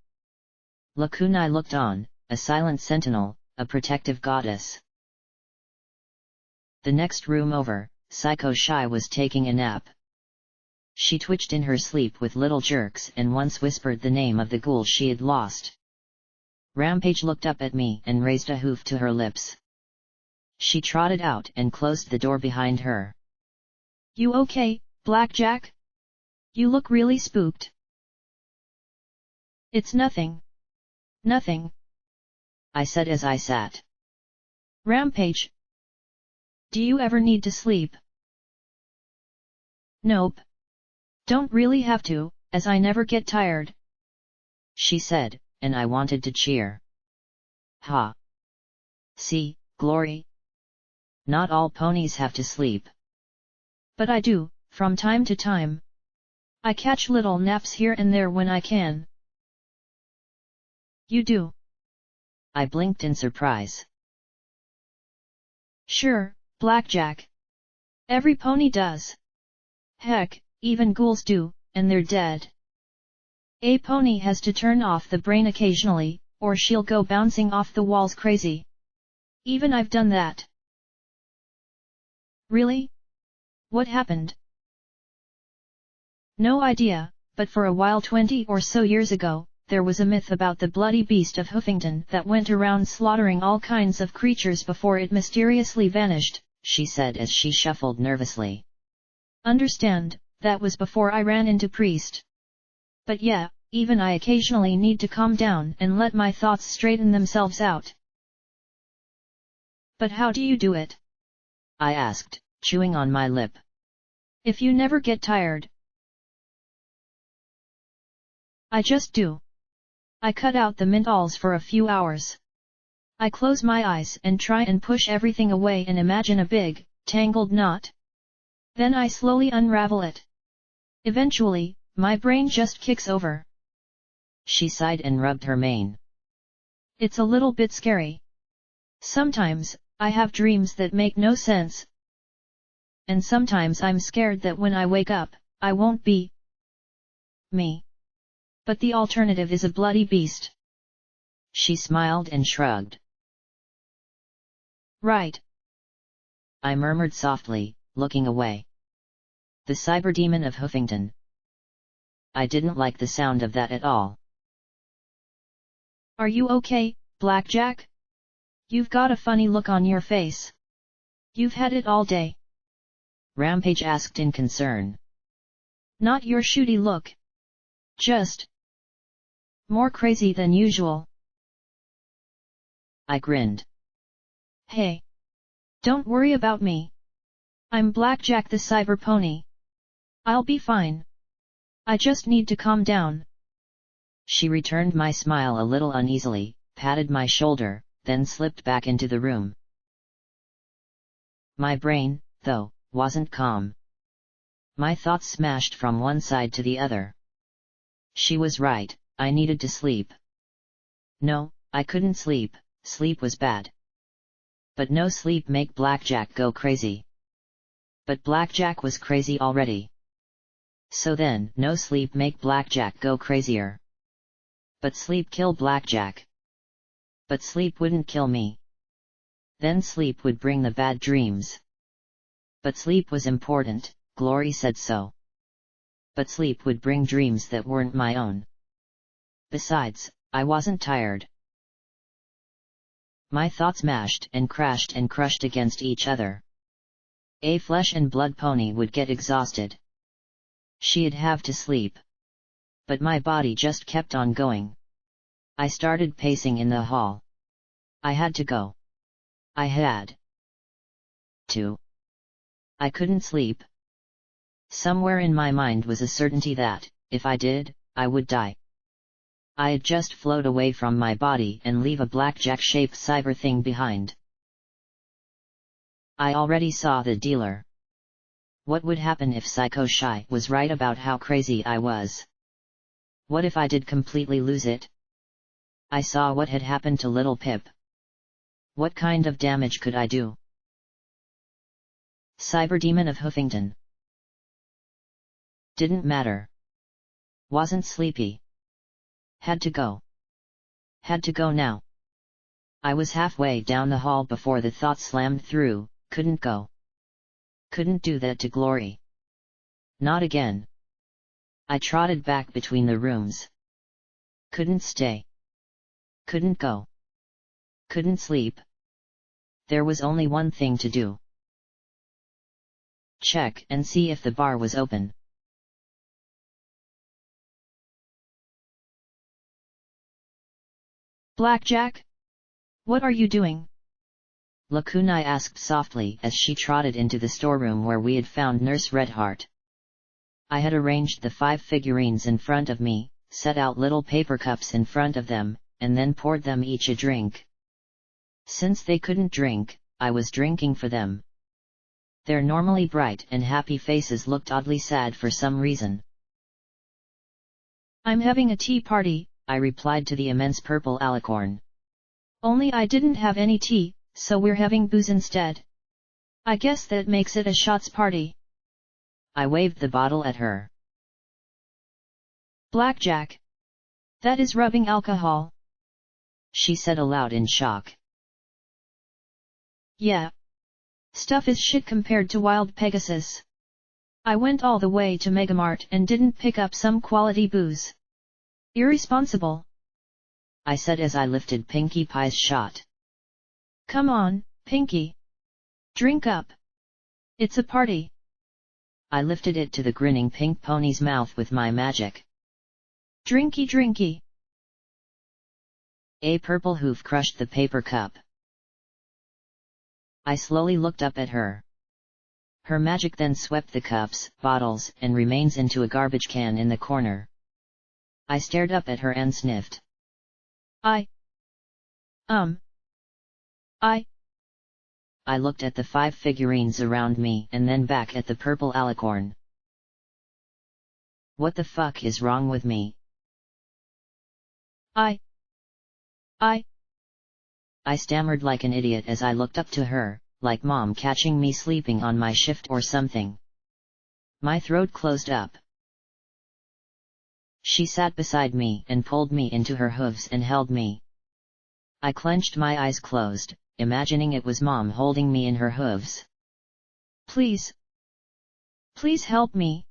Lakunai looked on, a silent sentinel, a protective goddess. The next room over, Psycho Shy was taking a nap. She twitched in her sleep with little jerks and once whispered the name of the ghoul she had lost. Rampage looked up at me and raised a hoof to her lips. She trotted out and closed the door behind her. "You okay, Blackjack? You look really spooked." "It's nothing. Nothing," I said as I sat. "Rampage. Do you ever need to sleep?" "Nope. Don't really have to, as I never get tired," she said, and I wanted to cheer. Ha! See, Glory? Not all ponies have to sleep. "But I do, from time to time. I catch little naps here and there when I can." "You do?" I blinked in surprise. "Sure, Blackjack. Every pony does. Heck, even ghouls do, and they're dead. A pony has to turn off the brain occasionally, or she'll go bouncing off the walls crazy. Even I've done that." "Really? What happened?" "No idea, but for a while 20 or so years ago, there was a myth about the bloody beast of Hoofington that went around slaughtering all kinds of creatures before it mysteriously vanished," she said as she shuffled nervously. "Understand, that was before I ran into Priest. But yeah, even I occasionally need to calm down and let my thoughts straighten themselves out." "But how do you do it?" I asked, chewing on my lip. If you never get tired. I just do. I cut out the mentals for a few hours. I close my eyes and try and push everything away and imagine a big, tangled knot. Then I slowly unravel it. Eventually, my brain just kicks over. She sighed and rubbed her mane. It's a little bit scary. Sometimes, I have dreams that make no sense. And sometimes I'm scared that when I wake up, I won't be me. But the alternative is a bloody beast. She smiled and shrugged. Right. I murmured softly, looking away. The cyberdemon of Hoofington. I didn't like the sound of that at all. Are you okay, Blackjack? You've got a funny look on your face. You've had it all day. Rampage asked in concern. Not your shooty look. Just more crazy than usual. I grinned. Hey. Don't worry about me. I'm Blackjack the Cyber Pony. I'll be fine. I just need to calm down. She returned my smile a little uneasily, patted my shoulder, then slipped back into the room. My brain, though, wasn't calm. My thoughts smashed from one side to the other. She was right, I needed to sleep. No, I couldn't sleep, sleep was bad. But no sleep make Blackjack go crazy. But Blackjack was crazy already. So then, no sleep make Blackjack go crazier. But sleep kill Blackjack. But sleep wouldn't kill me. Then sleep would bring the bad dreams. But sleep was important, Glory said so. But sleep would bring dreams that weren't my own. Besides, I wasn't tired. My thoughts mashed and crashed and crushed against each other. A flesh and blood pony would get exhausted. She'd have to sleep. But my body just kept on going. I started pacing in the hall. I had to go. I had to. I couldn't sleep. Somewhere in my mind was a certainty that, if I did, I would die. I'd just float away from my body and leave a blackjack-shaped cyber thing behind. I already saw the dealer. What would happen if Psycho Shy was right about how crazy I was? What if I did completely lose it? I saw what had happened to Little Pip. What kind of damage could I do? Cyberdemon of Hoofington. Didn't matter. Wasn't sleepy. Had to go. Had to go now. I was halfway down the hall before the thought slammed through, couldn't go. Couldn't do that to Glory. Not again. I trotted back between the rooms. Couldn't stay. Couldn't go. Couldn't sleep. There was only one thing to do. Check and see if the bar was open. Blackjack? What are you doing? Lakunai asked softly as she trotted into the storeroom where we had found Nurse Redheart. I had arranged the 5 figurines in front of me, set out little paper cups in front of them, and then poured them each a drink. Since they couldn't drink, I was drinking for them. Their normally bright and happy faces looked oddly sad for some reason. I'm having a tea party, I replied to the immense purple alicorn. Only I didn't have any tea, so we're having booze instead. I guess that makes it a shots party. I waved the bottle at her. Blackjack. That is rubbing alcohol. She said aloud in shock. Yeah. Stuff is shit compared to Wild Pegasus. I went all the way to Megamart and didn't pick up some quality booze. Irresponsible. I said as I lifted Pinkie Pie's shot. Come on, Pinkie. Drink up. It's a party. I lifted it to the grinning pink pony's mouth with my magic. Drinky drinky. A purple hoof crushed the paper cup. I slowly looked up at her. Her magic then swept the cups, bottles, and remains into a garbage can in the corner. I stared up at her and sniffed. I looked at the 5 figurines around me and then back at the purple alicorn. What the fuck is wrong with me? I stammered like an idiot as I looked up to her, like mom catching me sleeping on my shift or something. My throat closed up. She sat beside me and pulled me into her hooves and held me. I clenched my eyes closed, imagining it was mom holding me in her hooves. Please help me.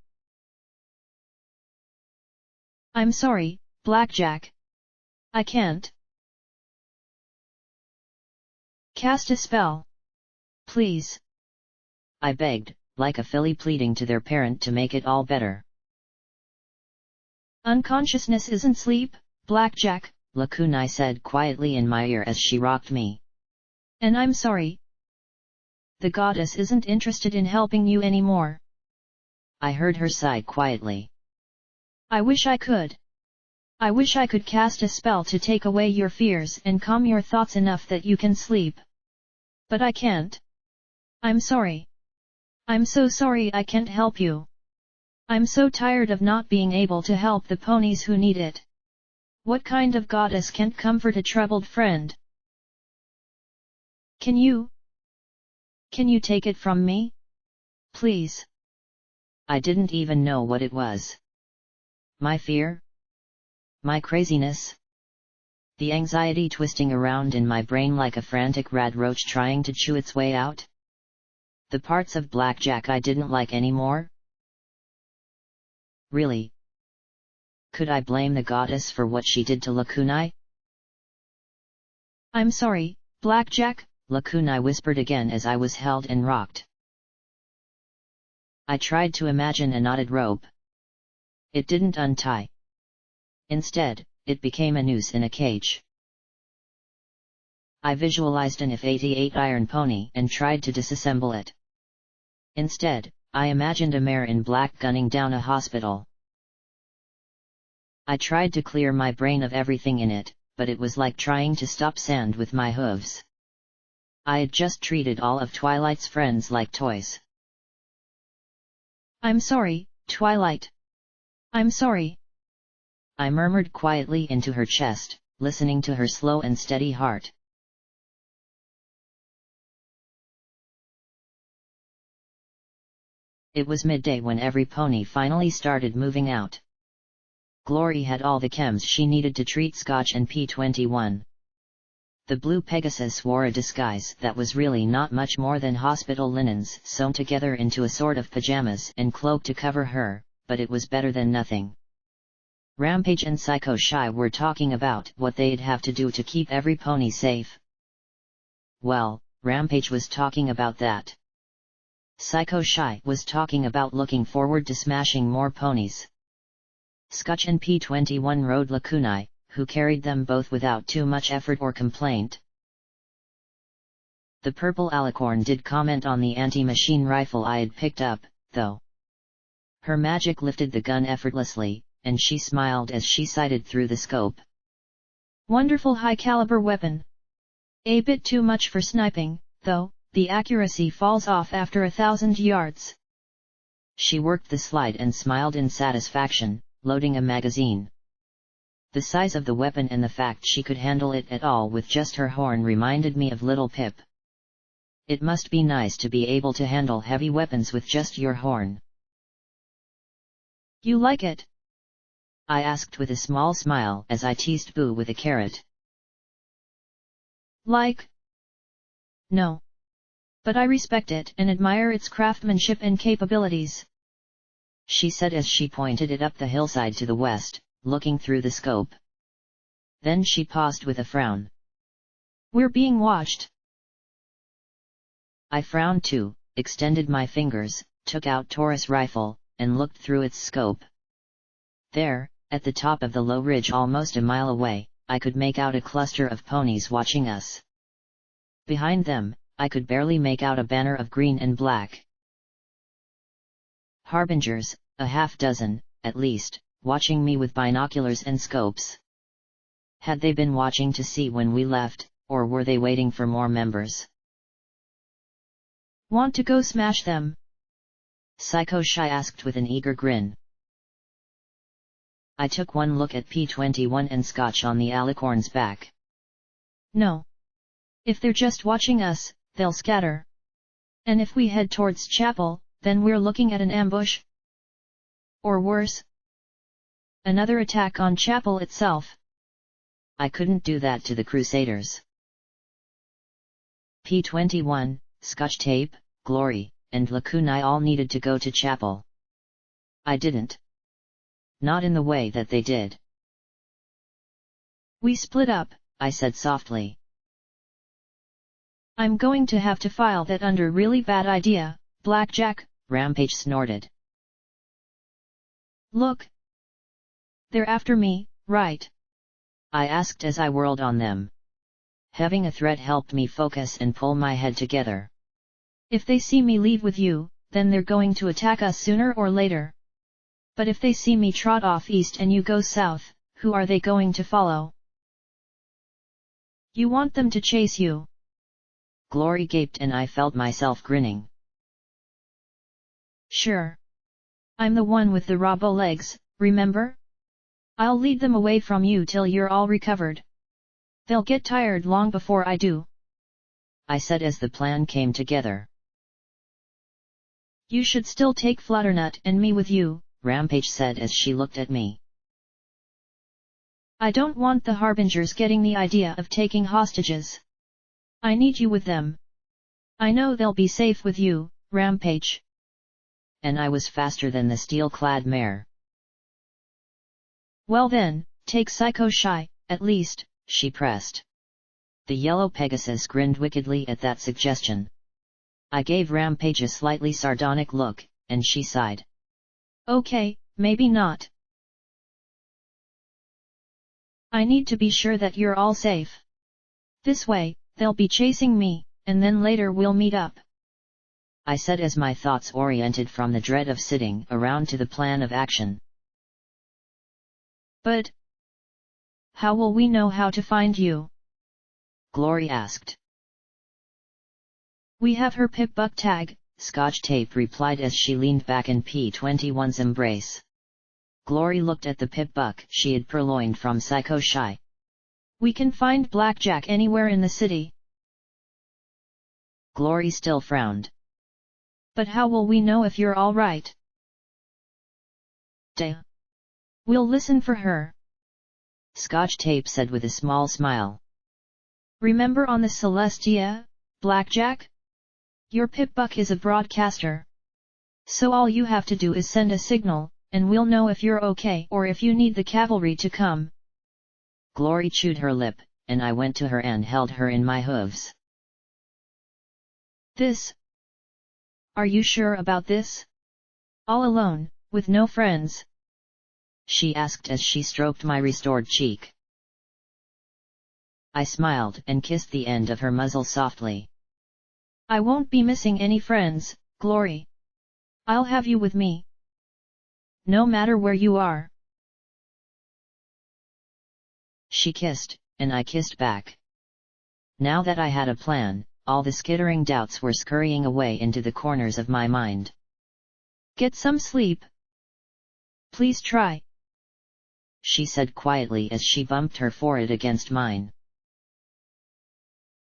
I'm sorry, Blackjack. I can't. Cast a spell. Please. I begged, like a filly pleading to their parent to make it all better. Unconsciousness isn't sleep, Blackjack, Lakunai said quietly in my ear as she rocked me. And I'm sorry. The goddess isn't interested in helping you anymore. I heard her sigh quietly. I wish I could. I wish I could cast a spell to take away your fears and calm your thoughts enough that you can sleep. But I can't. I'm sorry. I'm so sorry I can't help you. I'm so tired of not being able to help the ponies who need it. What kind of goddess can't comfort a troubled friend? Can you take it from me? Please. I didn't even know what it was. My fear? My craziness? The anxiety twisting around in my brain like a frantic rat roach trying to chew its way out? The parts of Blackjack I didn't like anymore? Really? Could I blame the goddess for what she did to Lakunai? I'm sorry, Blackjack, Lakunai whispered again as I was held and rocked. I tried to imagine a knotted rope. It didn't untie. Instead, it became a noose in a cage. I visualized an F-88 iron pony and tried to disassemble it. Instead, I imagined a mare in black gunning down a hospital. I tried to clear my brain of everything in it, but it was like trying to stop sand with my hooves. I had just treated all of Twilight's friends like toys. I'm sorry, Twilight. I'm sorry. I murmured quietly into her chest, listening to her slow and steady heart. It was midday when every pony finally started moving out. Glory had all the chems she needed to treat Scotch and P21. The blue Pegasus wore a disguise that was really not much more than hospital linens sewn together into a sort of pajamas and cloak to cover her, but it was better than nothing. Rampage and Psycho Shy were talking about what they'd have to do to keep every pony safe. Well, Rampage was talking about that. Psycho Shy was talking about looking forward to smashing more ponies. Scotch and P21 rode Lakunai, who carried them both without too much effort or complaint. The purple alicorn did comment on the anti-machine rifle I had picked up, though. Her magic lifted the gun effortlessly, and she smiled as she sighted through the scope. Wonderful high-caliber weapon. A bit too much for sniping, though, the accuracy falls off after 1,000 yards. She worked the slide and smiled in satisfaction, loading a magazine. The size of the weapon and the fact she could handle it at all with just her horn reminded me of Little Pip. It must be nice to be able to handle heavy weapons with just your horn. You like it? I asked with a small smile as I teased Boo with a carrot. Like? No. But I respect it and admire its craftsmanship and capabilities, she said as she pointed it up the hillside to the west, looking through the scope. Then she paused with a frown. We're being watched. I frowned too, extended my fingers, took out Taurus rifle, and looked through its scope. There, at the top of the low ridge almost a mile away, I could make out a cluster of ponies watching us. Behind them, I could barely make out a banner of green and black. Harbingers, a half-dozen, at least, watching me with binoculars and scopes. Had they been watching to see when we left, or were they waiting for more members? Want to go smash them? Psycho Shy asked with an eager grin. I took one look at P21 and Scotch on the alicorn's back. No. If they're just watching us, they'll scatter. And if we head towards chapel, then we're looking at an ambush? Or worse? Another attack on chapel itself. I couldn't do that to the Crusaders. P21, Scotch Tape, Glory, and Lacunai all needed to go to chapel. I didn't. Not in the way that they did. We split up, I said softly. I'm going to have to file that under really bad idea, Blackjack, Rampage snorted. Look. They're after me, right? I asked as I whirled on them. Having a threat helped me focus and pull my head together. If they see me leave with you, then they're going to attack us sooner or later. But if they see me trot off east and you go south, who are they going to follow? You want them to chase you. Glory gaped and I felt myself grinning. Sure. I'm the one with the robo legs, remember? I'll lead them away from you till you're all recovered. They'll get tired long before I do. I said as the plan came together. You should still take Flutternut and me with you, Rampage said as she looked at me. I don't want the Harbingers getting the idea of taking hostages. I need you with them. I know they'll be safe with you, Rampage. And I was faster than the steel-clad mare. Well then, take Psycho Shy, at least, she pressed. The yellow Pegasus grinned wickedly at that suggestion. I gave Rampage a slightly sardonic look, and she sighed. Okay, maybe not. I need to be sure that you're all safe. This way, they'll be chasing me, and then later we'll meet up. I said as my thoughts oriented from the dread of sitting around to the plan of action. But how will we know how to find you? Glory asked. We have her pip-buck tag, Scotch Tape replied as she leaned back in P21's embrace. Glory looked at the pip-buck she had purloined from Psycho Shy. We can find Blackjack anywhere in the city. Glory still frowned. But how will we know if you're all right? Duh. We'll listen for her. Scotch Tape said with a small smile. Remember on the Celestia, Blackjack? Your pip-buck is a broadcaster. So all you have to do is send a signal, and we'll know if you're okay or if you need the cavalry to come. Glory chewed her lip, and I went to her and held her in my hooves. This? Are you sure about this? All alone, with no friends? She asked as she stroked my restored cheek. I smiled and kissed the end of her muzzle softly. I won't be missing any friends, Glory. I'll have you with me. No matter where you are. She kissed, and I kissed back. Now that I had a plan, all the skittering doubts were scurrying away into the corners of my mind. Get some sleep. Please try. She said quietly as she bumped her forehead against mine.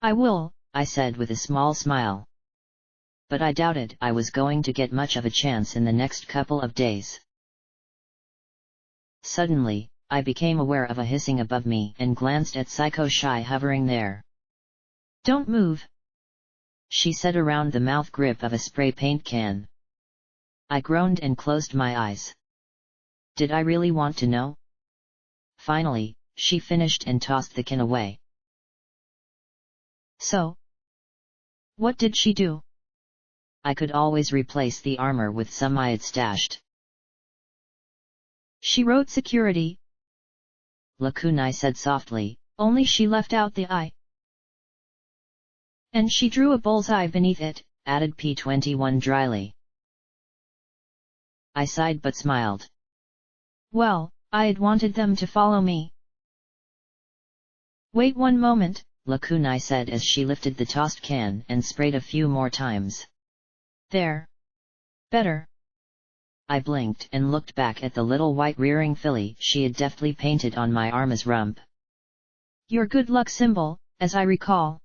I will, I said with a small smile. But I doubted I was going to get much of a chance in the next couple of days. Suddenly, I became aware of a hissing above me and glanced at Psycho Shy hovering there. Don't move, she said around the mouth grip of a spray paint can. I groaned and closed my eyes. Did I really want to know? Finally, she finished and tossed the can away. So, what did she do? I could always replace the armor with some I had stashed. She wrote security. Lacunai said softly. Only she left out the I. And she drew a bullseye beneath it, added P21 dryly. I sighed but smiled. Well, I'd wanted them to follow me. Wait one moment, Lakunai said as she lifted the tossed can and sprayed a few more times. There. Better. I blinked and looked back at the little white rearing filly she had deftly painted on my arm as rump. Your good luck symbol, as I recall.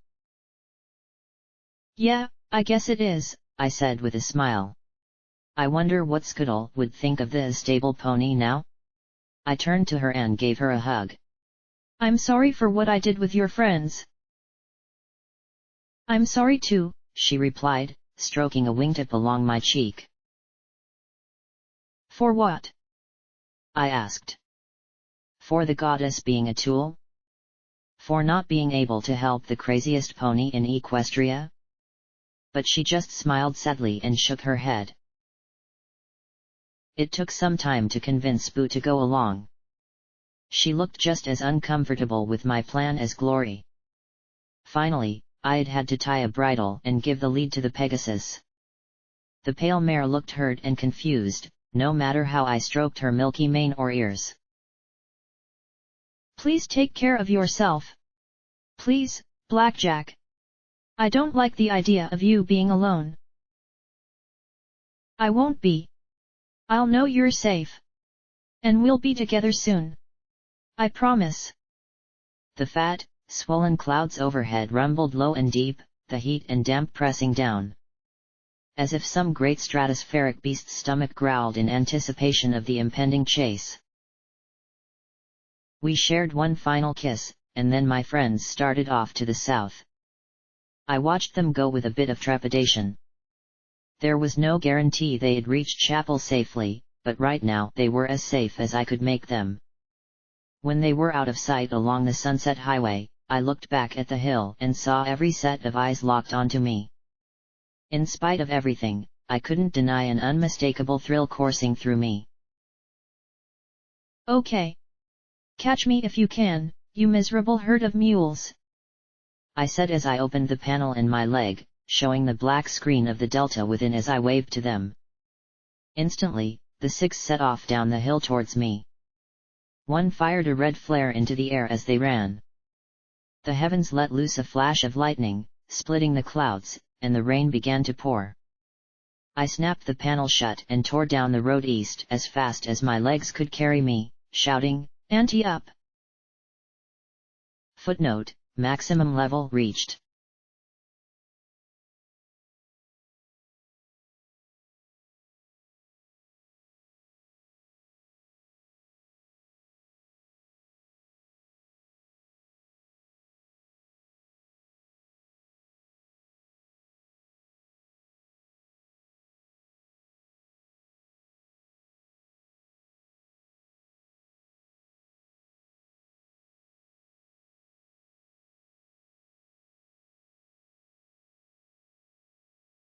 Yeah, I guess it is, I said with a smile. I wonder what Scuttle would think of the stable pony now? I turned to her and gave her a hug. I'm sorry for what I did with your friends. I'm sorry too, she replied, stroking a wingtip along my cheek. For what? I asked. For the goddess being a tool? For not being able to help the craziest pony in Equestria? But she just smiled sadly and shook her head. It took some time to convince Boo to go along. She looked just as uncomfortable with my plan as Glory. Finally, I'd had to tie a bridle and give the lead to the Pegasus. The pale mare looked hurt and confused, no matter how I stroked her milky mane or ears. Please take care of yourself. Please, Blackjack. I don't like the idea of you being alone. I won't be. I'll know you're safe. And we'll be together soon. I promise. The fat, swollen clouds overhead rumbled low and deep, the heat and damp pressing down. As if some great stratospheric beast's stomach growled in anticipation of the impending chase. We shared one final kiss, and then my friends started off to the south. I watched them go with a bit of trepidation. There was no guarantee they'd reach Chapel safely, but right now they were as safe as I could make them. When they were out of sight along the Sunset Highway, I looked back at the hill and saw every set of eyes locked onto me. In spite of everything, I couldn't deny an unmistakable thrill coursing through me. Okay. Catch me if you can, you miserable herd of mules, I said as I opened the panel in my leg, showing the black screen of the delta within as I waved to them. Instantly, the six set off down the hill towards me. One fired a red flare into the air as they ran. The heavens let loose a flash of lightning, splitting the clouds, and the rain began to pour. I snapped the panel shut and tore down the road east as fast as my legs could carry me, shouting, "Ante up!" Footnote: maximum level reached.